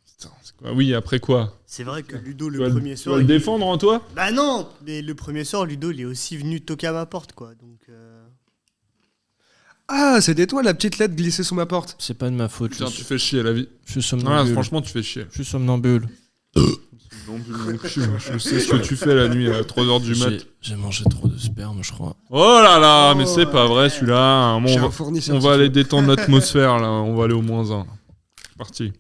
[SPEAKER 4] Putain, c'est quoi? Oui, après quoi?
[SPEAKER 7] c'est vrai que Ludo,
[SPEAKER 4] Tu
[SPEAKER 7] le
[SPEAKER 4] vas
[SPEAKER 7] premier
[SPEAKER 4] tu
[SPEAKER 7] soir.
[SPEAKER 4] vas le défendre en toi?
[SPEAKER 7] Bah non, mais le premier soir, Ludo, il est aussi venu toquer à ma porte, quoi. Donc,
[SPEAKER 6] Ah, c'était toi la petite lettre glissée sous ma porte.
[SPEAKER 5] C'est pas de ma faute.
[SPEAKER 4] Putain, tu fais chier, la vie.
[SPEAKER 5] Je suis
[SPEAKER 4] Non, là,
[SPEAKER 5] somnambule.
[SPEAKER 4] franchement, tu fais chier.
[SPEAKER 5] Je suis somnambule.
[SPEAKER 4] Je sais ce que tu fais la nuit à 3h du mat.
[SPEAKER 5] J'ai mangé trop de sperme, je crois.
[SPEAKER 4] Oh là là, mais
[SPEAKER 7] Oh,
[SPEAKER 4] c'est pas vrai celui-là. Bon,
[SPEAKER 6] J'ai
[SPEAKER 4] on
[SPEAKER 6] un
[SPEAKER 4] va,
[SPEAKER 6] fournisseur.
[SPEAKER 4] on
[SPEAKER 6] si
[SPEAKER 4] va
[SPEAKER 6] tu
[SPEAKER 4] aller
[SPEAKER 6] veux.
[SPEAKER 4] détendre l'atmosphère là. On va aller au -1. Parti.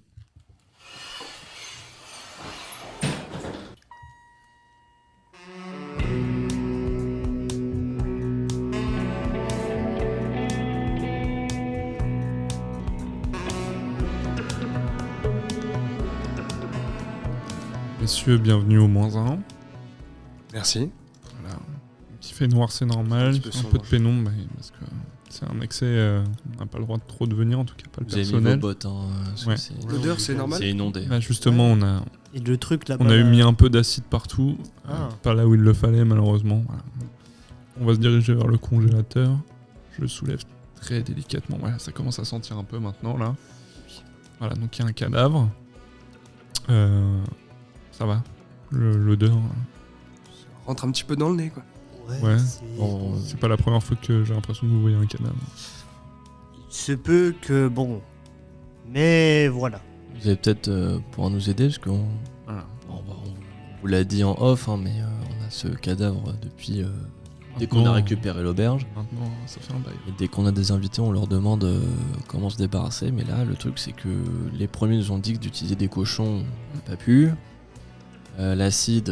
[SPEAKER 4] Messieurs, bienvenue au -1.
[SPEAKER 6] Merci.
[SPEAKER 4] Voilà. Un petit fait noir, c'est normal.
[SPEAKER 6] Un
[SPEAKER 4] Un,
[SPEAKER 6] petit peu
[SPEAKER 4] peu
[SPEAKER 6] sombre.
[SPEAKER 4] de pénombre, mais parce que c'est un excès. On n'a pas le droit de trop de venir, en tout cas pas le
[SPEAKER 5] Vous avez mis vos
[SPEAKER 4] personnel.
[SPEAKER 5] bottes, hein, parce
[SPEAKER 4] Ouais.
[SPEAKER 5] que c'est-
[SPEAKER 6] L'odeur, c'est normal.
[SPEAKER 5] c'est inondé.
[SPEAKER 4] Bah, justement,
[SPEAKER 7] et le truc là-bas.
[SPEAKER 4] on a eu mis un peu d'acide partout.
[SPEAKER 7] Ah.
[SPEAKER 4] Pas là où il le fallait, malheureusement. Voilà. On va se diriger vers le congélateur. Je le soulève très délicatement. Voilà, ça commence à sentir un peu maintenant, là. Voilà, donc il y a un cadavre. Ça va. L'odeur.
[SPEAKER 6] Rentre un petit peu dans le nez, quoi.
[SPEAKER 4] Ouais.
[SPEAKER 5] Bon,
[SPEAKER 4] C'est pas la première fois que j'ai l'impression que vous voyez un cadavre.
[SPEAKER 7] Il se peut que bon. Mais voilà.
[SPEAKER 5] vous allez peut-être pouvoir nous aider, parce qu'on
[SPEAKER 4] Voilà.
[SPEAKER 5] on vous l'a dit en off, hein, mais on a ce cadavre depuis dès qu'on a
[SPEAKER 4] Maintenant-
[SPEAKER 5] récupéré l'auberge.
[SPEAKER 4] Maintenant, ça fait un bail.
[SPEAKER 5] Et dès qu'on a des invités, on leur demande comment se débarrasser. Mais là, le truc, c'est que les premiers nous ont dit que d'utiliser des cochons, on n'a pas pu. L'acide,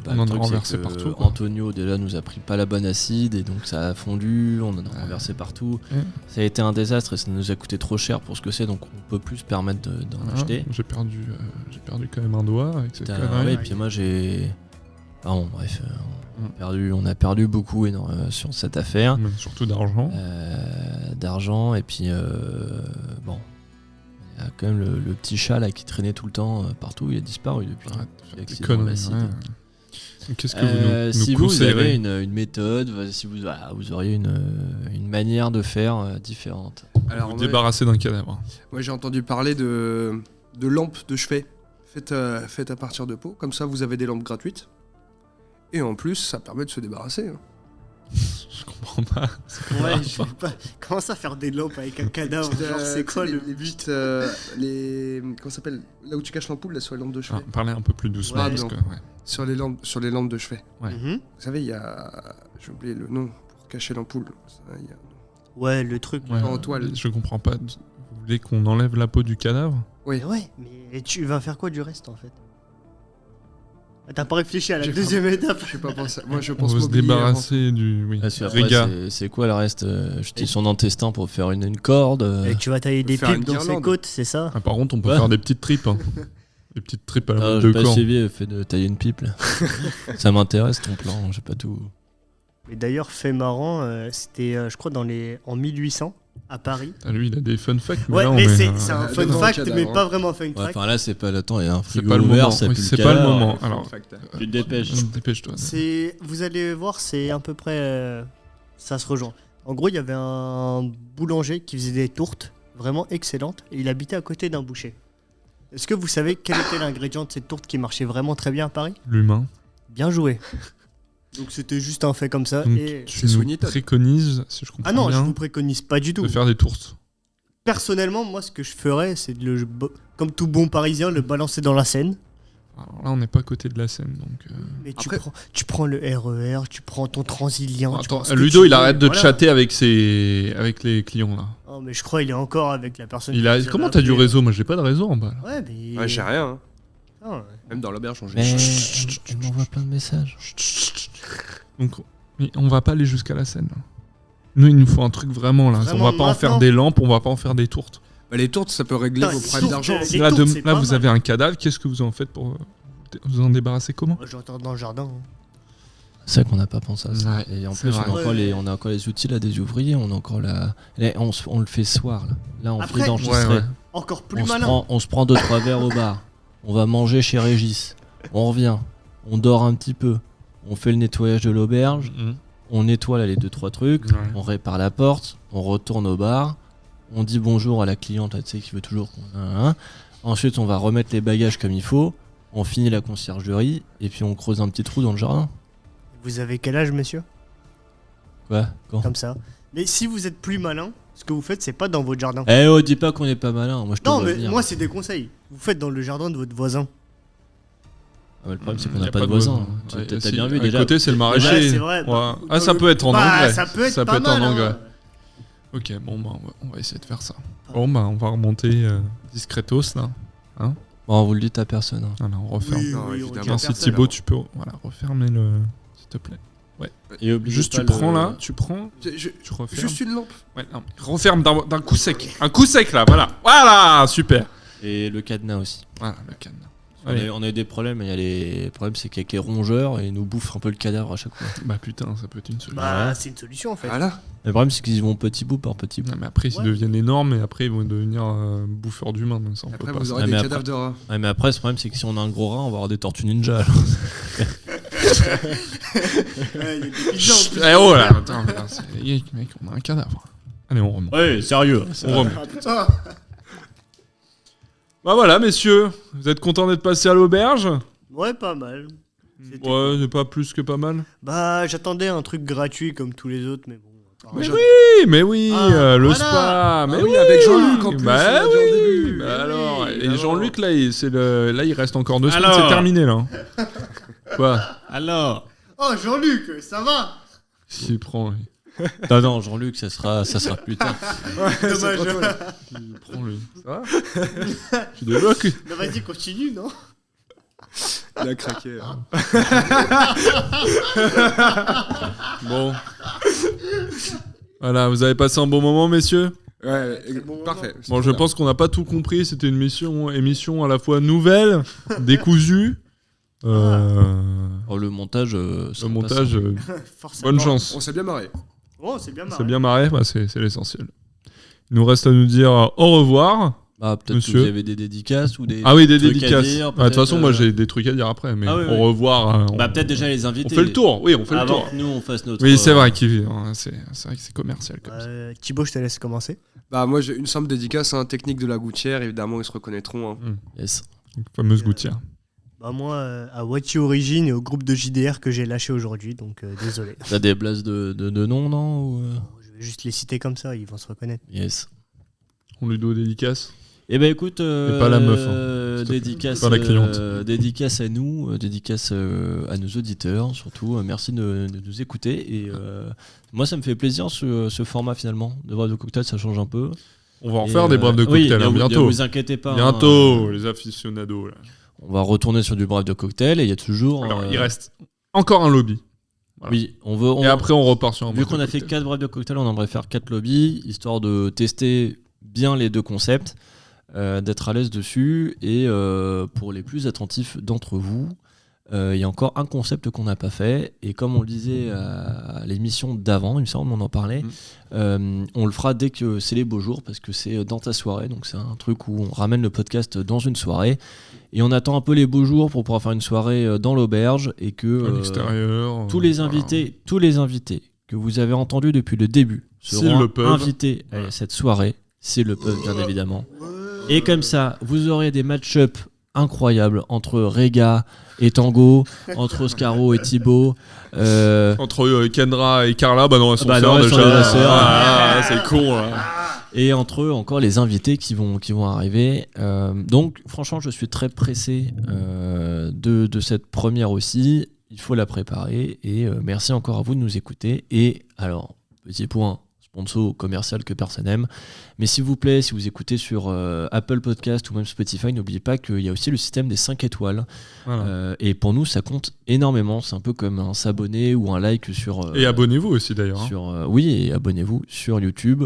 [SPEAKER 4] On
[SPEAKER 5] le
[SPEAKER 4] en a
[SPEAKER 5] truc, c'est
[SPEAKER 4] renversé
[SPEAKER 5] que
[SPEAKER 4] partout, quoi.
[SPEAKER 5] Antonio, déjà, nous a pris pas la bonne acide et donc ça a fondu. On en a renversé partout.
[SPEAKER 4] Ouais.
[SPEAKER 5] Ça a été un désastre et ça nous a coûté trop cher pour ce que c'est. Donc on peut plus se permettre d'en
[SPEAKER 4] Voilà.
[SPEAKER 5] acheter.
[SPEAKER 4] J'ai perdu quand même un doigt avec cette
[SPEAKER 5] Putain,
[SPEAKER 4] connerie.
[SPEAKER 5] ouais, et puis moi j'ai. Ah bon, bref, on a perdu beaucoup sur cette affaire.
[SPEAKER 4] Mais surtout d'argent.
[SPEAKER 5] D'argent, et puis bon, il y a quand même le petit chat là qui traînait tout le temps partout, il a disparu depuis.
[SPEAKER 4] Arrête de faire des
[SPEAKER 5] L'accident,
[SPEAKER 4] conneries,
[SPEAKER 5] l'acide.
[SPEAKER 4] ouais. Qu'est-ce que vous nous
[SPEAKER 5] Si vous
[SPEAKER 4] conseillerez
[SPEAKER 5] avez une méthode, si vous auriez une manière de faire différente.
[SPEAKER 6] Alors,
[SPEAKER 4] vous
[SPEAKER 6] moi,
[SPEAKER 4] débarrasser d'un cadavre?
[SPEAKER 6] moi, j'ai entendu parler de lampes de chevet faites à partir de peau. Comme ça, vous avez des lampes gratuites. Et en plus, ça permet de se débarrasser. hein.
[SPEAKER 4] Je comprends pas.
[SPEAKER 7] Ouais, je sais pas. Comment ça faire des lampes avec un cadavre? Genre, c'est quoi le but?
[SPEAKER 6] Comment ça s'appelle? Là où tu caches l'ampoule, là, sur les lampes de chevet.
[SPEAKER 4] Parlez un peu plus doucement.
[SPEAKER 6] Ouais,
[SPEAKER 4] parce
[SPEAKER 6] non.
[SPEAKER 4] que, ouais.
[SPEAKER 6] Sur les lampes de chevet.
[SPEAKER 4] Ouais.
[SPEAKER 7] Mhm.
[SPEAKER 6] Vous savez, il y a... J'ai oublié le nom pour cacher l'ampoule. Ça, il y a-
[SPEAKER 7] Ouais, le truc.
[SPEAKER 4] Ouais,
[SPEAKER 6] en toile.
[SPEAKER 4] Je comprends pas. Vous voulez qu'on enlève la peau du cadavre?
[SPEAKER 6] Oui.
[SPEAKER 7] Ouais, mais tu vas faire quoi du reste en fait? T'as pas réfléchi à la
[SPEAKER 6] J'ai
[SPEAKER 7] deuxième étape?
[SPEAKER 6] Je sais pas penser. Moi, je
[SPEAKER 4] On
[SPEAKER 6] pense
[SPEAKER 4] veut se
[SPEAKER 6] mobilier
[SPEAKER 4] débarrasser du... Oui.
[SPEAKER 5] Parce que après,
[SPEAKER 4] Réga.
[SPEAKER 5] c'est quoi le reste? J'utilise son intestin pour faire une corde.
[SPEAKER 7] Et tu vas tailler des
[SPEAKER 6] faire
[SPEAKER 7] pipes
[SPEAKER 6] une
[SPEAKER 7] dans ses
[SPEAKER 6] guirlande.
[SPEAKER 7] côtes, c'est ça?
[SPEAKER 4] Ah, par contre, on peut
[SPEAKER 5] Ouais.
[SPEAKER 4] faire des petites tripes. Hein. Des petites tripes à la
[SPEAKER 5] Ah,
[SPEAKER 4] mode
[SPEAKER 5] j'ai
[SPEAKER 4] de
[SPEAKER 5] pas
[SPEAKER 4] corps.
[SPEAKER 5] suivi le fait de tailler une pipe là. Ça m'intéresse ton plan, j'ai pas tout.
[SPEAKER 7] Et d'ailleurs, fait marrant, c'était, je crois, en 1800, à Paris.
[SPEAKER 4] Ah, lui, il a des fun facts.
[SPEAKER 7] Ouais,
[SPEAKER 4] là, on
[SPEAKER 7] mais
[SPEAKER 4] est,
[SPEAKER 7] c'est un fun
[SPEAKER 6] devant le
[SPEAKER 7] fact,
[SPEAKER 6] cadavre,
[SPEAKER 7] mais
[SPEAKER 6] hein.
[SPEAKER 7] pas vraiment fun
[SPEAKER 5] Ouais,
[SPEAKER 7] fact.
[SPEAKER 5] enfin là c'est pas le temps, il y a un
[SPEAKER 4] C'est
[SPEAKER 5] frigo
[SPEAKER 4] pas le
[SPEAKER 5] ouvert,
[SPEAKER 4] moment.
[SPEAKER 5] ça
[SPEAKER 4] Oui,
[SPEAKER 5] pue le
[SPEAKER 4] c'est pas le
[SPEAKER 5] cadavre.
[SPEAKER 4] moment. Alors,
[SPEAKER 5] Tu te dépêches.
[SPEAKER 4] dépêche-toi.
[SPEAKER 7] Vous allez voir, c'est à peu près. Ça se rejoint. En gros, il y avait un boulanger qui faisait des tourtes vraiment excellentes et il habitait à côté d'un boucher. Est-ce que vous savez quel était l'ingrédient de cette tourte qui marchait vraiment très bien à Paris?
[SPEAKER 4] L'humain.
[SPEAKER 7] Bien joué. Donc c'était juste un fait comme ça.
[SPEAKER 4] Donc,
[SPEAKER 7] Et...
[SPEAKER 4] tu
[SPEAKER 6] c'est
[SPEAKER 4] nous
[SPEAKER 6] Sweeney Todd.
[SPEAKER 4] préconises, si je comprends
[SPEAKER 7] Ah non, je
[SPEAKER 4] bien,
[SPEAKER 7] vous préconise pas du tout.
[SPEAKER 4] de faire des tourtes.
[SPEAKER 7] Personnellement, moi, ce que je ferais, c'est comme tout bon parisien, le balancer dans la Seine.
[SPEAKER 4] Alors là, on n'est pas à côté de la Seine, donc...
[SPEAKER 7] Mais
[SPEAKER 6] Après-
[SPEAKER 7] tu prends le RER, tu prends ton Transilien. tu
[SPEAKER 4] Attends,
[SPEAKER 7] prends ce que
[SPEAKER 4] Ludo,
[SPEAKER 7] tu
[SPEAKER 4] il
[SPEAKER 7] veux,
[SPEAKER 4] arrête de
[SPEAKER 7] voilà.
[SPEAKER 4] chatter avec les clients, là.
[SPEAKER 7] Oh, mais je crois qu'il est encore avec la personne.
[SPEAKER 4] Il
[SPEAKER 7] qui
[SPEAKER 4] a...
[SPEAKER 7] vous
[SPEAKER 4] Comment
[SPEAKER 7] avait
[SPEAKER 4] t'as du
[SPEAKER 7] appelé.
[SPEAKER 4] réseau? Moi, j'ai pas de réseau en bas, là.
[SPEAKER 7] Ouais, mais.
[SPEAKER 6] Ouais, j'ai rien. hein.
[SPEAKER 7] Ah, ouais.
[SPEAKER 6] Même dans l'auberge, on
[SPEAKER 5] Mais
[SPEAKER 6] j'ai.
[SPEAKER 5] elle m'envoie plein de messages.
[SPEAKER 4] Donc, mais on va pas aller jusqu'à la Seine. Là. Nous, il nous faut un truc vraiment, là.
[SPEAKER 7] Vraiment
[SPEAKER 4] on va pas en faire
[SPEAKER 7] maintenant
[SPEAKER 4] des lampes, on va pas en faire des tourtes.
[SPEAKER 6] Bah, les tourtes, ça peut régler
[SPEAKER 7] Putain,
[SPEAKER 6] vos
[SPEAKER 7] les
[SPEAKER 6] problèmes
[SPEAKER 7] tourtes,
[SPEAKER 6] d'argent.
[SPEAKER 7] les
[SPEAKER 4] Là,
[SPEAKER 7] tourtes, c'est
[SPEAKER 4] là
[SPEAKER 7] pas
[SPEAKER 4] vous
[SPEAKER 7] mal.
[SPEAKER 4] avez un cadavre, qu'est-ce que vous en faites pour vous en débarrasser comment?
[SPEAKER 7] Moi, j'entends dans le jardin. hein.
[SPEAKER 5] C'est vrai qu'on n'a pas pensé à ça.
[SPEAKER 4] Ouais,
[SPEAKER 5] Et en
[SPEAKER 4] c'est
[SPEAKER 5] plus,
[SPEAKER 4] vrai.
[SPEAKER 5] on a encore les outils là des ouvriers, on a encore là, on le fait ce soir là. Là, on
[SPEAKER 7] Après-
[SPEAKER 5] fait d'enregistrer.
[SPEAKER 4] Ouais, ouais.
[SPEAKER 7] Encore plus malin.
[SPEAKER 5] On se prend 2-3 verres au bar. On va manger chez Régis. On revient. On dort un petit peu. On fait le nettoyage de l'auberge.
[SPEAKER 4] Mhm.
[SPEAKER 5] On nettoie là, les 2-3 trucs.
[SPEAKER 4] Ouais.
[SPEAKER 5] On répare la porte. On retourne au bar. On dit bonjour à la cliente, là, tu sais, qui veut toujours qu'on. Ensuite, on va remettre les bagages comme il faut. On finit la conciergerie. Et puis, on creuse un petit trou dans le jardin.
[SPEAKER 7] Vous avez quel âge, monsieur?
[SPEAKER 5] Quoi? Quand?
[SPEAKER 7] Comme ça. Mais si vous êtes plus malin, ce que vous faites, c'est pas dans votre jardin.
[SPEAKER 5] Eh oh, dis pas qu'on est pas malin. Moi, je te
[SPEAKER 7] Non,
[SPEAKER 5] vois
[SPEAKER 7] mais
[SPEAKER 5] venir.
[SPEAKER 7] moi, c'est des conseils. Vous faites dans le jardin de votre voisin.
[SPEAKER 5] Ah, mais le problème, c'est qu'on
[SPEAKER 4] Y
[SPEAKER 5] n'a
[SPEAKER 4] a
[SPEAKER 5] pas de voisins.
[SPEAKER 4] Ouais,
[SPEAKER 5] T'as
[SPEAKER 4] si,
[SPEAKER 5] bien vu
[SPEAKER 4] à
[SPEAKER 5] déjà.
[SPEAKER 4] côté, c'est le
[SPEAKER 7] Ouais,
[SPEAKER 4] maraîcher.
[SPEAKER 7] c'est vrai.
[SPEAKER 4] Ouais.
[SPEAKER 7] Bah,
[SPEAKER 4] Ah, ça
[SPEAKER 7] dans
[SPEAKER 4] peut être en
[SPEAKER 7] Bah,
[SPEAKER 4] engrais.
[SPEAKER 7] ça peut être
[SPEAKER 4] Ça
[SPEAKER 7] pas
[SPEAKER 4] peut être en
[SPEAKER 7] mal,
[SPEAKER 4] engrais.
[SPEAKER 7] hein.
[SPEAKER 4] Ok, bon, bah, on va essayer de faire ça. Bon, bah, on va remonter discretos, là.
[SPEAKER 5] Bon, vous le dites à personne. hein.
[SPEAKER 4] Voilà, on referme.
[SPEAKER 7] Oui,
[SPEAKER 6] Non,
[SPEAKER 7] oui,
[SPEAKER 6] évidemment.
[SPEAKER 7] on dit à
[SPEAKER 4] Merci
[SPEAKER 7] personne.
[SPEAKER 4] Thibaut, tu peux refermer le... S'il te plaît.
[SPEAKER 5] Et oubliez
[SPEAKER 4] Juste,
[SPEAKER 5] pas
[SPEAKER 4] tu prends là, tu prends, tu refermes.
[SPEAKER 6] Juste une lampe.
[SPEAKER 4] Ouais, non, mais referme d'un coup sec. Un coup sec, là, voilà. Voilà, super.
[SPEAKER 5] Et le cadenas aussi.
[SPEAKER 4] Voilà, le cadenas.
[SPEAKER 5] On a eu des problèmes. Il y a les problèmes, c'est qu'avec les rongeurs, ils nous bouffent un peu le cadavre à chaque fois.
[SPEAKER 4] Bah putain, ça peut être une solution.
[SPEAKER 7] Bah,
[SPEAKER 5] Ouais.
[SPEAKER 7] c'est une solution en fait.
[SPEAKER 6] Voilà.
[SPEAKER 5] Le problème, c'est qu'ils vont petit bout par petit bout.
[SPEAKER 4] Non, mais après, ils
[SPEAKER 7] Ouais.
[SPEAKER 4] deviennent énormes et après, ils vont devenir bouffeurs d'humains. Donc ça, on
[SPEAKER 6] Après,
[SPEAKER 4] peut pas.
[SPEAKER 6] vous
[SPEAKER 4] ça.
[SPEAKER 6] aurez
[SPEAKER 5] Ah,
[SPEAKER 6] des
[SPEAKER 5] mais
[SPEAKER 6] cadavres de rats.
[SPEAKER 5] Ouais, mais après, ce problème, c'est que si on a un gros rat, on va avoir des tortues ninja. alors.
[SPEAKER 7] Ouais, il y a des pigeons en plus.
[SPEAKER 4] Eh oh là, attends, putain, mec, on a un cadavre. Allez, on remonte.
[SPEAKER 5] Ouais, sérieux.
[SPEAKER 4] On remonte.
[SPEAKER 7] Ah, putain.
[SPEAKER 4] Bah voilà, messieurs, vous êtes contents d'être passés à l'auberge?
[SPEAKER 7] Ouais, pas mal.
[SPEAKER 4] Ouais, c'est pas plus que pas mal.
[SPEAKER 7] Bah, j'attendais un truc gratuit comme tous les autres, mais bon.
[SPEAKER 4] Mais oui, le
[SPEAKER 7] voilà.
[SPEAKER 4] spa, mais
[SPEAKER 6] oui, avec Jean-Luc en plus.
[SPEAKER 4] Bah
[SPEAKER 6] on l'a dit
[SPEAKER 4] oui.
[SPEAKER 6] au début.
[SPEAKER 4] Bah alors, et
[SPEAKER 6] évidemment.
[SPEAKER 4] Jean-Luc là, il reste encore 2 semaines,
[SPEAKER 8] Alors.
[SPEAKER 4] c'est terminé là. Quoi?
[SPEAKER 8] Alors.
[SPEAKER 7] Oh, Jean-Luc, ça va?
[SPEAKER 4] S'il prend,
[SPEAKER 5] Non, Jean-Luc, ça sera plus tard.
[SPEAKER 7] Dommage.
[SPEAKER 4] il prend lui. Ça va? Je suis désolé.
[SPEAKER 7] Mais vas-y, continue, non?
[SPEAKER 6] Il a craqué. Hein.
[SPEAKER 4] Bon. Voilà, vous avez passé un bon moment, messieurs?
[SPEAKER 6] Ouais,
[SPEAKER 7] bon
[SPEAKER 6] parfait.
[SPEAKER 4] Bon, je pense qu'on n'a pas tout compris. C'était une émission à la fois nouvelle, décousue.
[SPEAKER 5] Oh, le montage.
[SPEAKER 4] Le montage,
[SPEAKER 7] Forcément.
[SPEAKER 4] bonne chance.
[SPEAKER 6] On s'est bien marré.
[SPEAKER 7] Oh, c'est bien marrant.
[SPEAKER 4] C'est bien marré, bah, c'est l'essentiel. Il nous reste à nous dire au revoir.
[SPEAKER 5] Ah, peut-être que
[SPEAKER 4] Monsieur.
[SPEAKER 5] vous avez des dédicaces ou des.
[SPEAKER 4] Ah oui, des
[SPEAKER 5] trucs à
[SPEAKER 4] dédicaces.
[SPEAKER 5] dire,
[SPEAKER 4] De toute façon,
[SPEAKER 5] peut-être,
[SPEAKER 4] moi j'ai des trucs à dire après, mais
[SPEAKER 5] Ah oui,
[SPEAKER 4] au
[SPEAKER 5] oui.
[SPEAKER 4] revoir.
[SPEAKER 5] Bah, peut-être déjà les invités.
[SPEAKER 4] On fait le tour, oui, on fait le
[SPEAKER 5] Avant
[SPEAKER 4] tour.
[SPEAKER 5] que nous on fasse notre.
[SPEAKER 4] Oui, c'est vrai, c'est vrai que c'est commercial comme ça.
[SPEAKER 7] Thibaut, je te laisse commencer.
[SPEAKER 6] Bah, moi, j'ai une simple dédicace à un technique de la Gouttière. Évidemment, ils se reconnaîtront. Hein.
[SPEAKER 5] Yes.
[SPEAKER 4] Une fameuse gouttière.
[SPEAKER 7] Bah, moi, à Wati Origin et au groupe de JDR que j'ai lâché aujourd'hui, donc désolé.
[SPEAKER 5] T'as des blases de nom, non ou...
[SPEAKER 7] Je vais juste les citer comme ça, ils vont se reconnaître.
[SPEAKER 5] Yes.
[SPEAKER 4] On lui doit dédicace.
[SPEAKER 5] Eh ben écoute,
[SPEAKER 4] Et pas la meuf, hein, s'il te plaît.
[SPEAKER 5] dédicace,
[SPEAKER 4] Pas la cliente.
[SPEAKER 5] dédicace à nous, dédicace à nos auditeurs, surtout. Merci de nous écouter. Et moi, ça me fait plaisir ce format finalement. De Bref de Cocktail, ça change un peu.
[SPEAKER 4] On va en faire des brefs de cocktail,
[SPEAKER 5] oui,
[SPEAKER 4] bientôt.
[SPEAKER 5] Ne vous inquiétez pas.
[SPEAKER 4] Bientôt, les aficionados. Là.
[SPEAKER 5] On va retourner sur du bref de cocktail et il y a toujours.
[SPEAKER 4] Alors, il reste encore un lobby. Voilà.
[SPEAKER 5] Oui, on
[SPEAKER 4] Et après, on repart sur un
[SPEAKER 5] Vu
[SPEAKER 4] bref
[SPEAKER 5] qu'on
[SPEAKER 4] de
[SPEAKER 5] a fait
[SPEAKER 4] cocktail.
[SPEAKER 5] 4 brefs de cocktail, on aimerait faire 4 lobbies, histoire de tester bien les deux concepts, d'être à l'aise dessus. Et pour les plus attentifs d'entre vous, il y a encore un concept qu'on n'a pas fait. Et comme on le disait à l'émission d'avant, il me semble, on en parlait, on le fera dès que c'est les beaux jours, parce que c'est dans ta soirée. Donc c'est un truc où on ramène le podcast dans une soirée. Et on attend un peu les beaux jours pour pouvoir faire une soirée dans l'auberge et que
[SPEAKER 4] À l'extérieur.
[SPEAKER 5] tous les invités que vous avez entendus depuis le début
[SPEAKER 4] S'ils
[SPEAKER 5] seront
[SPEAKER 4] le peuvent.
[SPEAKER 5] invités à cette soirée, s'ils le peuvent bien évidemment. Et comme ça, vous aurez des match-up incroyables entre Rega et Tango, entre Oscaro et Thibaut.
[SPEAKER 4] Entre Kendra et Carla, bah non, elles sont
[SPEAKER 5] Bah
[SPEAKER 4] sœurs
[SPEAKER 5] non, elles sont
[SPEAKER 4] déjà.
[SPEAKER 5] déjà sœurs.
[SPEAKER 4] Ah, c'est con là.
[SPEAKER 5] Et entre eux, encore les invités qui vont arriver. Donc, franchement, je suis très pressé de cette première aussi. Il faut la préparer. Et merci encore à vous de nous écouter. Et alors, petit point, sponsor commercial que personne n'aime. Mais s'il vous plaît, si vous écoutez sur Apple Podcast ou même Spotify, n'oubliez pas qu'il y a aussi le système des 5 étoiles.
[SPEAKER 4] Voilà.
[SPEAKER 5] Et pour nous, ça compte énormément. C'est un peu comme un s'abonner ou un like sur...
[SPEAKER 4] Et abonnez-vous aussi d'ailleurs. hein.
[SPEAKER 5] Sur, oui, et abonnez-vous sur YouTube.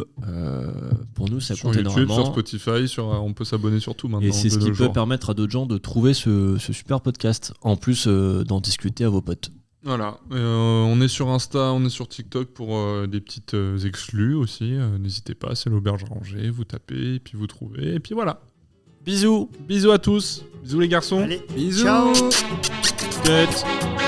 [SPEAKER 5] Pour nous, ça
[SPEAKER 4] Sur
[SPEAKER 5] compte
[SPEAKER 4] YouTube,
[SPEAKER 5] énormément.
[SPEAKER 4] sur Spotify, on peut s'abonner sur tout maintenant.
[SPEAKER 5] Et c'est ce
[SPEAKER 4] de
[SPEAKER 5] qui
[SPEAKER 4] nos
[SPEAKER 5] peut
[SPEAKER 4] jours.
[SPEAKER 5] permettre à d'autres gens de trouver ce super podcast, en plus d'en discuter à vos potes.
[SPEAKER 4] Voilà, on est sur Insta, on est sur TikTok pour des petites exclus aussi. N'hésitez pas, c'est l'auberge rangée, vous tapez, et puis vous trouvez, et puis voilà.
[SPEAKER 5] Bisous.
[SPEAKER 4] Bisous à tous, bisous les garçons.
[SPEAKER 7] Allez,
[SPEAKER 6] Bisous.
[SPEAKER 7] ciao.
[SPEAKER 5] Cut.